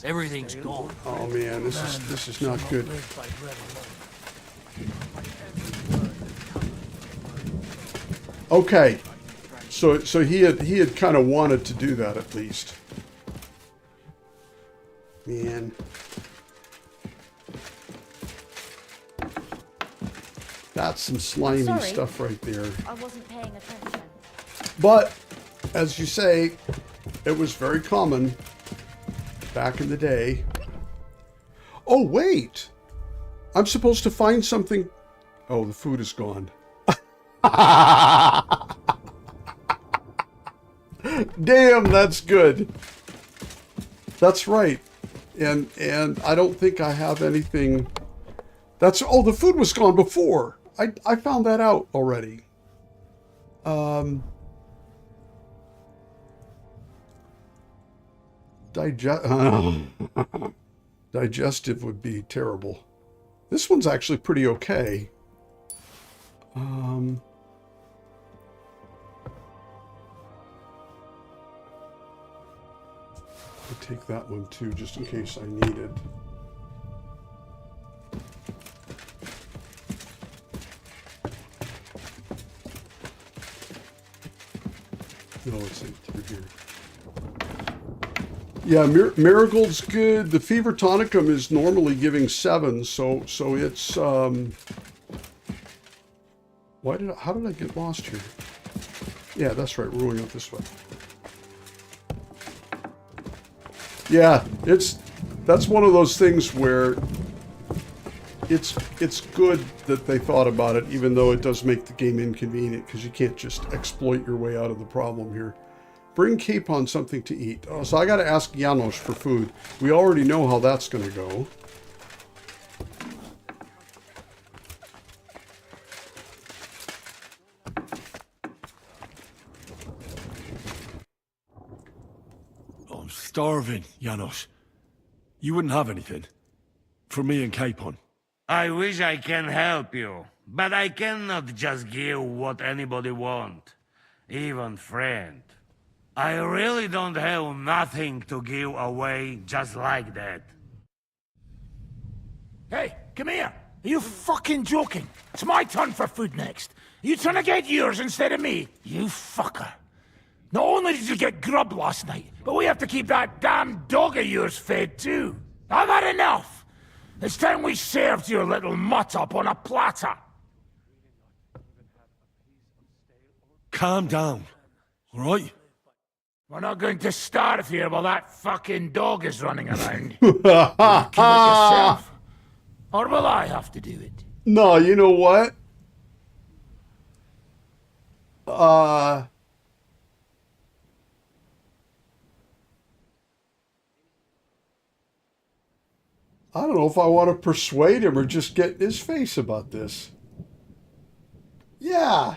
Everything's gone. Oh man, this is not good. Okay, so he had kind of wanted to do that at least. Man. That's some slimy stuff right there. I wasn't paying attention. But, as you say, it was very common back in the day. Oh, wait! I'm supposed to find something... Oh, the food is gone. Damn, that's good. That's right. And I don't think I have anything... That's... Oh, the food was gone before. I found that out already. Digestive would be terrible. This one's actually pretty okay. I'll take that one too, just in case I need it. No, it's in through here. Yeah, Marigold's good. The Fever Tonicum is normally giving 7, so it's how did I get lost here? Yeah, that's right. We're going up this way. Yeah, that's one of those things where it's good that they thought about it, even though it does make the game inconvenient because you can't just exploit your way out of the problem here. Bring Capon something to eat. Oh, so I got to ask Janos for food. We already know how that's going to go. I'm starving, Janos. You wouldn't have anything? For me and Capon? I wish I can help you, but I cannot just give what anybody want, even friend. I really don't have nothing to give away just like that. Hey, come here. Are you fucking joking? It's my turn for food next. Are you trying to get yours instead of me? You fucker. Not only did you get grub last night, but we have to keep that damn dog of yours fed too. I've had enough. It's time we served your little mutt up on a platter. Calm down, all right? We're not going to starve here while that fucking dog is running around. Will you kill it yourself? Or will I have to do it? No, you know what? I don't know if I want to persuade him or just get in his face about this. Yeah.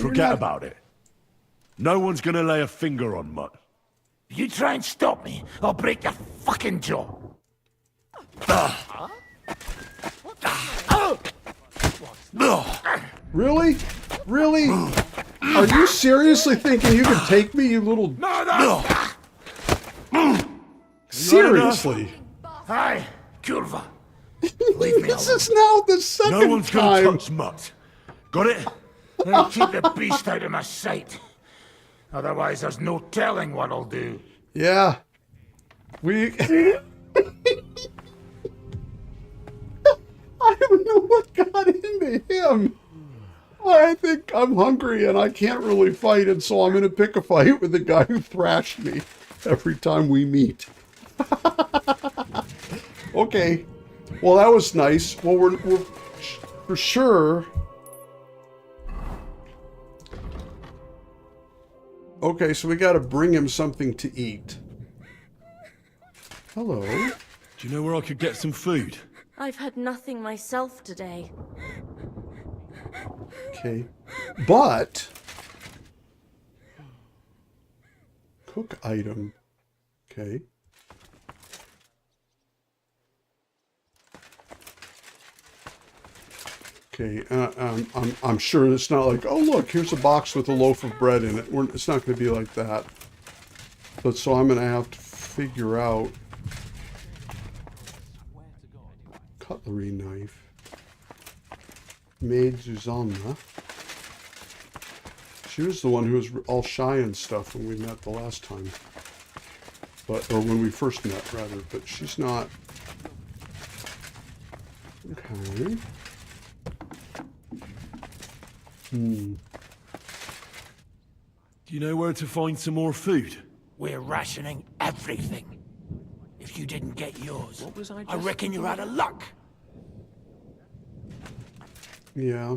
Forget about it. No one's gonna lay a finger on Mutt. If you try and stop me, I'll break your fucking jaw. Really? Really? Are you seriously thinking you can take me, you little... No! Seriously? Hi, Curva. Leave me This alone. is now the second No one's gonna time. touch Mutt. Got it? Then keep the beast out of my sight. Otherwise, there's no telling what I'll do. Yeah. We... I don't know what got into him. I think I'm hungry and I can't really fight, and so I'm going to pick a fight with the guy who thrashed me every time we meet. Okay. Well, that was nice. Well, we're for sure... Okay, so we got to bring him something to eat. Hello. Do you know where I could get some food? I've had nothing myself today. Okay. But... Cook item. Okay. Okay, I'm sure it's not like, oh look, here's a box with a loaf of bread in it. It's not going to be like that. But so I'm going to have to figure out... Cutlery knife. Maid Susanna. She was the one who was all shy and stuff when we met the last time. Or when we first met, rather. But she's not... Okay. Do you know where to find some more food? We're rationing everything. If you didn't get yours, I reckon you're out of luck. Yeah.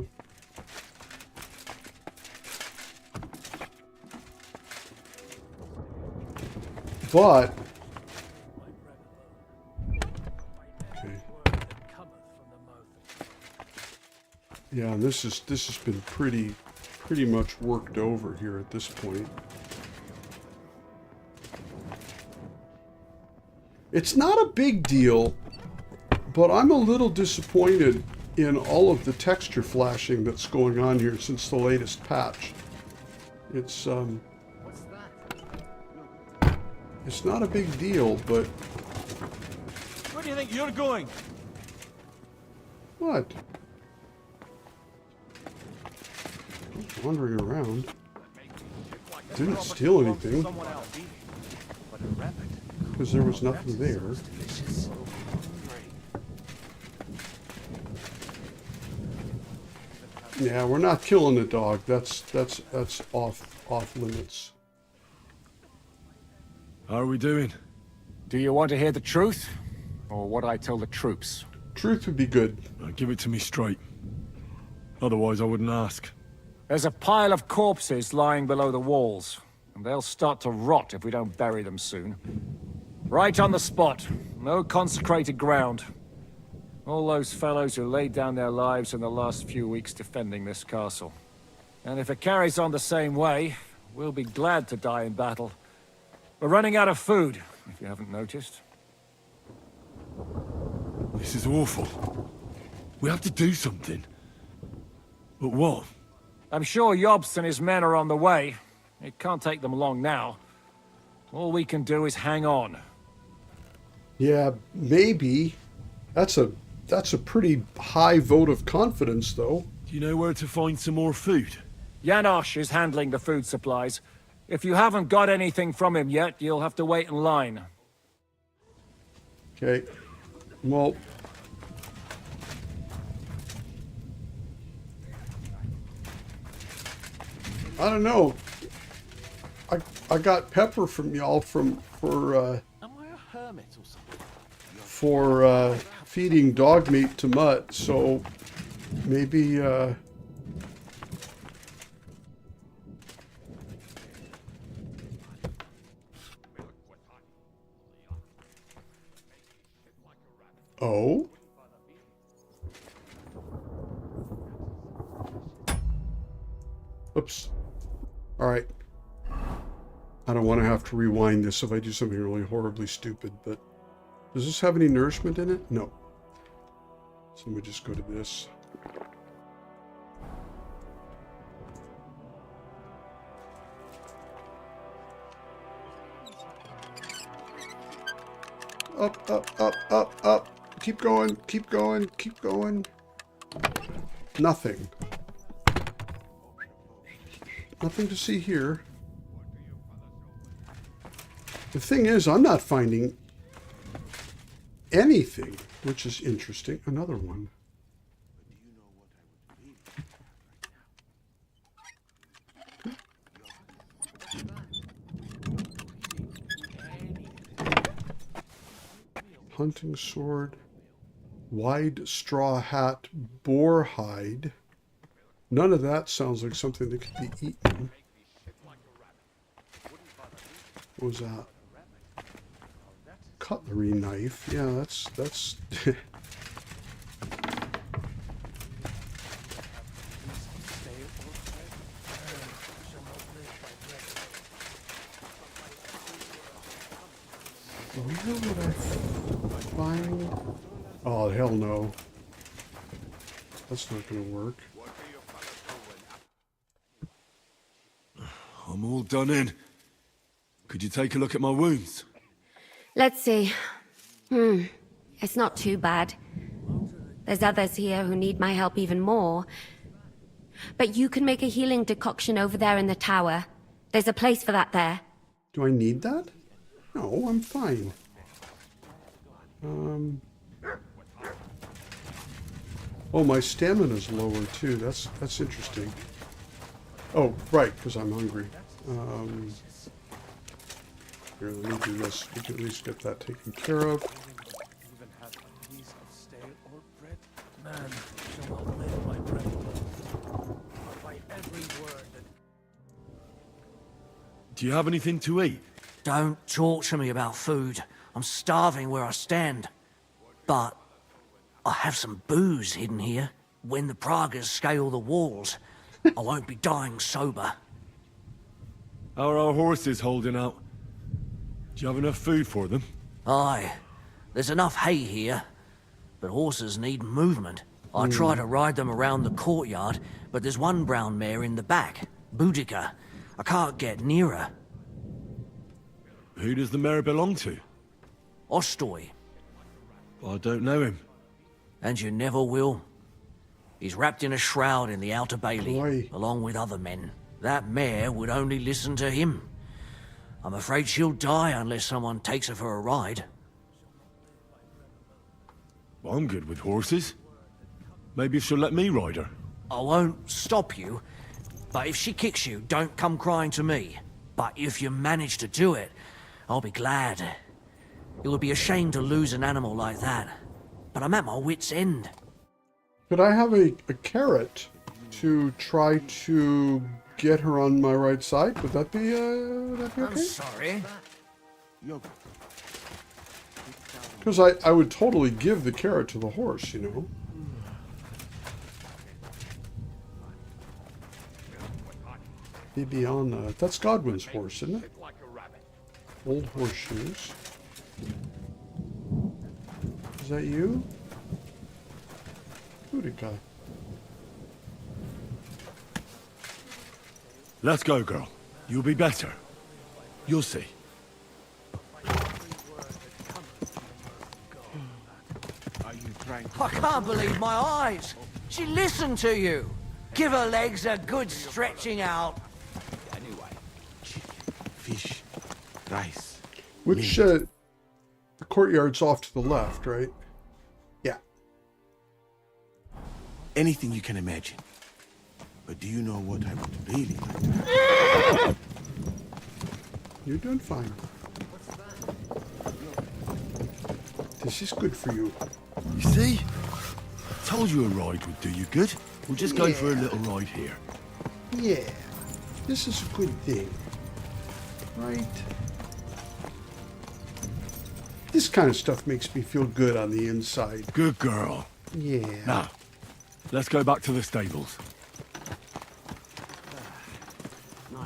But... Okay. Yeah, this has been pretty much worked over here at this point. It's not a big deal, but I'm a little disappointed in all of the texture flashing that's going on here since the latest patch. It's it's not a big deal, but Where do you think you're going? what? Wandering around. Didn't steal anything. Because there was nothing there. Yeah, we're not killing the dog. That's off limits. How are we doing? Do you want to hear the truth? Or what I tell the troops? Truth would be good. Give it to me straight. Otherwise I wouldn't ask. There's a pile of corpses lying below the walls, and they'll start to rot if we don't bury them soon. Right on the spot. No consecrated ground. All those fellows who laid down their lives in the last few weeks defending this castle. And if it carries on the same way, we'll be glad to die in battle. We're running out of food, if you haven't noticed. This is awful. We have to do something. But what? I'm sure Yobst and his men are on the way. It can't take them long now. All we can do is hang on. Yeah, maybe. That's a pretty high vote of confidence, though. Do you know where to find some more food? Janosch is handling the food supplies. If you haven't got anything from him yet, you'll have to wait in line. Okay. Well, I don't know. I got pepper from y'all for feeding dog meat to Mutt, so maybe oh. Oops. All right. I don't want to have to rewind this if I do something really horribly stupid, but does this have any nourishment in it? No. So let me just go to this. Up, up, up, up, up. Keep going, keep going, keep going. Nothing. Nothing to see here. The thing is, I'm not finding anything, which is interesting. Another one. Hunting sword, wide straw hat, boar hide. None of that sounds like something that could be eaten. What was that? Cutlery knife. Yeah, that's where would I find? Oh, hell no. That's not gonna work. I'm all done in. Could you take a look at my wounds? Let's see. It's not too bad. There's others here who need my help even more. But you can make a healing decoction over there in the tower. There's a place for that there. Do I need that? No, I'm fine. Oh, my stamina's lower too. That's interesting. Oh, right, because I'm hungry. Here, let me do this. We can at least get that taken care of. Man shall not live by bread alone, but by every word that... Do you have anything to eat? Don't talk to me about food. I'm starving where I stand. But I have some booze hidden here. When the Pragas scale the walls, I won't be dying sober. How are our horses holding out? Do you have enough food for them? Aye. There's enough hay here, but horses need movement. I try to ride them around the courtyard, but there's one brown mare in the back, Boudica. I can't get near her. Who does the mare belong to? Ostoy. I don't know him. And you never will. He's wrapped in a shroud in the Outer Bailey, along with other men. That mare would only listen to him. I'm afraid she'll die unless someone takes her for a ride. I'm good with horses. Maybe she'll let me ride her. I won't stop you, but if she kicks you, don't come crying to me. But if you manage to do it, I'll be glad. It would be a shame to lose an animal like that. But I'm at my wit's end. Could I have a carrot to try to get her on my right side? Would that be okay? I'm sorry. Because I would totally give the carrot to the horse, you know. Bibiana. That's Godwin's horse, isn't it? Old horseshoes. Is that you? Boudica. Let's go, girl. You'll be better. You'll see. I can't believe my eyes. She listened to you. Give her legs a good stretching out. Fish, rice. Which The courtyard's off to the left, right? Yeah. Anything you can imagine. But do you know what I would really like? You're doing fine. This is good for you. You see? Told you a ride would do you good. We'll just go for a little ride here. Yeah. This is a good thing. Right? This kind of stuff makes me feel good on the inside. Good girl. Yeah. Now, let's go back to the stables.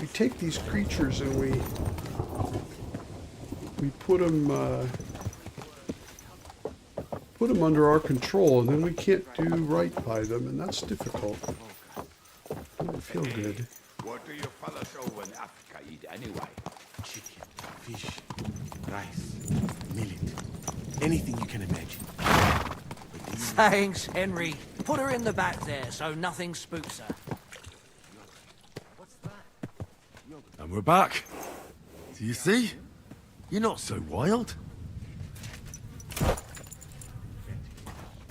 We take these creatures and we put them under our control, and then we can't do right by them, and that's difficult. Doesn't feel good. What do you fellas over in Africa eat anyway? Chicken, fish, rice, millet. Anything you can imagine. Thanks, Henry. Put her in the back there so nothing spooks her. And we're back. Do you see? You're not so wild.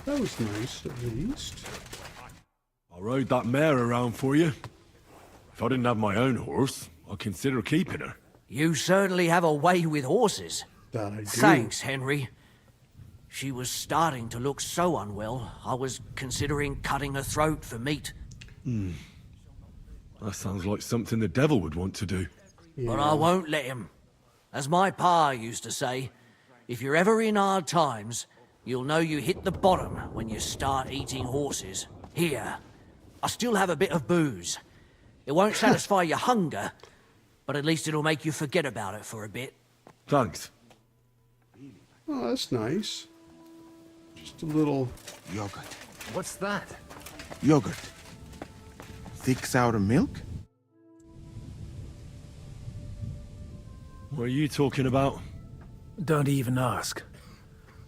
That was nice, at least. I rode that mare around for you. If I didn't have my own horse, I'd consider keeping her. You certainly have a way with horses. That I do. Thanks, Henry. She was starting to look so unwell, I was considering cutting her throat for meat. That sounds like something the devil would want to do. But I won't let him. As my pa used to say, if you're ever in hard times, you'll know you hit the bottom when you start eating horses. Here, I still have a bit of booze. It won't satisfy your hunger, but at least it'll make you forget about it for a bit. Thanks. Oh, that's nice. Just a little... Yogurt. What's that? Yogurt. Thick sour milk? What are you talking about? Don't even ask.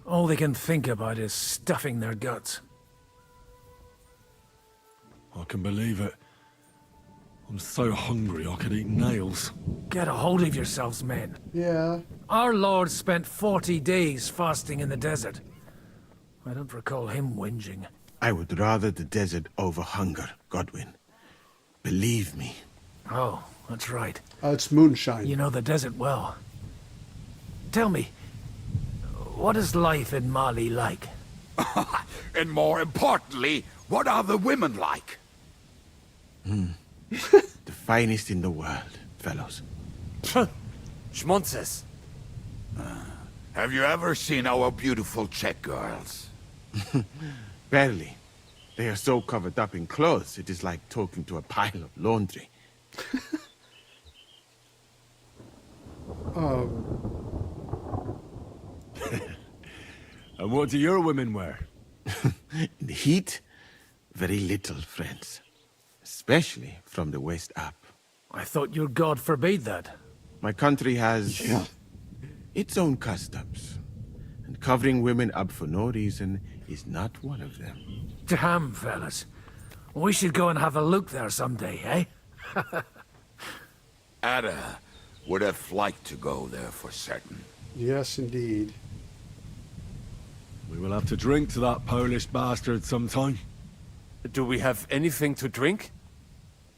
All they can think about is stuffing their guts. I can believe it. I'm so hungry I could eat nails. Get a hold of yourselves, men. Yeah. Our Lord spent 40 days fasting in the desert. I don't recall him whinging. I would rather the desert over hunger, Godwin. Believe me. Oh, that's right. It's moonshine. You know the desert well. Tell me, what is life in Mali like? And more importantly, what are the women like? The finest in the world, fellows. Schmonzes. Have you ever seen our beautiful Czech girls? Barely. They are so covered up in clothes, it is like talking to a pile of laundry. And what do your women wear? In the heat, very little, friends. Especially from the waist up. I thought your god forbade that. My country has its own customs. And covering women up for no reason is not one of them. Damn, fellas. We should go and have a look there someday, eh? Adder would have liked to go there for certain. Yes, indeed. We will have to drink to that Polish bastard sometime. Do we have anything to drink?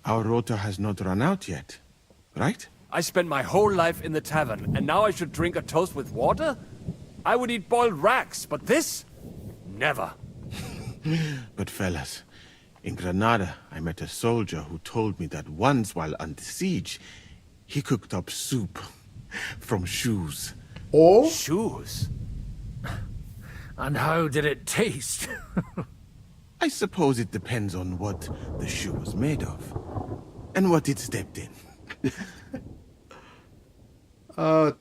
Our rota has not run out yet, right? I spent my whole life in the tavern, and now I should drink a toast with water? I would eat boiled rats, but this? Never. But fellas, in Granada, I met a soldier who told me that once while under siege, he cooked up soup from shoes. Oh? Shoes? And how did it taste? I suppose it depends on what the shoe was made of, and what it stepped in.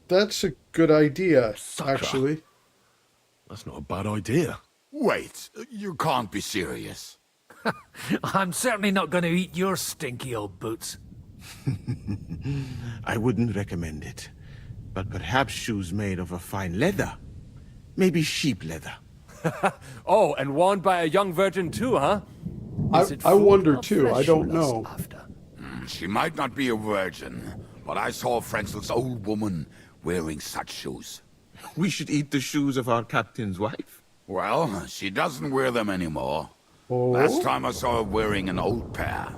That's a good idea, actually. That's not a bad idea. Wait, you can't be serious. I'm certainly not going to eat your stinky old boots. I wouldn't recommend it, but perhaps shoes made of a fine leather. Maybe sheep leather. Oh, and worn by a young virgin too, huh? I wonder too, I don't know. She might not be a virgin, but I saw Frenzel's old woman wearing such shoes. We should eat the shoes of our captain's wife. Well, she doesn't wear them anymore. Oh? Last time I saw her wearing an old pair.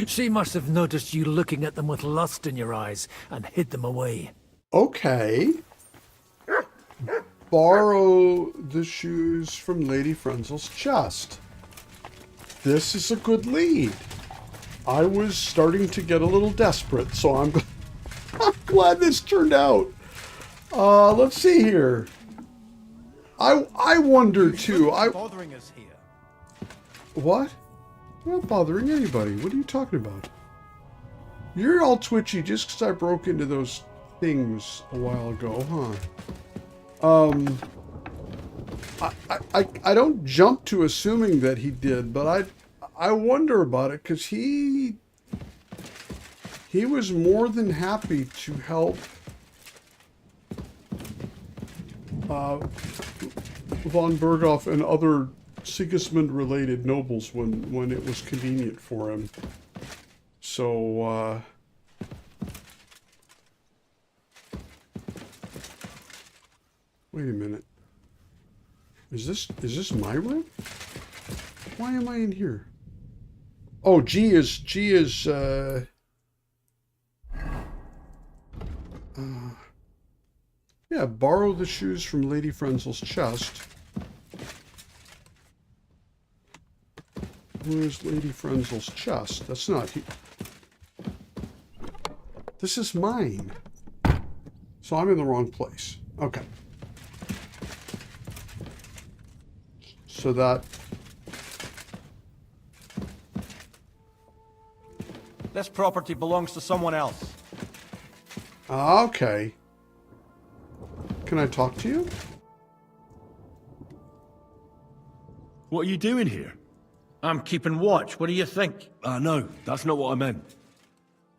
She must have noticed you looking at them with lust in your eyes and hid them away. Okay. Borrow the shoes from Lady Frenzel's chest. This is a good lead. I was starting to get a little desperate, so I'm glad this turned out. Let's see here. I wonder too. Bothering us here. What? I'm not bothering anybody. What are you talking about? You're all twitchy just because I broke into those things a while ago, huh? I don't jump to assuming that he did, but I wonder about it because he was more than happy to help von Berghoff and other Sigismund-related nobles when it was convenient for him. So, wait a minute. Is this my room? Why am I in here? Oh, G is yeah, borrow the shoes from Lady Frenzel's chest. Where's Lady Frenzel's chest? That's not he. This is mine. So I'm in the wrong place. Okay. So that... This property belongs to someone else. Okay. Can I talk to you? What are you doing here? I'm keeping watch. What do you think? No, that's not what I meant.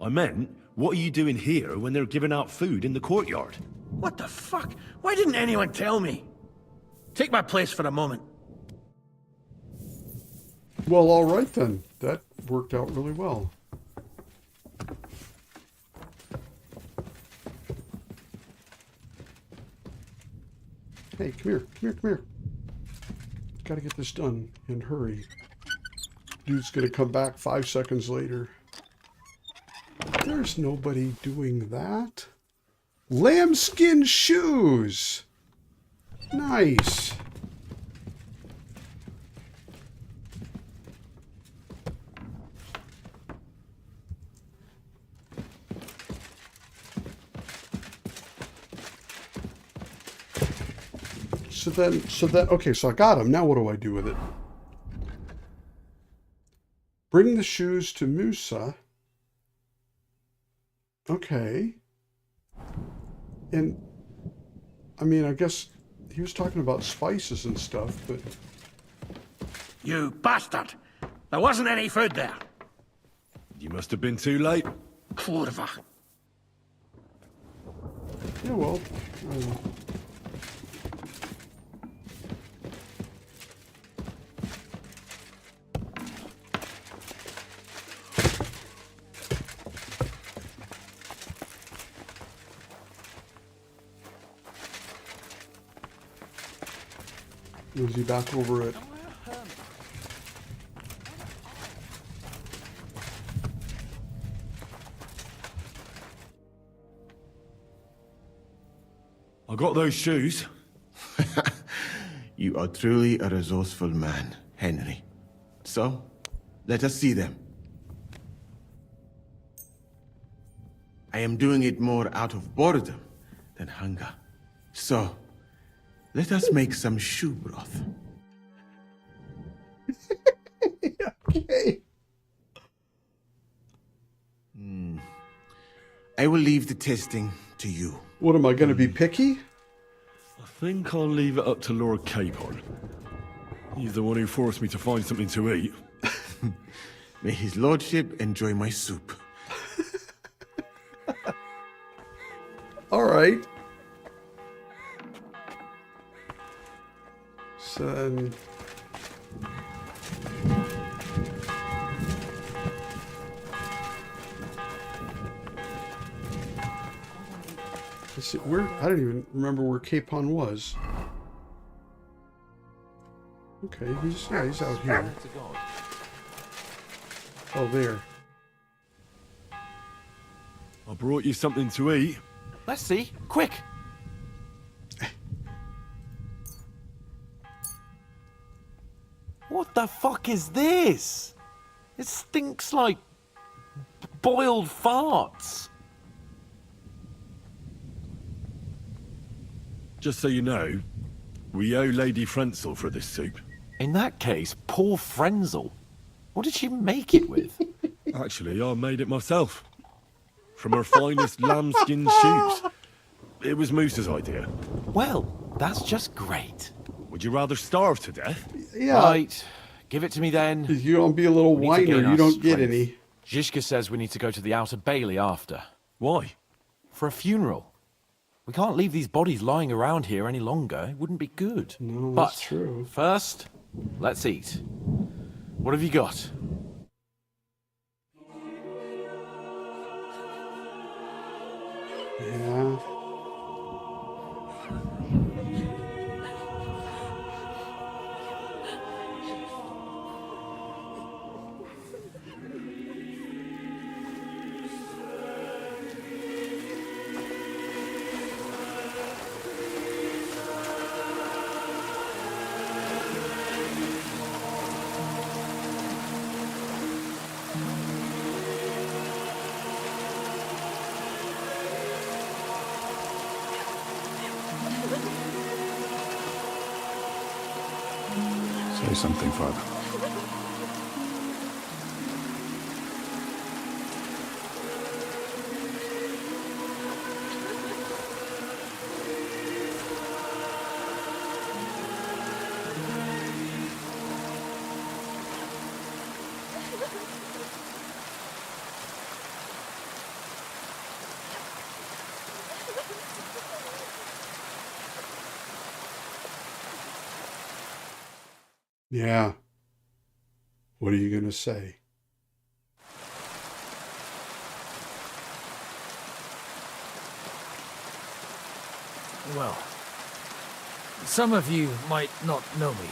I meant, what are you doing here when they're giving out food in the courtyard? What the fuck? Why didn't anyone tell me? Take my place for a moment. Well, all right then. That worked out really well. Hey, come here, come here, come here. Gotta get this done and hurry. Dude's gonna come back 5 seconds later. There's nobody doing that. Lambskin shoes! Nice. So then, okay, so I got him. Now what do I do with it? Bring the shoes to Musa. Okay. And, I mean, I guess he was talking about spices and stuff, but... You bastard! There wasn't any food there. You must have been too late. Kurva. Yeah, well... Was he back over it? I got those shoes. You are truly a resourceful man, Henry. So, let us see them. I am doing it more out of boredom than hunger. So, let us make some shoe broth. Okay. I will leave the testing to you. What, am I going to be picky? I think I'll leave it up to Lord Capon. He's the one who forced me to find something to eat. May his lordship enjoy my soup. All right. So... Is it where? I don't even remember where Capon was. Okay, he's out here. Oh, there. I brought you something to eat. Let's see. Quick! What the fuck is this? It stinks like boiled farts. Just so you know, we owe Lady Frenzel for this soup. In that case, poor Frenzel. What did she make it with? Actually, I made it myself. From her finest lambskin shoes. It was Moose's idea. Well, that's just great. Would you rather starve to death? Yeah. Right. Give it to me then. If you don't be a little We need to whiner, gain you our don't get strength. any. Zizka says we need to go to the Outer Bailey after. Why? For a funeral. We can't leave these bodies lying around here any longer. It wouldn't be good. No, But that's true. first, let's eat. What have you got? Yeah. Say something, Father. Yeah. What are you going to say? Well, some of you might not know me.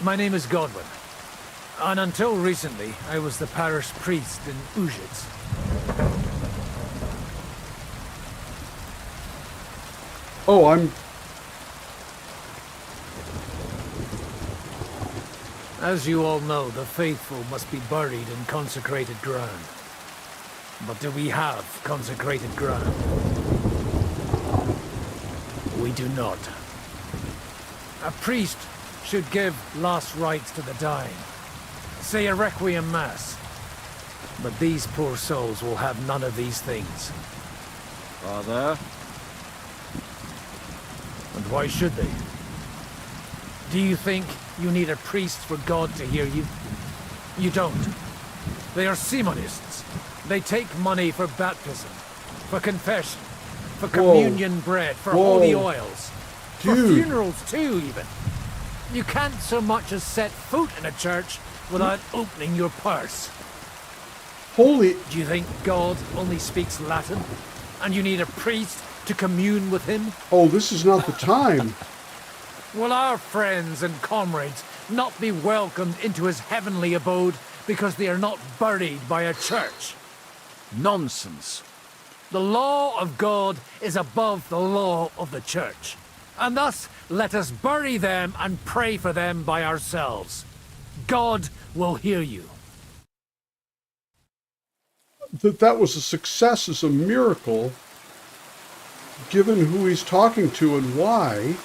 My name is Godwin, and until recently, I was the parish priest in Ujitz. Oh, I'm... As you all know, the faithful must be buried in consecrated ground. But do we have consecrated ground? We do not. A priest should give last rites to the dying. Say a requiem mass. But these poor souls will have none of these things. Father? And why should they? Do you think you need a priest for God to hear you? You don't. They are Simonists. They take money for baptism, for confession, for communion bread, for holy oils, for funerals too, even. You can't so much as set foot in a church without opening your purse. Holy... Do you think God only speaks Latin, and you need a priest to commune with him? Oh, this is not the time. Will our friends and comrades not be welcomed into his heavenly abode because they are not buried by a church? Nonsense. The law of God is above the law of the church. And thus, let us bury them and pray for them by ourselves. God will hear you. That was a success is a miracle, given who he's talking to and why.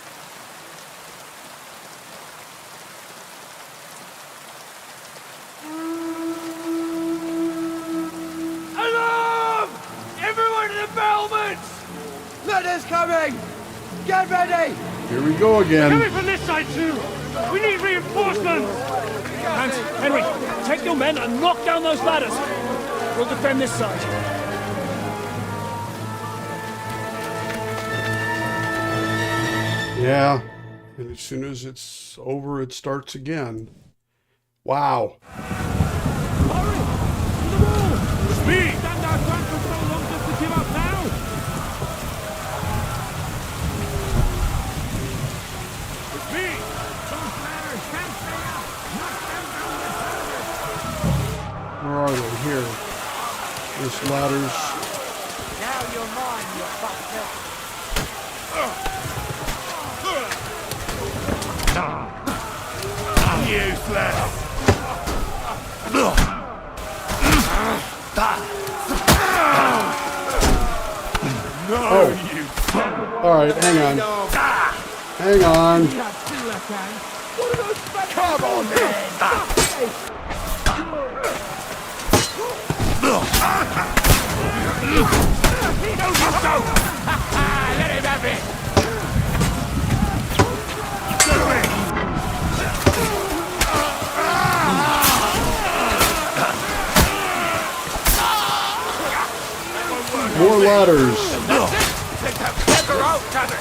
Alarm! Everyone in the battlements! Letters coming! Get ready! Here we go again. Coming from this side too! We need reinforcements! Hans, Henry, take your men and knock down those ladders! We'll defend this side. Yeah, and as soon as it's over, it starts again. Wow. Speed! Stand our ground for so long just to give up now! Just ladders. Now you're mine, you bastard. Useless. Oh. All right, hang on. Hang on. Come on, then. Let him have it. More ladders. Take that fucker out, damn it.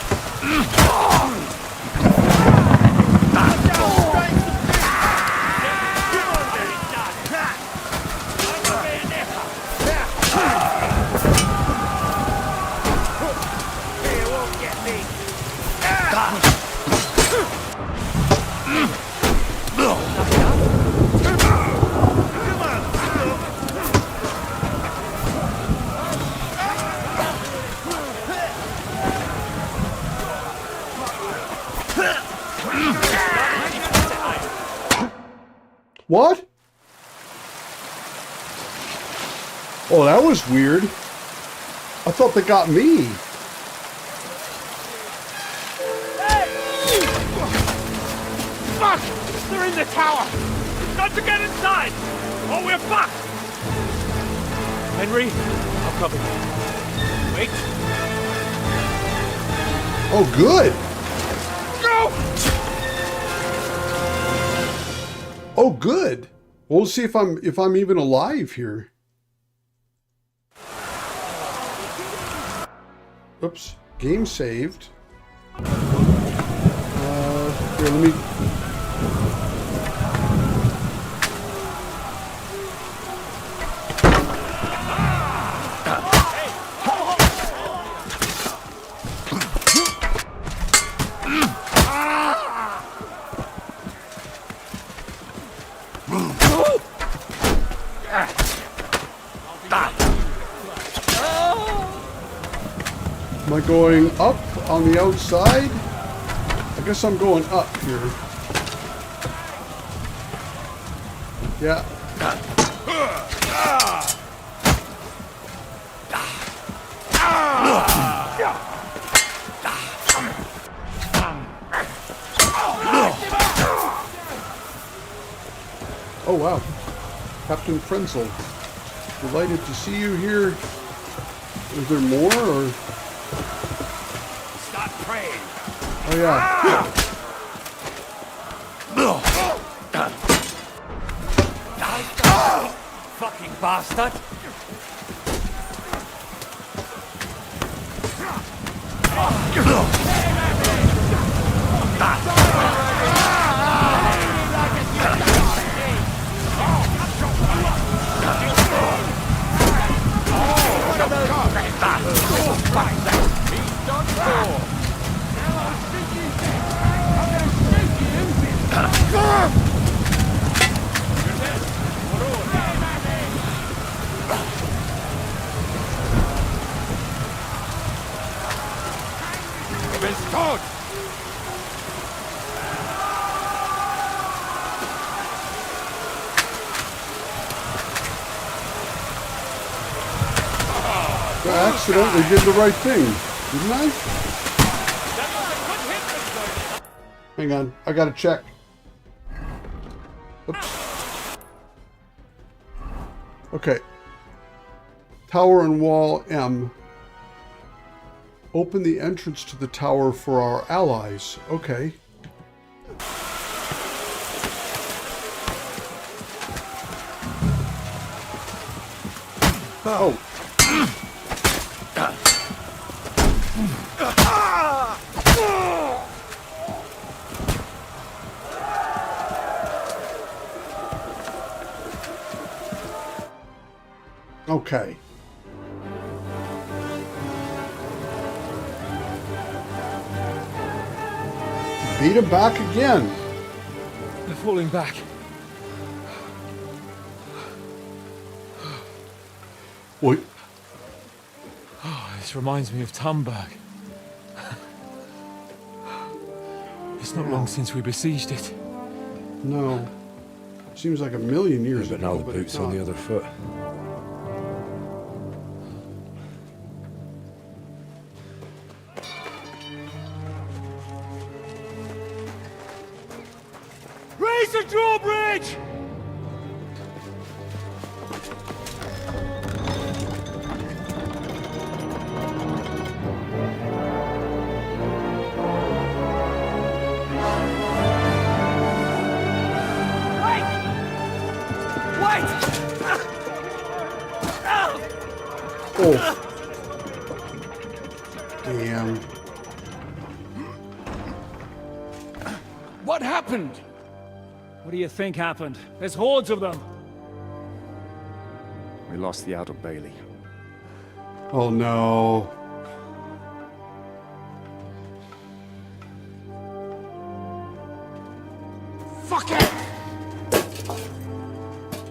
What? Oh, that was weird. I thought they got me. Fuck! They're in the tower! Got to get inside! Or we're fucked! Henry, I'll cover you. Wait. Oh, good. Go! Oh, good. We'll see if I'm even alive here. Oops. Game saved. Here, let me. Am I going up on the outside? I guess I'm going up here. Yeah. Oh wow. Captain Frenzel. Delighted to see you here. Is there more or? Start praying. Oh yeah. Fucking bastard! Restored. I accidentally did the right thing, didn't I? Hang on, I gotta check. Oops. Okay. Tower and wall M. Open the entrance to the tower for our allies. Okay. Oh. Okay. Beat him back again. They're falling back. What? Oh, this reminds me of Tamberg. It's not long since we besieged it. No. Seems like a million years But ago. now the boot's on the other foot. Raise the drawbridge! Oh. Damn. What happened? What do you think happened? There's hordes of them. We lost the Outer Bailey. Oh no. Fuck it!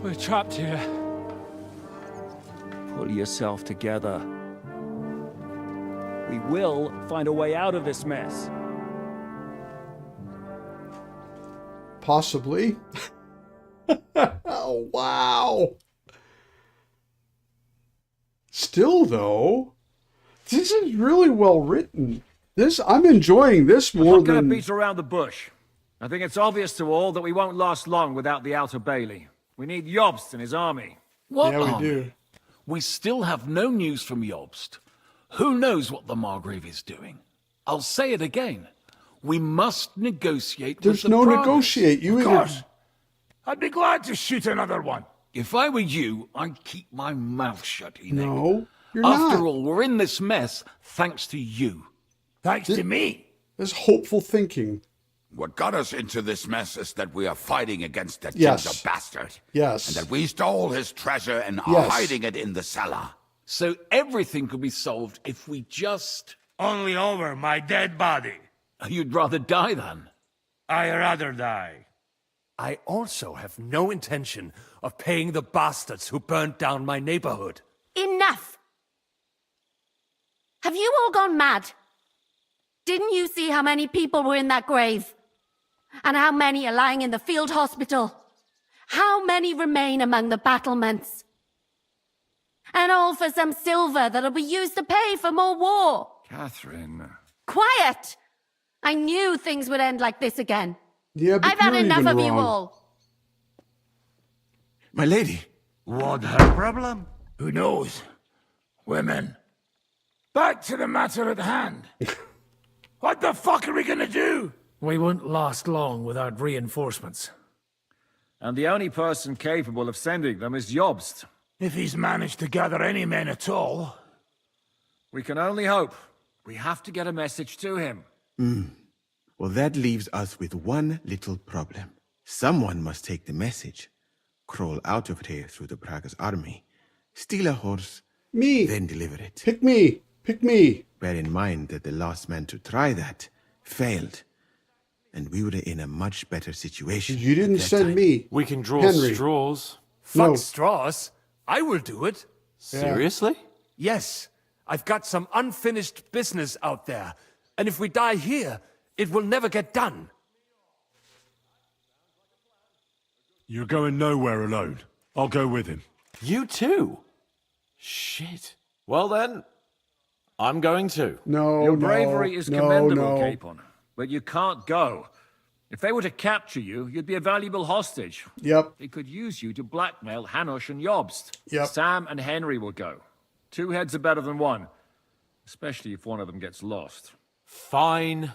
We're trapped here. Pull yourself together. We will find a way out of this mess. Possibly. Oh, wow. Still, though, this is really well written. I'm enjoying this more I'm not than... gonna beat around the bush. I think it's obvious to all that we won't last long without the Outer Bailey. We need Jobst and his army. What Yeah, we army? do. We still have no news from Jobst. Who knows what the Margrave is doing? I'll say it again. We must negotiate There's with the no Praguers. negotiate. You Of either... course. I'd be glad to shoot another one. If I were you, I'd keep my mouth shut, Enoch. No, you're After not. all, we're in this mess thanks to you. Thanks to me. There's hopeful thinking. What got us into this mess is that we are fighting against that Yes. ginger bastard. Yes. And that we stole his treasure and are Yes. hiding it in the cellar. So everything could be solved if we just... Only over my dead body. You'd rather die then? I'd rather die. I also have no intention of paying the bastards who burnt down my neighborhood. Enough! Have you all gone mad? Didn't you see how many people were in that grave? And how many are lying in the field hospital? How many remain among the battlements? And all for some silver that'll be used to pay for more war. Catherine. Quiet! I knew things would end like this again. Yeah, but I've had you're enough even of you wrong. all. My lady. What her problem? Who knows? Women. Back to the matter at hand. What the fuck are we gonna do? We won't last long without reinforcements. And the only person capable of sending them is Jobst. If he's managed to gather any men at all. We can only hope. We have to get a message to him. Well, that leaves us with one little problem. Someone must take the message, crawl out of here through the Praguer's army, steal a horse, Me. then deliver it. Pick me. Pick me. Bear in mind that the last man to try that failed, and we were in a much better situation. You didn't at that send time. me. We can draw Henry. straws. Fuck No. straws. I will do it. Seriously? Yes. I've got some unfinished business out there. And if we die here, it will never get done. You're going nowhere alone. I'll go with him. You too? Shit. Well then, I'm going too. No, Your no, bravery is no, commendable, no. Capon. But you can't go. If they were to capture you, you'd be a valuable hostage. Yep. They could use you to blackmail Hanush and Jobst. Yep. Sam and Henry will go. 2 heads are better than 1. Especially if one of them gets lost. Fine.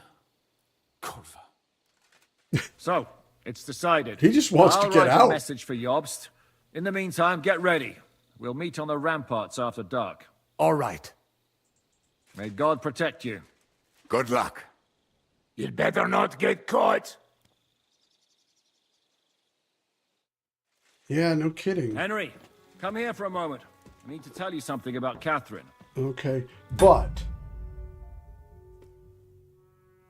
Kurva. So, it's decided. He just wants I'll to get write out. a message for Jobst. In the meantime, get ready. We'll meet on the ramparts after dark. All right. May God protect you. Good luck. You'd better not get caught. Yeah, no kidding. Henry, come here for a moment. I need to tell you something about Catherine. Okay. But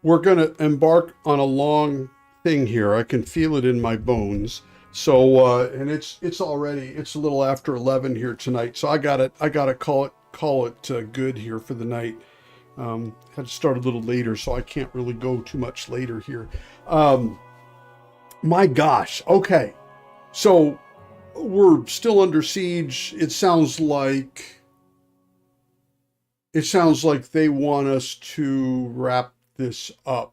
we're going to embark on a long thing here. I can feel it in my bones. So and it's already, it's a little after 11 here tonight. So I gotta call it good here for the night. Had to start a little later, so I can't really go too much later here. My gosh. Okay. So we're still under siege. It sounds like they want us to wrap this up.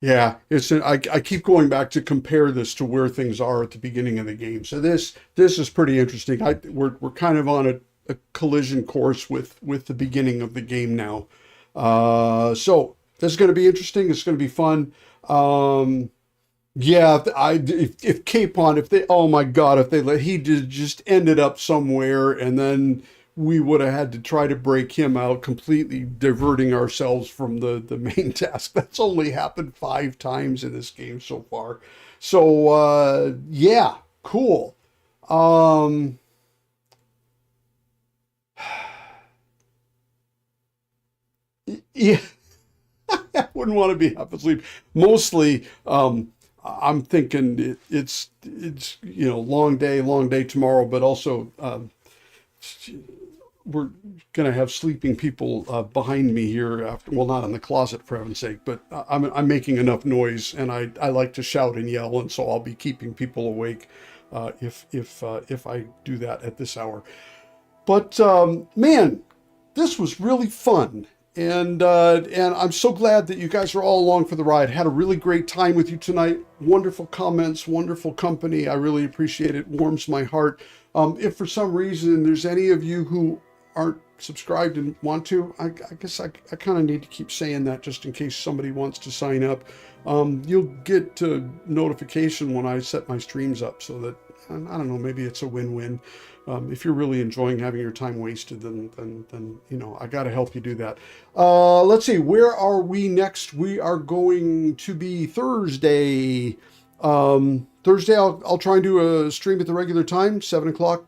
Yeah, I keep going back to compare this to where things are at the beginning of the game. So this is pretty interesting. We're kind of on a collision course with the beginning of the game now. So this is going to be interesting. It's going to be fun. Yeah, if Capon, if they, oh my God, if they he just ended up somewhere, and then we would have had to try to break him out, completely diverting ourselves from the main task. That's only happened 5 times in this game so far. So yeah, cool. Yeah, I wouldn't want to be half asleep. Mostly, I'm thinking it's long day tomorrow, but also we're gonna have sleeping people behind me here after. Well, not in the closet for heaven's sake, but I'm making enough noise, and I like to shout and yell, and so I'll be keeping people awake if I do that at this hour. But man, this was really fun. And I'm so glad that you guys are all along for the ride. Had a really great time with you tonight. Wonderful comments, wonderful company. I really appreciate it. Warms my heart. If for some reason there's any of you who aren't subscribed and want to, I guess I kind of need to keep saying that just in case somebody wants to sign up. You'll get notification when I set my streams up, so that, I don't know, maybe it's a win-win. If you're really enjoying having your time wasted, then I got to help you do that. Let's see, where are we next? We are going to be Thursday. Thursday, I'll try and do a stream at the regular time, 7 o'clock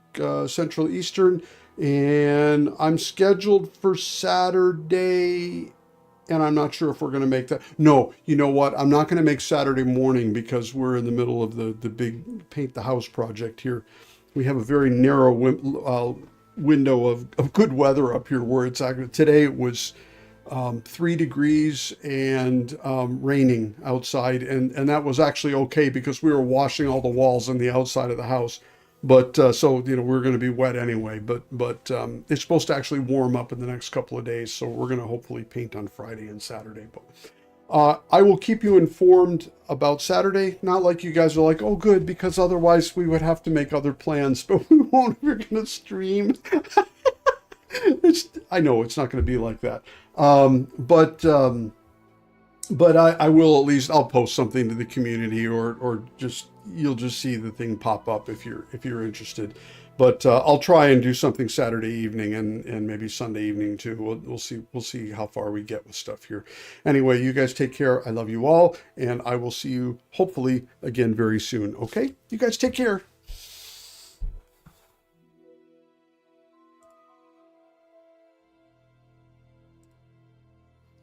Central Eastern, and I'm scheduled for Saturday. And I'm not sure if we're going to make that. No, you know what? I'm not going to make Saturday morning because we're in the middle of the big paint the house project here. We have a very narrow window of good weather up here where it's actually, today it was 3 degrees and raining outside. And that was actually okay because we were washing all the walls on the outside of the house. But so, we're going to be wet anyway, but it's supposed to actually warm up in the next couple of days. So we're going to hopefully paint on Friday and Saturday. But I will keep you informed about Saturday. Not like you guys are like, oh, good, because otherwise we would have to make other plans, but we won't. We're going to stream. I know it's not going to be like that. But I will at least, I'll post something to the community or just, you'll just see the thing pop up if you're interested. But I'll try and do something Saturday evening and maybe Sunday evening too. We'll see how far we get with stuff here. Anyway, you guys take care. I love you all, and I will see you hopefully again very soon. Okay, you guys take care.